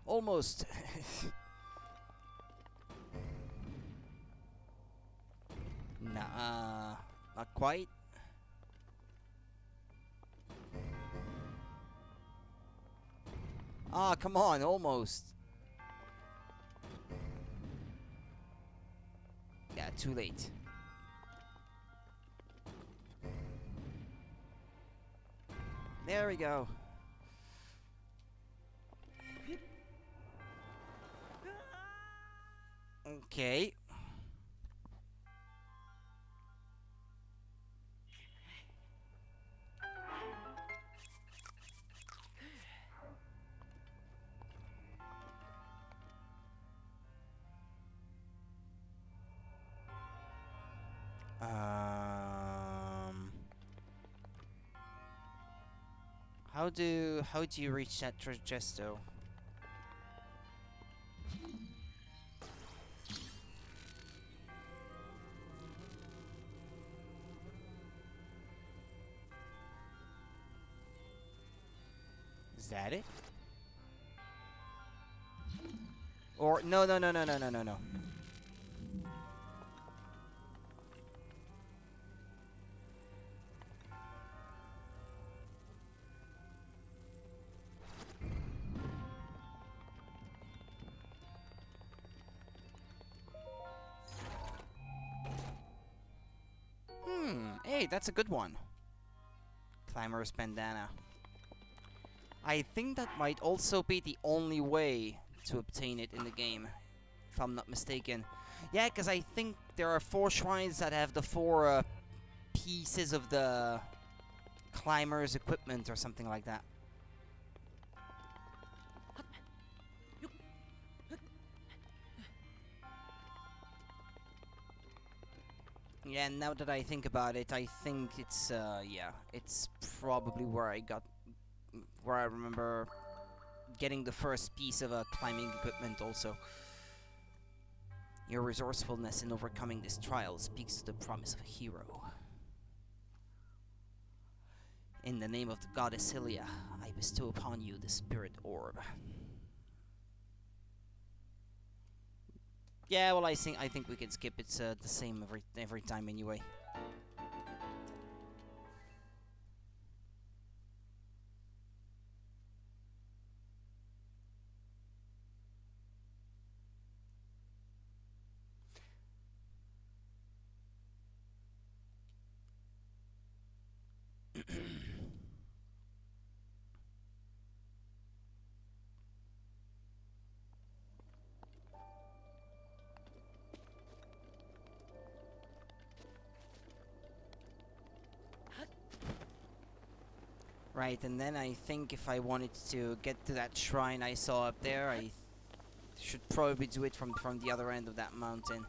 Almost. Nah, not quite. Ah, come on, almost. Yeah, too late. There we go. Okay. How do you reach that Gesto? Is that it? Or no. Hey, that's a good one. Climber's bandana. I think that might also be the only way to obtain it in the game, if I'm not mistaken. Yeah, because I think there are 4 shrines that have the 4 pieces of the climber's equipment or something like that. Yeah, now that I think about it, I think it's, yeah, it's probably where I remember getting the first piece of climbing equipment also. Your resourcefulness in overcoming this trial speaks to the promise of a hero. In the name of the goddess Hylia, I bestow upon you the spirit orb. Yeah, well, I think we can skip. It's the same every time anyway. Right, and then I think if I wanted to get to that shrine I saw up there, I should probably do it from the other end of that mountain.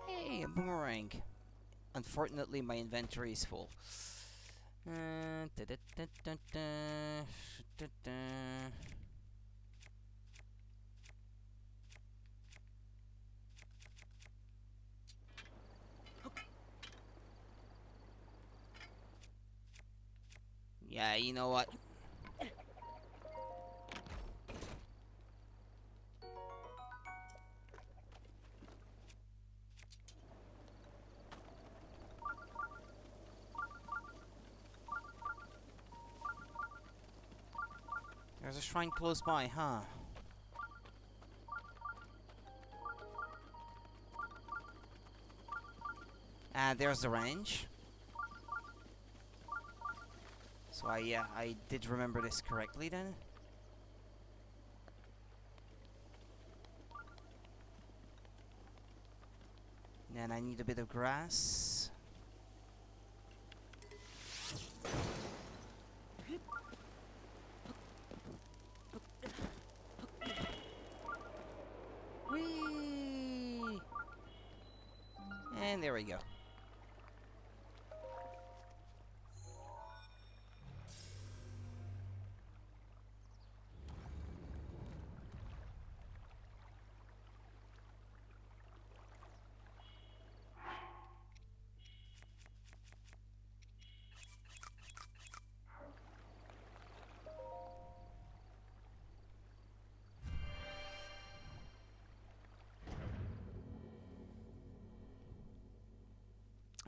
Hey, a boomerang. Unfortunately, my inventory is full. Yeah, you know what? There's a shrine close by, huh? There's the range. So I did remember this correctly then. And I need a bit of grass. And there we go.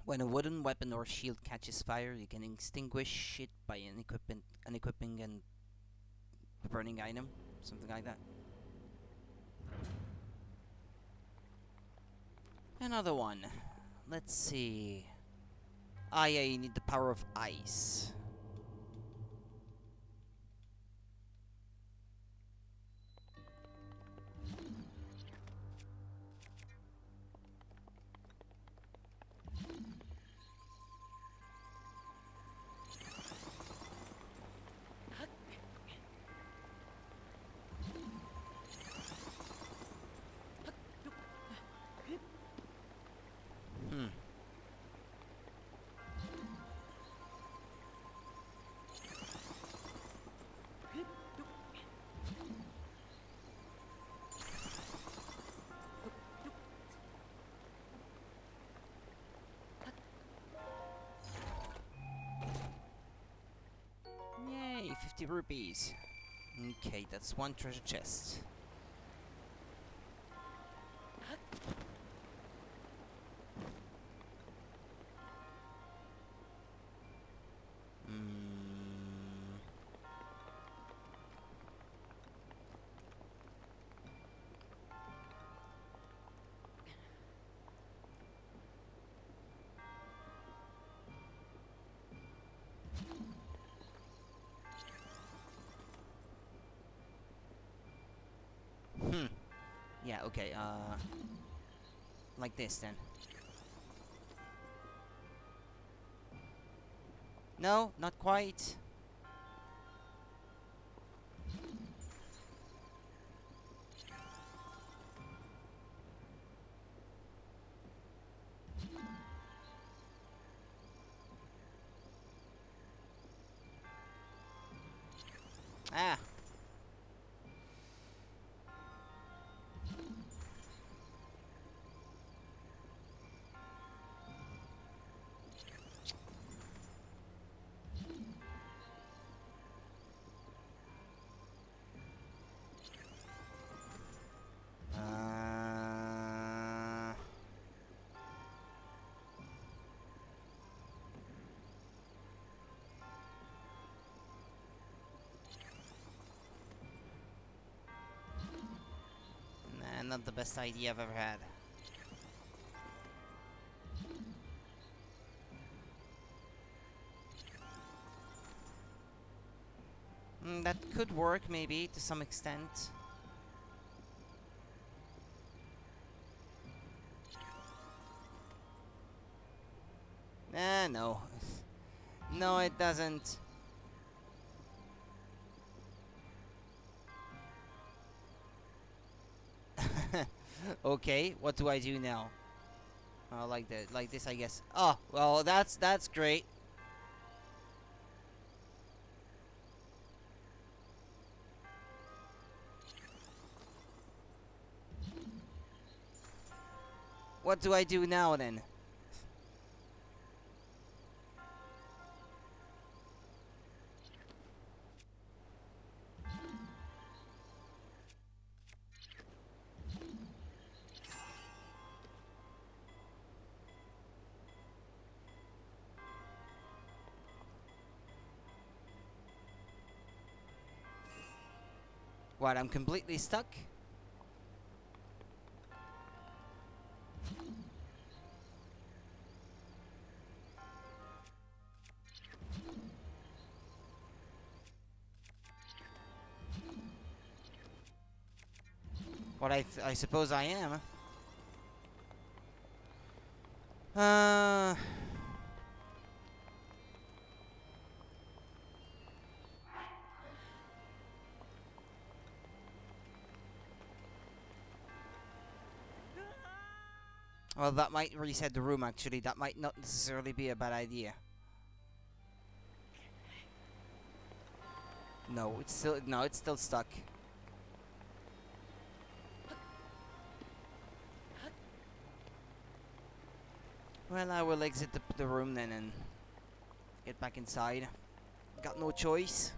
When a wooden weapon or shield catches fire, you can extinguish it by unequipping and burning item, something like that. Another one. Let's see. Ah, yeah, you need the power of ice. Hmm. Yay, 50 rupees. Okay, that's one treasure chest. Mm. Hmm. Yeah, okay, like this then. No, not quite. Ah. Nah, not the best idea I've ever had. That could work, maybe, to some extent. No. No, it doesn't. Okay, what do I do now? Like that, like this, I guess. Oh, well, that's great. What do I do now then? What, I'm completely stuck? What I suppose I am. Uh. Well, that might reset the room, actually. That might not necessarily be a bad idea. No, it's still... No, it's still stuck. Well, I will exit the room then and get back inside. Got no choice.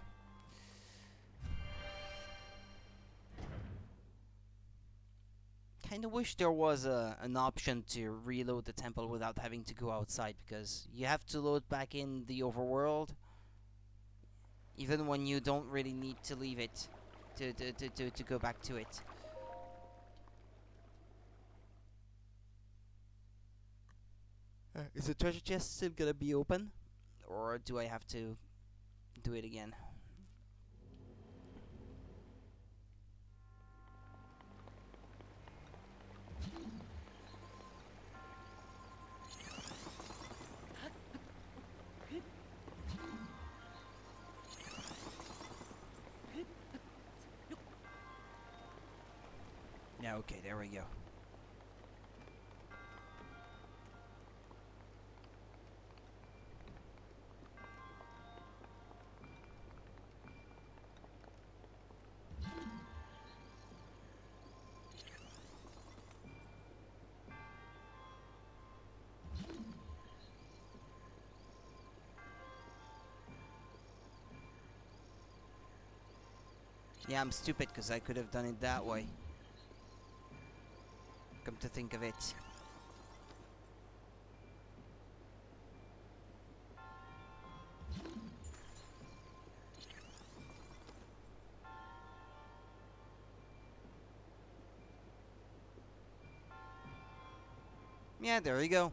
Kinda wish there was an option to reload the temple without having to go outside, because you have to load back in the overworld even when you don't really need to leave it to go back to it. Is the treasure chest still gonna be open? Or do I have to do it again? Yeah, okay, there we go. Yeah, I'm stupid because I could have done it that way. Come to think of it. Yeah, there you go.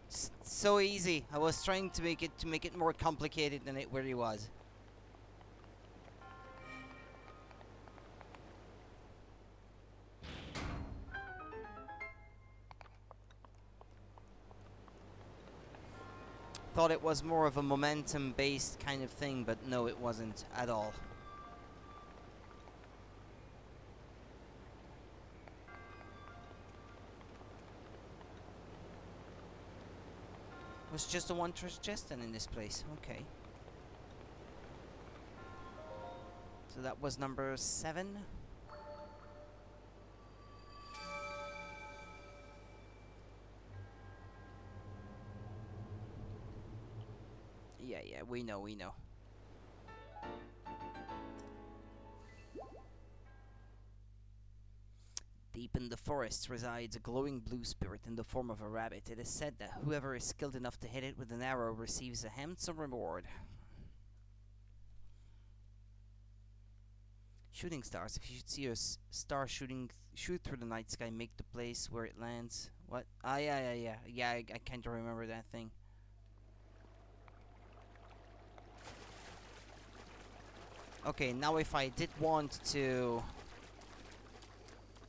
It's so easy. I was trying to make it more complicated than it really was. Thought it was more of a momentum based kind of thing, but no, it wasn't at all. It was just the one treasure chest then in this place. Okay. So that was number 7. Yeah, we know. Deep in the forest resides a glowing blue spirit in the form of a rabbit. It is said that whoever is skilled enough to hit it with an arrow receives a handsome reward. Shooting stars. If you should see a star shoot through the night sky, make the place where it lands. What? Ah, yeah. Yeah, I can't remember that thing. Okay, now if I did want to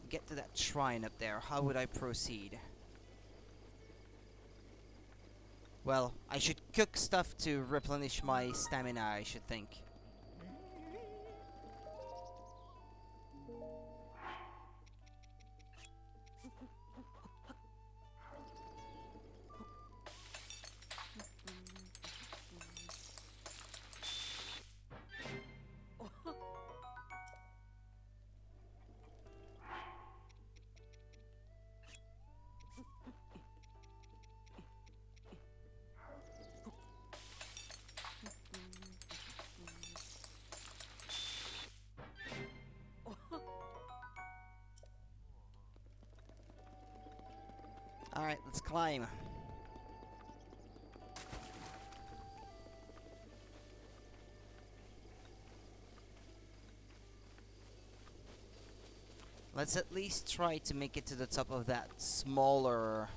get to that shrine up there, how would I proceed? Well, I should cook stuff to replenish my stamina, I should think. Alright, let's climb. Let's at least try to make it to the top of that smaller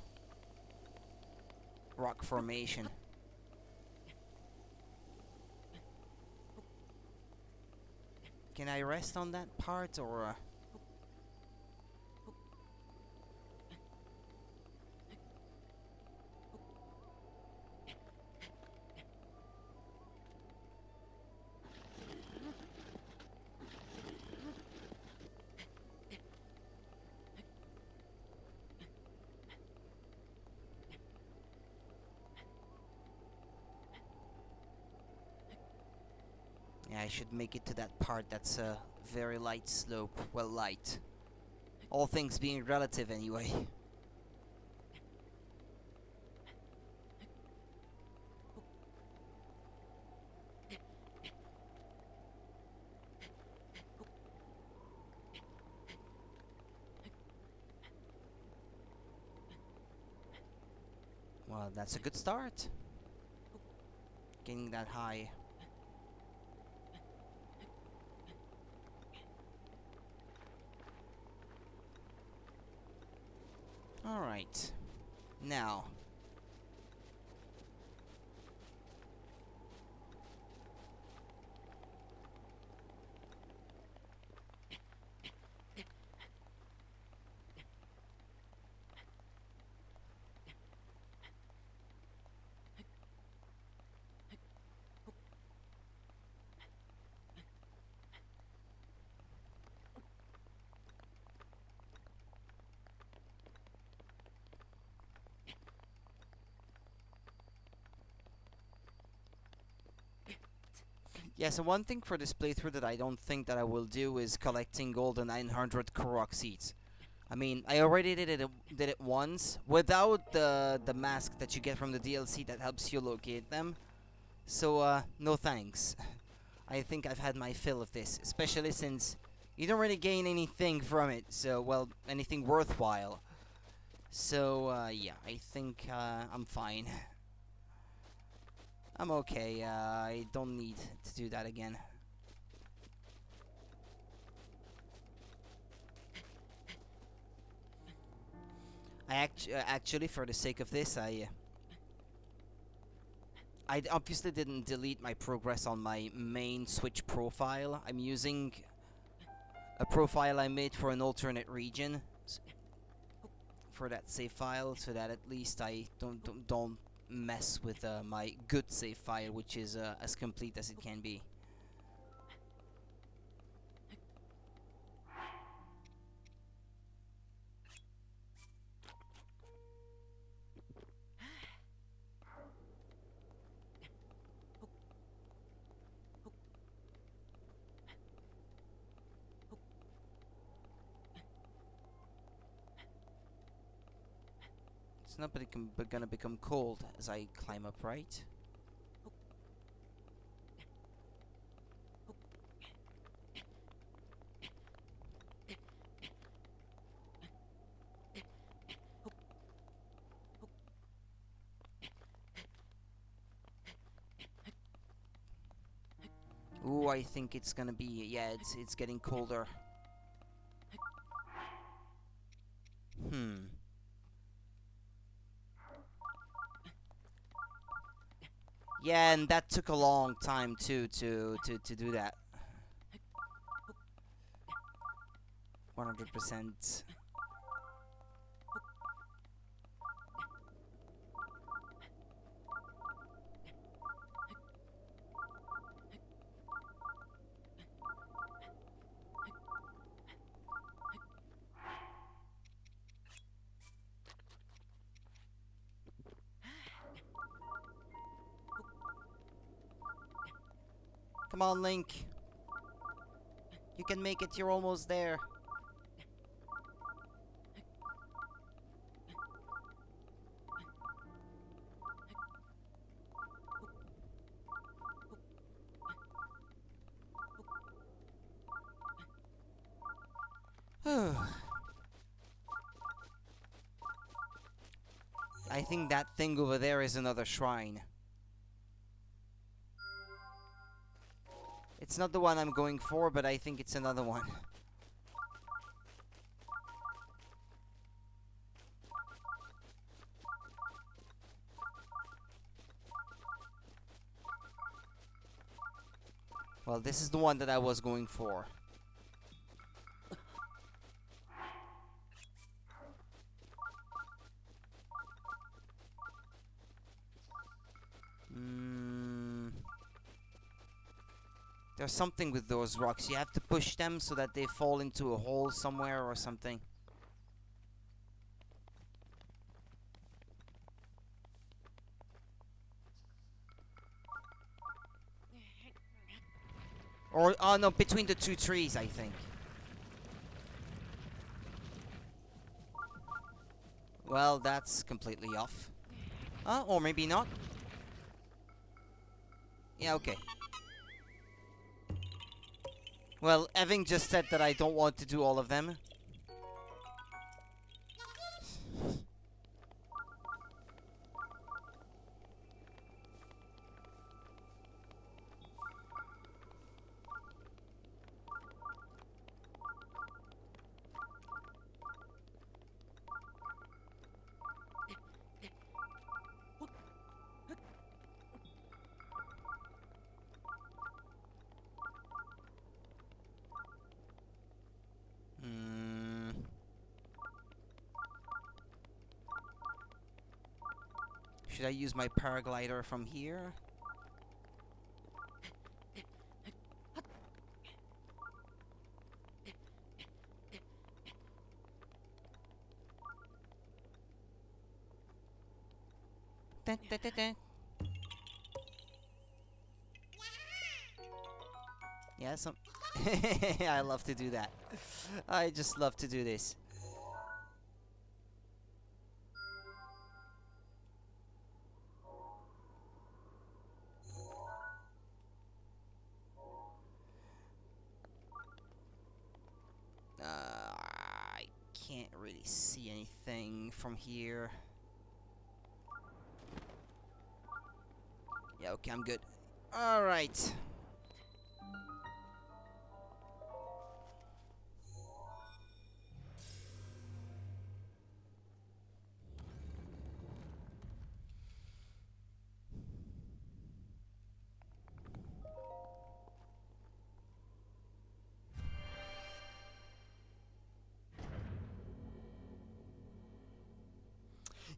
rock formation. Can I rest on that part, or... Yeah, I should make it to that part that's a very light slope. Well, light. All things being relative anyway. Well, that's a good start. Getting that high. Alright. Now. Yeah, so one thing for this playthrough that I don't think that I will do is collecting all the 900 Korok seeds. I mean, I already did it once without the mask that you get from the DLC that helps you locate them. So no thanks. I think I've had my fill of this, especially since you don't really gain anything from it. So well, anything worthwhile. So yeah, I think I'm fine. I'm okay. I don't need to do that again. Actually, for the sake of this, I obviously didn't delete my progress on my main Switch profile. I'm using a profile I made for an alternate region for that save file, so that at least I don't mess with my good save file, which is as complete as it can be. It's not gonna become cold as I climb up, right? Ooh, I think it's gonna be, yeah, it's getting colder. Hmm. Yeah, and that took a long time too to do that. 100%. Come on, Link. You can make it, you're almost there. I think that thing over there is another shrine. It's not the one I'm going for, but I think it's another one. Well, this is the one that I was going for. There's something with those rocks. You have to push them so that they fall into a hole somewhere or something. Or, oh no, between the two trees, I think. Well, that's completely off. Or maybe not. Yeah, okay. Well, Evan just said that I don't want to do all of them. Hmm. Should I use my paraglider from here? Dun, dun, dun, dun. Yeah, some. I love to do that. I just love to do this. I can't really see anything from here. Yeah, okay, I'm good. Alright.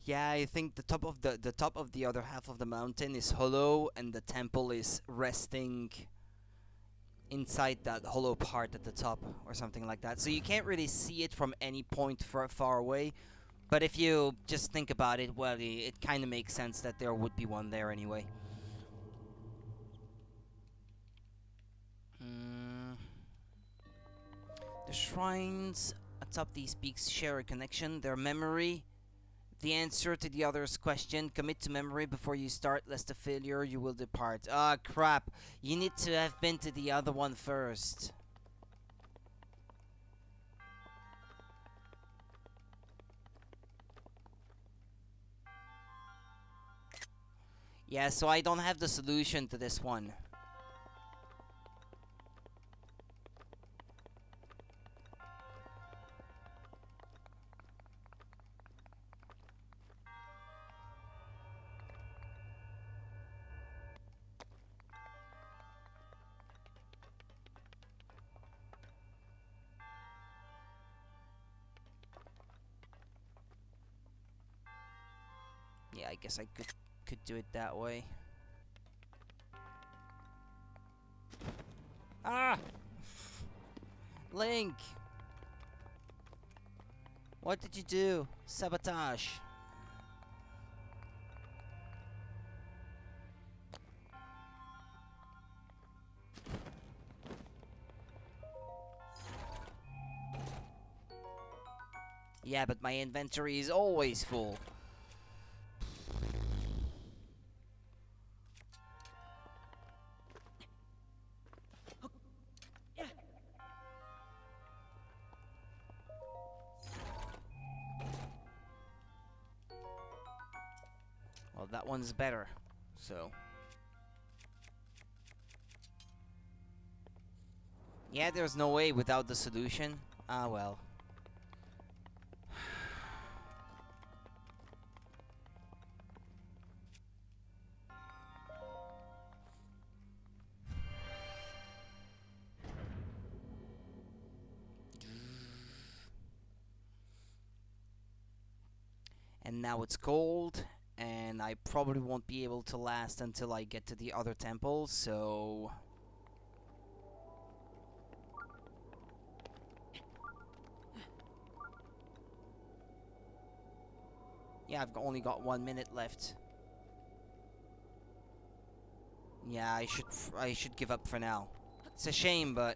Yeah, I think the top of the other half of the mountain is hollow, and the temple is resting inside that hollow part at the top, or something like that. So you can't really see it from any point far away. But if you just think about it, well, it kind of makes sense that there would be one there anyway. Mm. The shrines atop these peaks share a connection, their memory. The answer to the other's question, commit to memory before you start, lest a failure you will depart. Ah, crap. You need to have been to the other one first. Yeah, so I don't have the solution to this one. Yeah, I guess I could do it that way. Ah! Link! What did you do? Sabotage. Yeah, but my inventory is always full. Well, that one's better. So. Yeah, there's no way without the solution. Ah, well. And now it's cold, and I probably won't be able to last until I get to the other temple, so... Yeah, I've only got 1 minute left. Yeah, I should give up for now. It's a shame, but...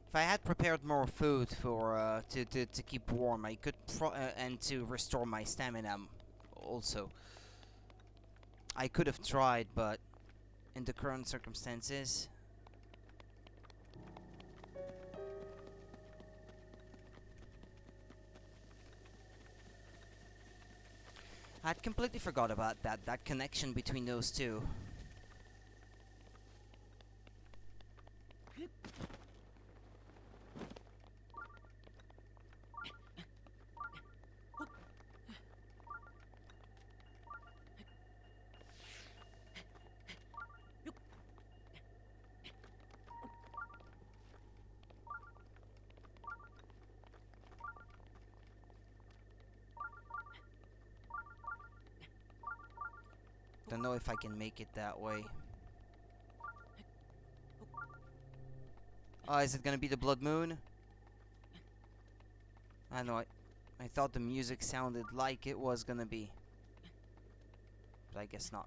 If I had prepared more food for to keep warm, I could and to restore my stamina also. I could have tried, but in the current circumstances, I'd completely forgot about that connection between those two. Don't know if I can make it that way. Oh, is it gonna be the blood moon? I know. I thought the music sounded like it was gonna be, but I guess not.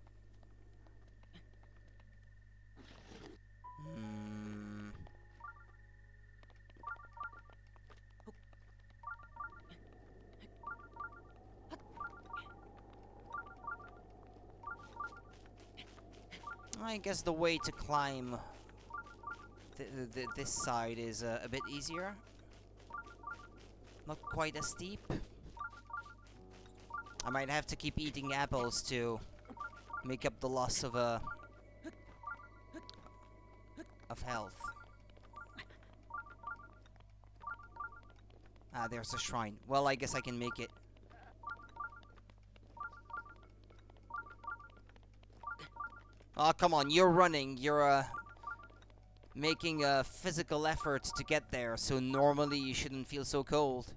Hmm. I guess the way to climb this side is a bit easier. Not quite as steep. I might have to keep eating apples to make up the loss of health. Ah, there's a shrine. Well, I guess I can make it. Oh, come on, you're running. You're making a physical effort to get there, so normally you shouldn't feel so cold.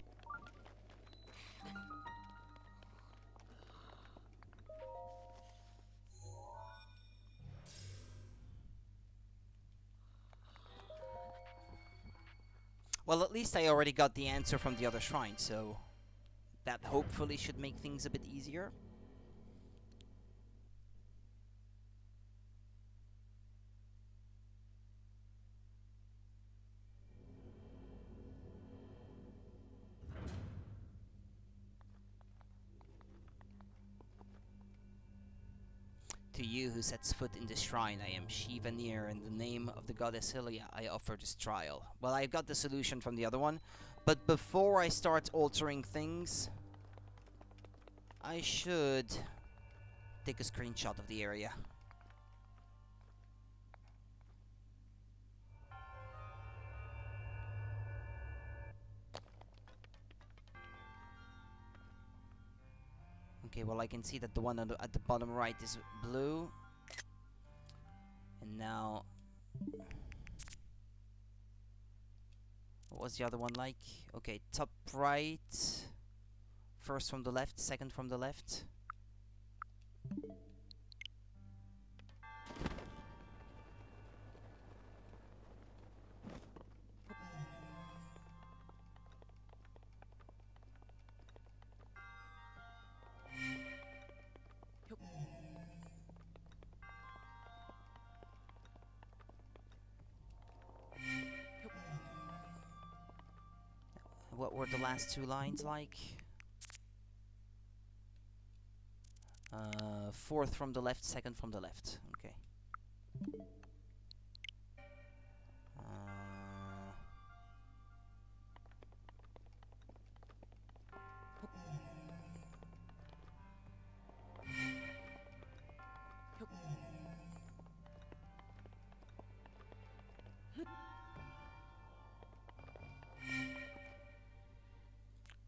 Well, at least I already got the answer from the other shrine, so that hopefully should make things a bit easier. To you who sets foot in this shrine, I am Shiva Near. In the name of the goddess Hylia, I offer this trial. Well, I've got the solution from the other one, but before I start altering things, I should take a screenshot of the area. Okay, well I can see that the one at the bottom right is blue. And now... what was the other one like? Okay, top right. First from the left, second from the left. What were the last two lines like? Fourth from the left, second from the left. Okay.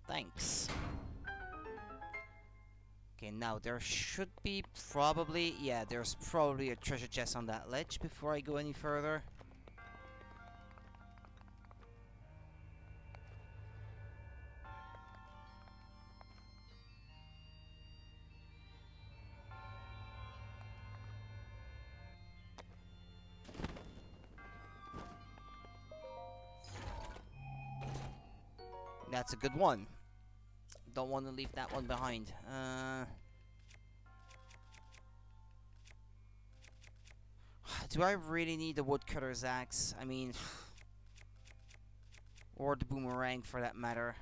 Thanks. Okay, now there should be probably... yeah, there's probably a treasure chest on that ledge before I go any further. That's a good one. Don't want to leave that one behind. Do I really need the woodcutter's axe? I mean, or the boomerang for that matter.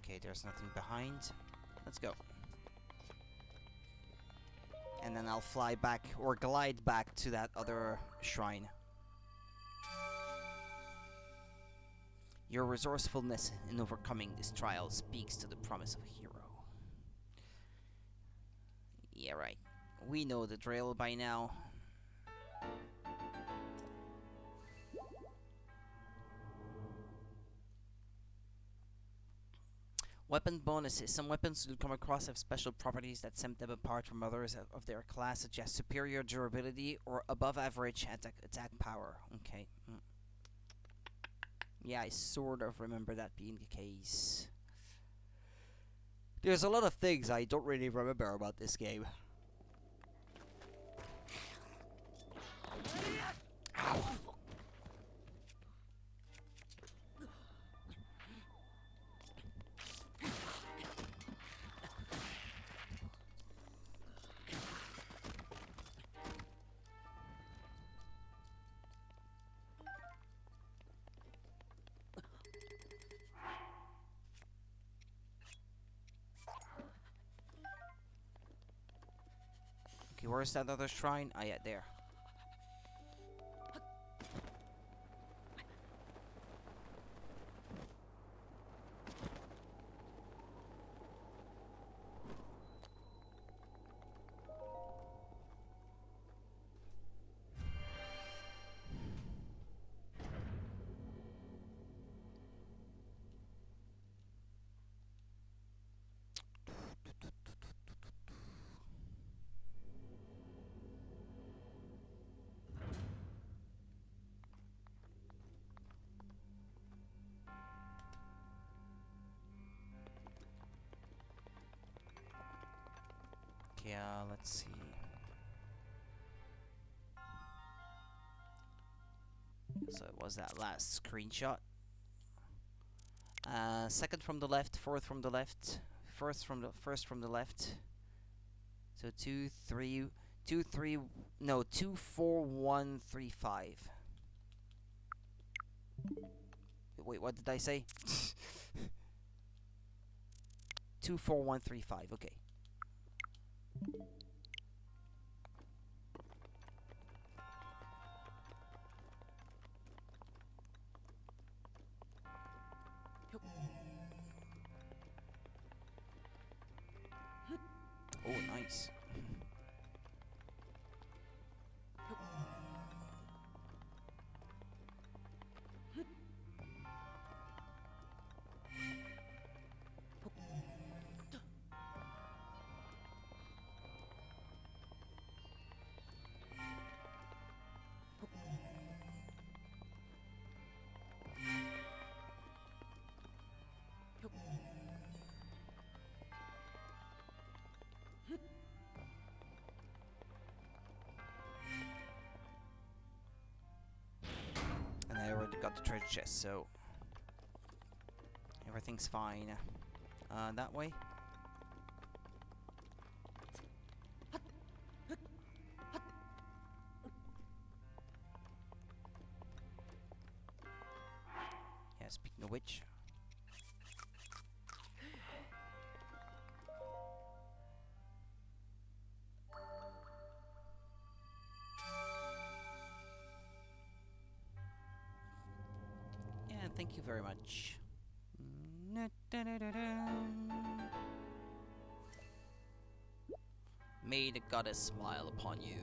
Okay, there's nothing behind. Let's go. And then I'll fly back, or glide back to that other shrine. Your resourcefulness in overcoming this trial speaks to the promise of a hero. Yeah, right. We know the drill by now. Weapon bonuses. Some weapons you'll come across have special properties that set them apart from others of their class, such as superior durability or above average attack power. Okay. Yeah, I sort of remember that being the case. There's a lot of things I don't really remember about this game. Ow. Okay, where's that other shrine? Ah, yeah, there. Yeah, let's see. So it was that last screenshot. Second from the left, fourth from the left, first from the left. So 2 3 2 3 no 2 4 1 3 5. Wait, what did I say? 2 4 1 3 5. Okay. Oh, nice. And I already got the treasure chest, so everything's fine. That way. Yeah, speaking of which. Yeah, thank you very much. May the goddess smile upon you.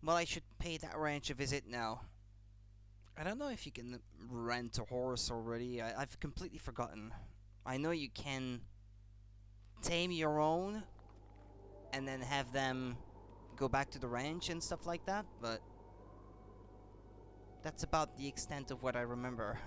Well, I should pay that ranch a visit now. I don't know if you can rent a horse already. I've completely forgotten. I know you can tame your own and then have them go back to the ranch and stuff like that, but that's about the extent of what I remember.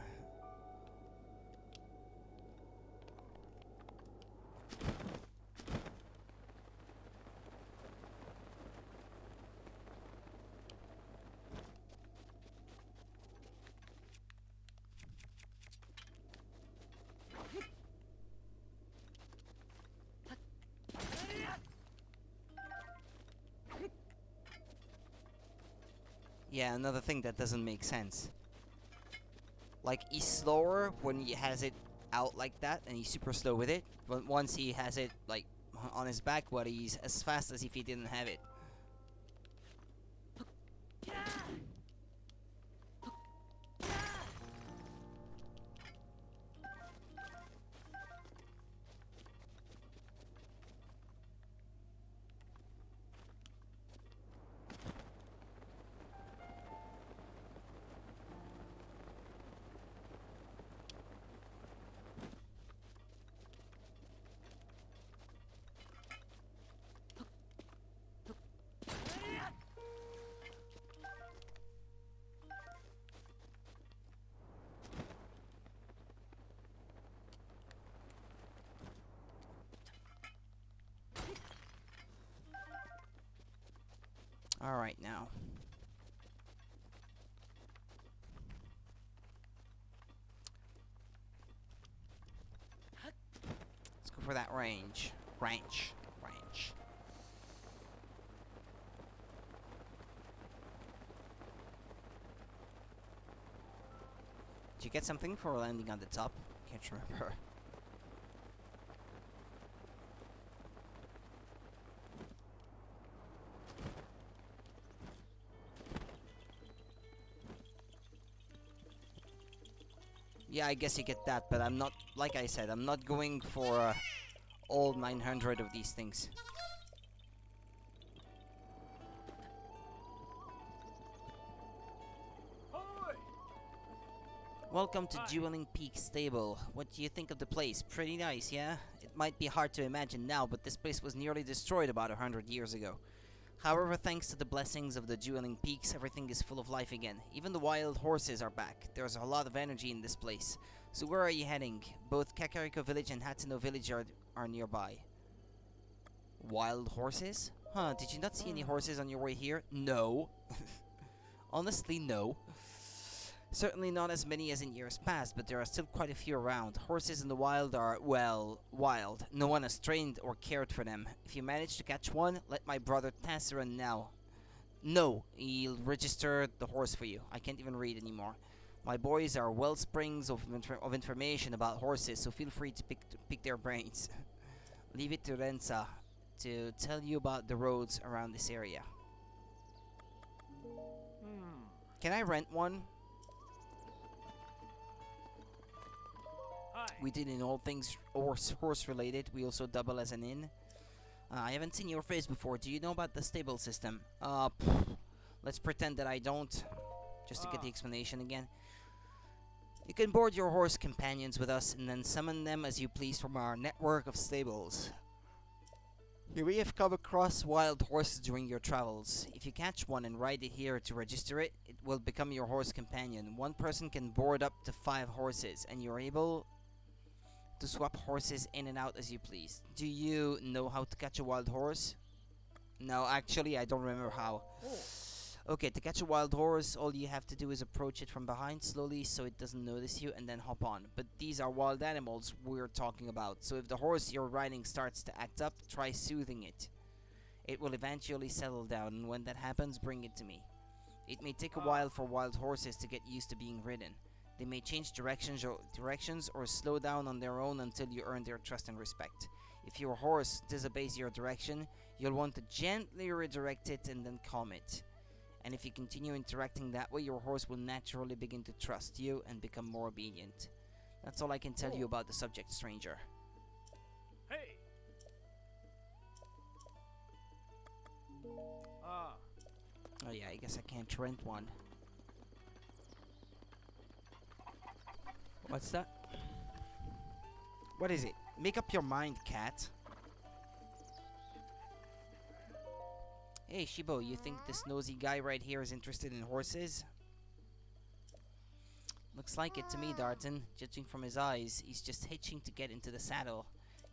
Yeah, another thing that doesn't make sense. Like, he's slower when he has it out like that, and he's super slow with it. But once he has it, like, on his back, well, he's as fast as if he didn't have it. Alright, now. Let's go for that range. Ranch. Did you get something for landing on the top? Can't remember. Yeah, I guess you get that, but I'm not, like I said, I'm not going for all 900 of these things. Welcome to Dueling Peak Stable. What do you think of the place? Pretty nice, yeah? It might be hard to imagine now, but this place was nearly destroyed about 100 years ago. However, thanks to the blessings of the Dueling Peaks, everything is full of life again. Even the wild horses are back. There's a lot of energy in this place. So where are you heading? Both Kakariko Village and Hatsuno Village are nearby. Wild horses? Huh, did you not see any horses on your way here? No. Honestly, no. Certainly not as many as in years past, but there are still quite a few around. Horses in the wild are, well, wild. No one has trained or cared for them. If you manage to catch one, let my brother Tassaran know. No, he'll register the horse for you. I can't even read anymore. My boys are wellsprings of information about horses, so feel free to pick their brains. Leave it to Rensa to tell you about the roads around this area. Can I rent one? We did in all things horse related. We also double as an inn. I haven't seen your face before. Do you know about the stable system? Let's pretend that I don't, just to get the explanation again. You can board your horse companions with us and then summon them as you please from our network of stables. You may have come across wild horses during your travels. If you catch one and ride it here to register it, it will become your horse companion. One person can board up to 5 horses, and you're able to swap horses in and out as you please. Do you know how to catch a wild horse? No, actually, I don't remember how. Okay, to catch a wild horse, all you have to do is approach it from behind slowly so it doesn't notice you and then hop on. But these are wild animals we're talking about, so if the horse you're riding starts to act up, try soothing it. It will eventually settle down, and when that happens, bring it to me. It may take a while for wild horses to get used to being ridden. They may change directions or slow down on their own until you earn their trust and respect. If your horse disobeys your direction, you'll want to gently redirect it and then calm it. And if you continue interacting that way, your horse will naturally begin to trust you and become more obedient. That's all I can tell you about the subject, stranger. Oh yeah, I guess I can't rent one. What's that? What is it? Make up your mind, cat. Hey, Shibo, you think this nosy guy right here is interested in horses? Looks like it to me, Darton. Judging from his eyes, he's just hitching to get into the saddle.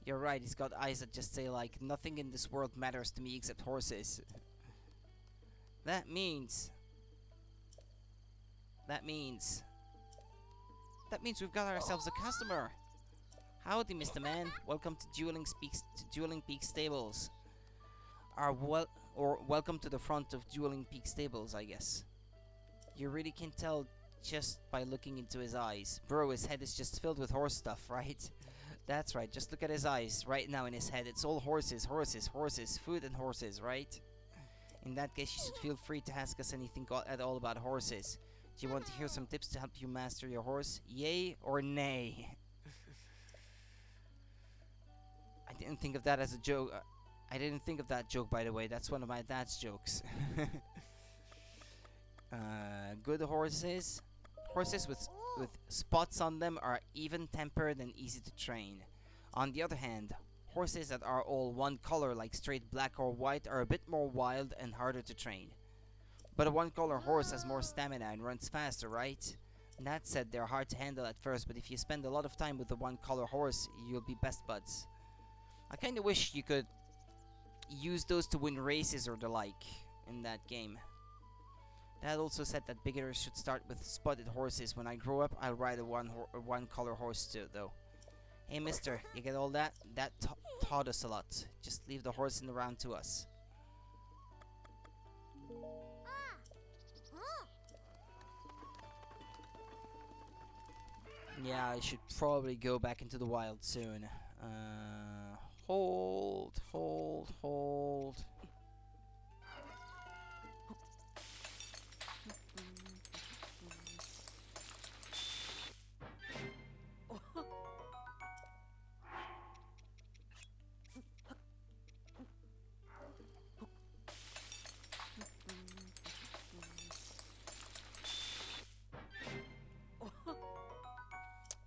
You're right, he's got eyes that just say like, nothing in this world matters to me except horses. That means we've got ourselves a customer. Howdy, Mr. Man. Welcome to Dueling Peak Stables. Welcome to the front of Dueling Peak Stables, I guess. You really can tell just by looking into his eyes. Bro, his head is just filled with horse stuff, right? That's right, just look at his eyes. Right now in his head, it's all horses, horses, horses, food and horses, right? In that case, you should feel free to ask us anything at all about horses. Do you want to hear some tips to help you master your horse? Yay or nay? I didn't think of that as a joke. I didn't think of that joke, by the way. That's one of my dad's jokes. Good horses. Horses with spots on them are even-tempered and easy to train. On the other hand, horses that are all one color, like straight black or white, are a bit more wild and harder to train. But a one-color horse has more stamina and runs faster, right? That said, they're hard to handle at first, but if you spend a lot of time with the one-color horse, you'll be best buds. I kinda wish you could use those to win races or the like in that game. Dad also said that beginners should start with spotted horses. When I grow up, I'll ride a one-color horse too, though. Hey, mister, you get all that? That taught us a lot. Just leave the horse in the round to us. Yeah, I should probably go back into the wild soon. Hold.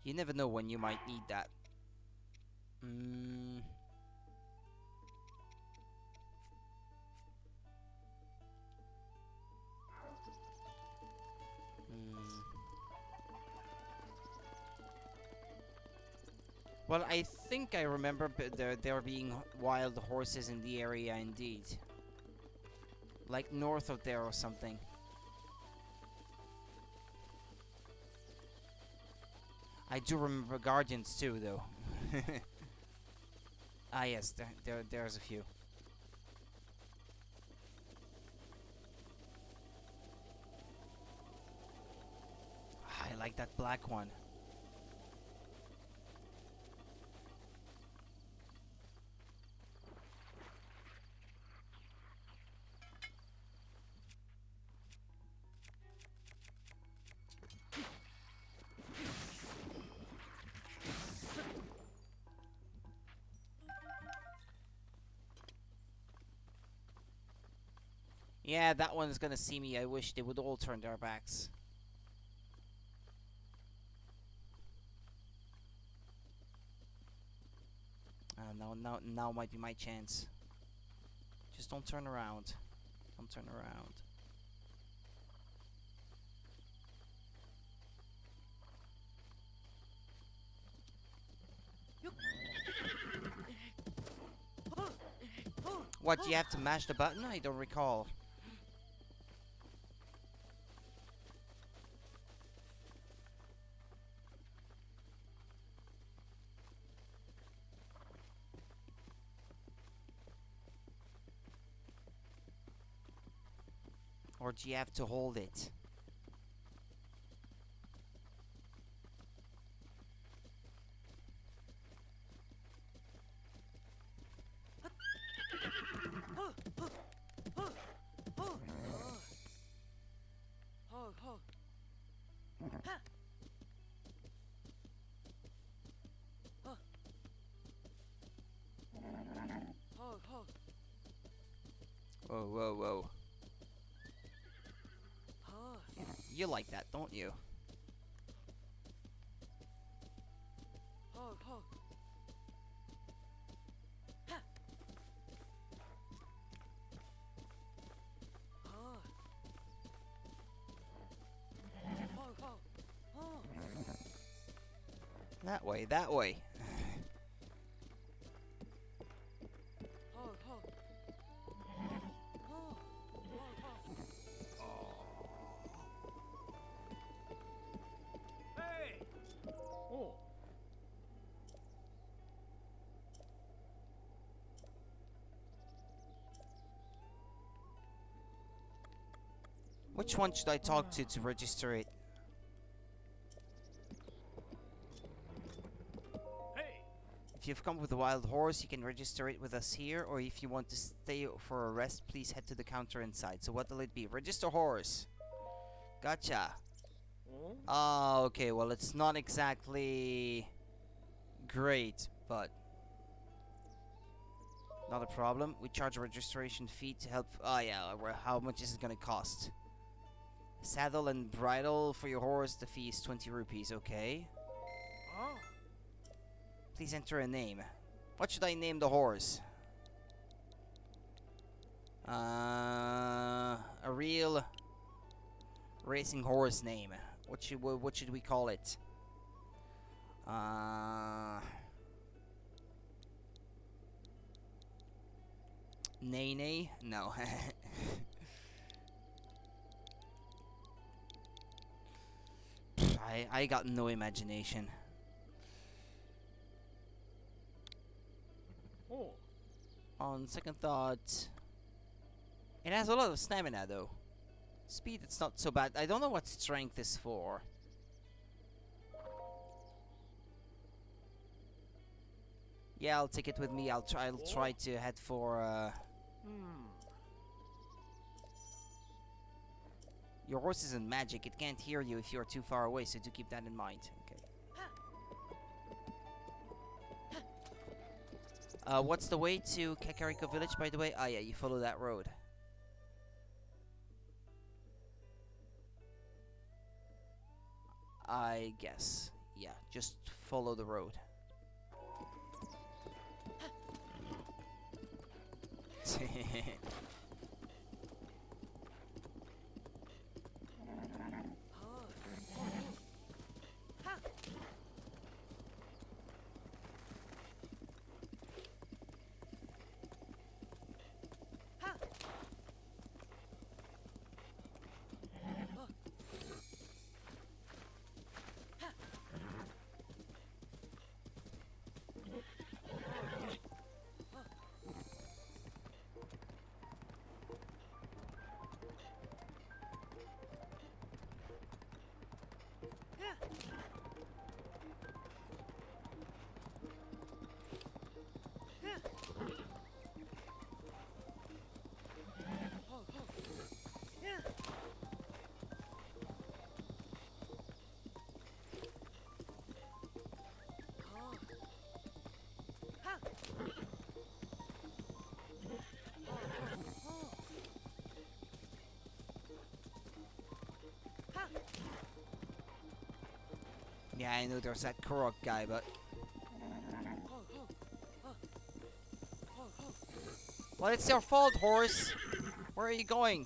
You never know when you might need that. Well, I think I remember there being wild horses in the area indeed. Like north of there or something. I do remember guardians too, though. Ah yes, there's a few. I like that black one. Yeah, that one's gonna see me. I wish they would all turn their backs. Now might be my chance. Just don't turn around. Don't turn around. What, do you have to mash the button? I don't recall. Or do you have to hold it? Whoa. You like that, don't you? Ho, ho. Ha. Ho. Ho, ho. Ho. That way, that way. Ho, ho. Ho. Ho, ho. Hey! Oh. Which one should I talk to register it? Hey! If you've come with a wild horse, you can register it with us here, or if you want to stay for a rest, please head to the counter inside. So what will it be? Register horse. Gotcha. Oh? Ah, okay, well it's not exactly great, but not a problem. We charge a registration fee to help. Oh yeah, how much is it gonna cost? Saddle and bridle for your horse, the fee is 20 rupees, okay. Ah. Please enter a name. What should I name the horse? A real racing horse name. What should we call it? Nene? No. I got no imagination. Oh. On second thought, it has a lot of stamina though. Speed, it's not so bad. I don't know what strength is for. Yeah, I'll take it with me. I'll try to head for. Your horse isn't magic. It can't hear you if you're too far away, so do keep that in mind. Okay. What's the way to Kakariko Village, by the way? Ah, yeah, you follow that road. I guess. Yeah, just follow the road. Yeah, I know there's that Korok guy, but... Well, it's your fault, horse! Where are you going?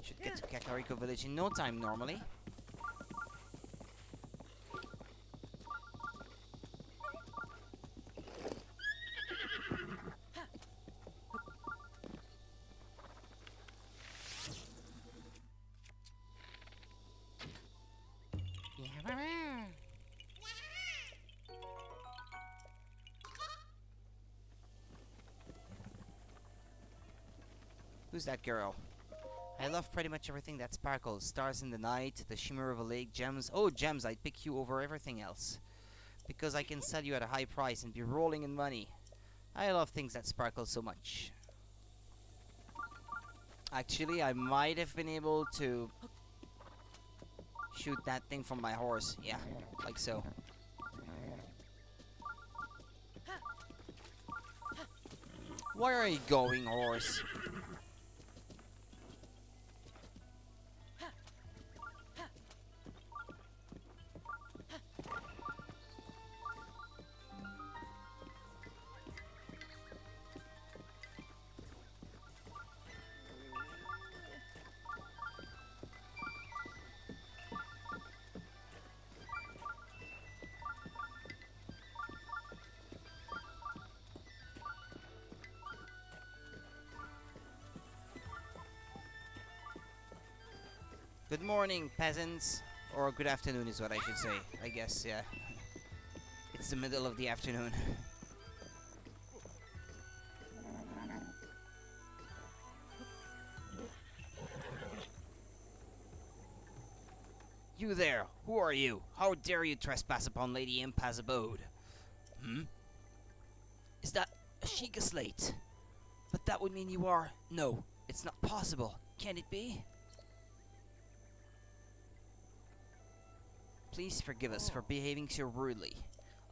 Should get to Kakariko Village in no time, normally. Who's that girl? I love pretty much everything that sparkles. Stars in the night, the shimmer of a lake, gems. Oh, gems, I'd pick you over everything else. Because I can sell you at a high price and be rolling in money. I love things that sparkle so much. Actually, I might have been able to shoot that thing from my horse. Yeah, like so. Where are you going, horse? Good morning, peasants. Or good afternoon is what I should say. I guess, yeah. It's the middle of the afternoon. You there! Who are you? How dare you trespass upon Lady Impa's abode? Hmm? Is that a Sheikah slate? But that would mean you are... No, it's not possible. Can it be? Please forgive us for behaving so rudely.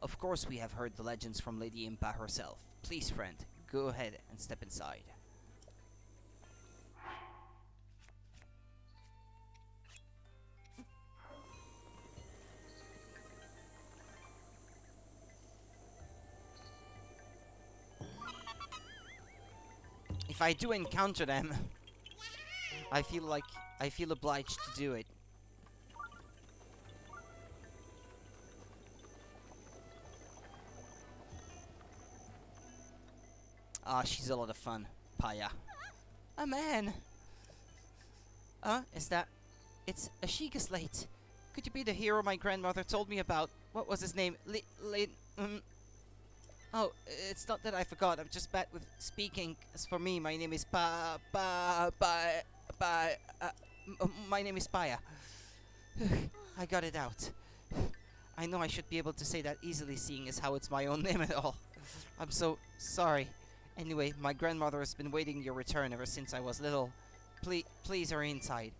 Of course we have heard the legends from Lady Impa herself. Please, friend, go ahead and step inside. If I do encounter them, I feel obliged to do it. Ah, she's a lot of fun. Paya. A man! Is that... It's a Sheikah slate. Could you be the hero my grandmother told me about? What was his name? Oh, it's not that I forgot. I'm just bad with speaking. As for me, my name is my name is Paya. I got it out. I know I should be able to say that easily, seeing as how it's my own name and all. I'm so sorry. Anyway, my grandmother has been waiting your return ever since I was little. Please hurry inside.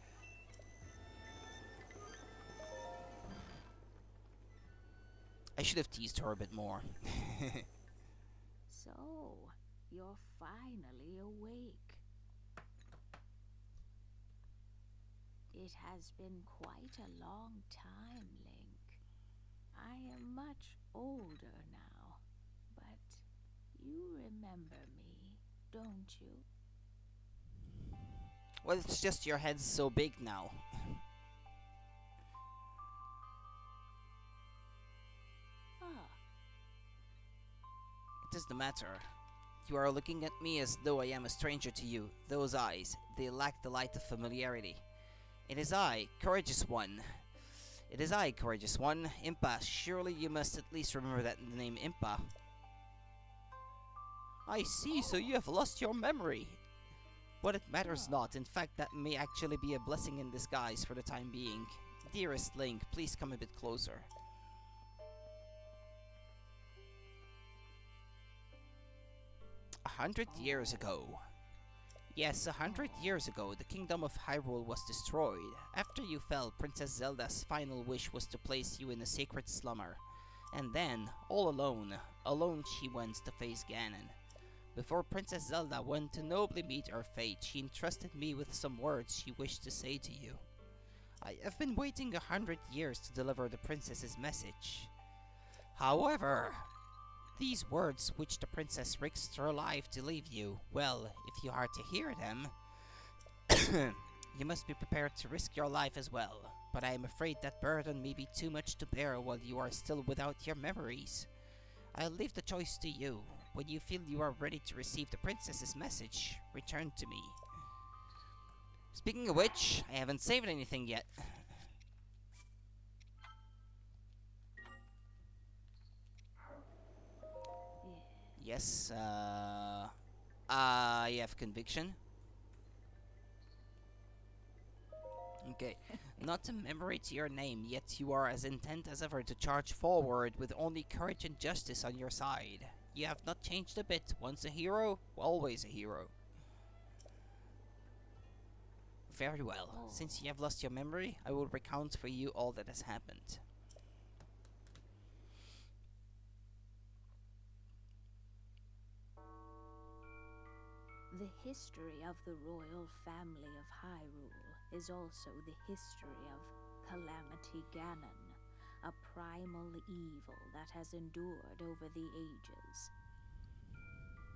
I should have teased her a bit more. So, you're finally awake. It has been quite a long time, Link. I am much older now, but you remember me, don't you? Well, it's just your head's so big now. Ah, It doesn't matter. You are looking at me as though I am a stranger to you. Those eyes, they lack the light of familiarity. It is I, courageous one. It is I, courageous one. Impa, surely you must at least remember that name Impa. I see, so you have lost your memory. But it matters not. In fact, that may actually be a blessing in disguise for the time being. Dearest Link, please come a bit closer. A 100 years ago. Yes, 100 years ago, the kingdom of Hyrule was destroyed. After you fell, Princess Zelda's final wish was to place you in a sacred slumber. And then, all alone she went to face Ganon. Before Princess Zelda went to nobly meet her fate, she entrusted me with some words she wished to say to you. I have been waiting 100 years to deliver the princess's message. However, these words which the princess risked her life to leave you, well, if you are to hear them, you must be prepared to risk your life as well. But I am afraid that burden may be too much to bear while you are still without your memories. I'll leave the choice to you. When you feel you are ready to receive the princess's message, return to me. Speaking of which, I haven't saved anything yet. yeah. Yes, I have conviction. Okay. Not a memory to your name, yet you are as intent as ever to charge forward with only courage and justice on your side. You have not changed a bit. Once a hero, always a hero. Very well. Oh. Since you have lost your memory, I will recount for you all that has happened. The history of the royal family of Hyrule is also the history of Calamity Ganon, a primal evil that has endured over the ages.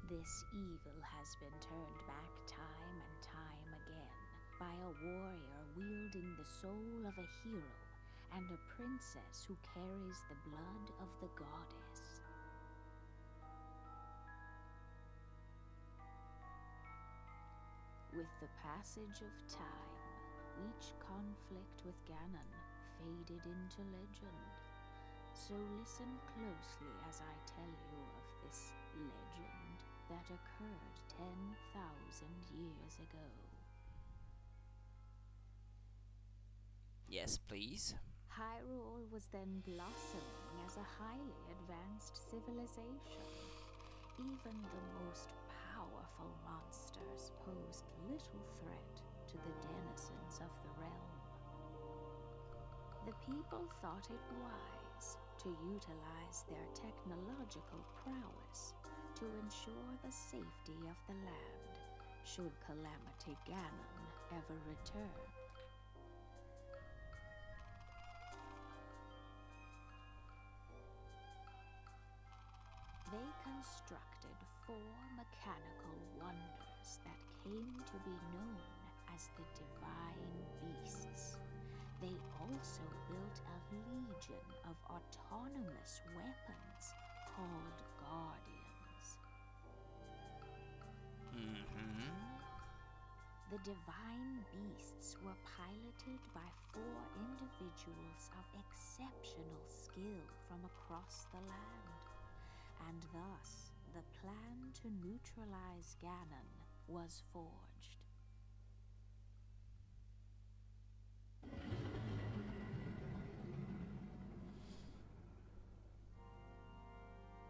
This evil has been turned back time and time again by a warrior wielding the soul of a hero and a princess who carries the blood of the goddess. With the passage of time, each conflict with Ganon faded into legend. So listen closely as I tell you of this legend that occurred 10,000 years ago. Yes, please. Hyrule was then blossoming as a highly advanced civilization. Even the most powerful monsters posed little threat to the denizens of the realm. The people thought it wise to utilize their technological prowess to ensure the safety of the land should Calamity Ganon ever return. They constructed 4 mechanical wonders that came to be known as the Divine Beasts. They also built a legion of autonomous weapons called Guardians. The Divine Beasts were piloted by 4 individuals of exceptional skill from across the land. And thus, the plan to neutralize Ganon was forged.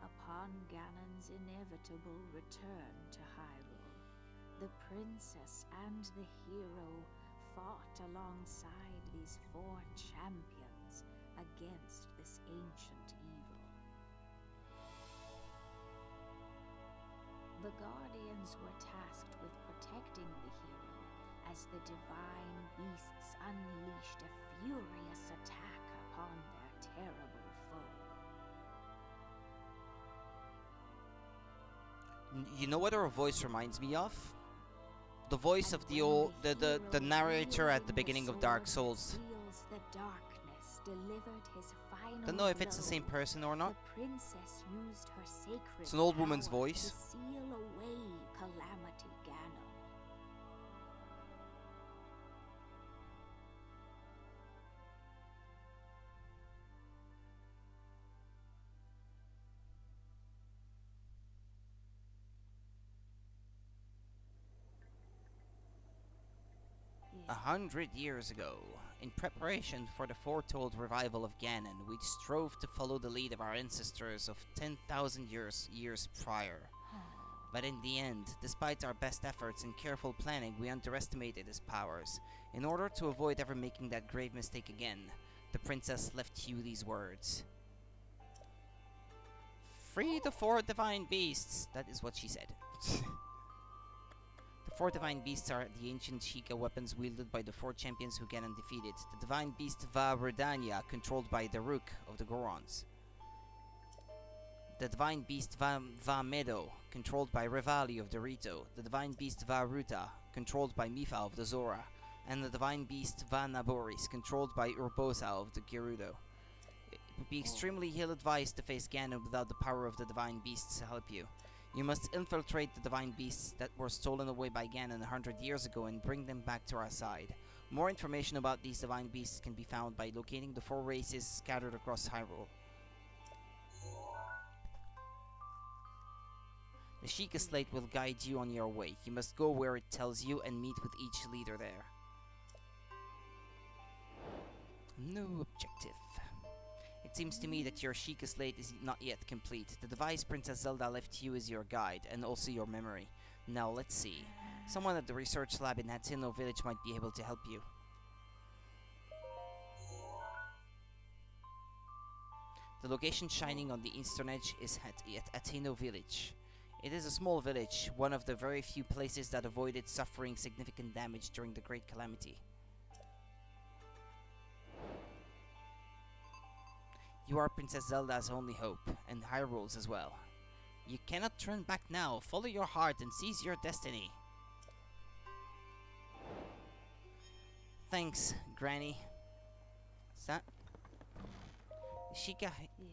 Upon Ganon's inevitable return to Hyrule, the princess and the hero fought alongside these 4 champions against this ancient evil. The Guardians were tasked with protecting the hero as the Divine Beasts unleashed a furious attack upon their terrible foe. You know what her voice reminds me of? The voice of the old, the narrator at the beginning of Dark Souls. Don't know if it's the same person or not. The princess used her sacred It's an old woman's power voice. to seal away Calamity Ganon. Yes. 100 years ago, in preparation for the foretold revival of Ganon, we strove to follow the lead of our ancestors of 10,000 years prior. But in the end, despite our best efforts and careful planning, we underestimated his powers. In order to avoid ever making that grave mistake again, the princess left you these words. Free the 4 divine beasts! That is what she said. The 4 divine beasts are the ancient Sheikah weapons wielded by the 4 champions who Ganon defeated. The divine beast Va Redania, controlled by the Rook of the Gorons. The divine beast Va Meadow, controlled by Revali of the Rito. The divine beast Va Ruta, controlled by Mifa of the Zora. And the divine beast Va Naboris, controlled by Urbosa of the Gerudo. It would be extremely ill-advised to face Ganon without the power of the divine beasts to help you. You must infiltrate the divine beasts that were stolen away by Ganon 100 years ago and bring them back to our side. More information about these divine beasts can be found by locating the 4 races scattered across Hyrule. The Sheikah Slate will guide you on your way. You must go where it tells you and meet with each leader there. New objective. It seems to me that your Sheikah slate is not yet complete. The device Princess Zelda left you is your guide, and also your memory. Now let's see. Someone at the research lab in Hateno village might be able to help you. The location shining on the eastern edge is at Hateno village. It is a small village, one of the very few places that avoided suffering significant damage during the Great Calamity. You are Princess Zelda's only hope, and Hyrule's as well. You cannot turn back now. Follow your heart and seize your destiny. Thanks, Granny. What's that?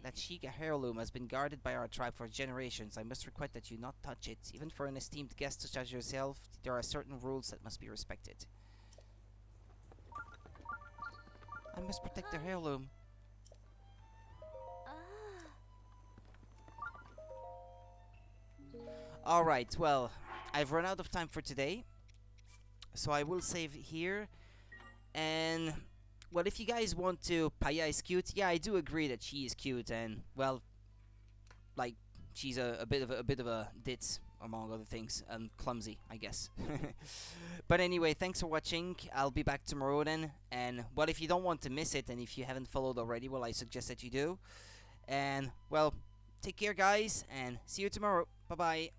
That Sheikah heirloom has been guarded by our tribe for generations. I must request that you not touch it. Even for an esteemed guest such as yourself, there are certain rules that must be respected. I must protect the heirloom. Alright, well, I've run out of time for today, so I will save here. And, well, if you guys want to, Paya is cute. Yeah, I do agree that she is cute, and, well, like, she's a bit of a ditz, among other things, and clumsy, I guess. But anyway, thanks for watching. I'll be back tomorrow then, and, well, if you don't want to miss it, and if you haven't followed already, well, I suggest that you do. And, well, take care, guys, and see you tomorrow. Bye-bye.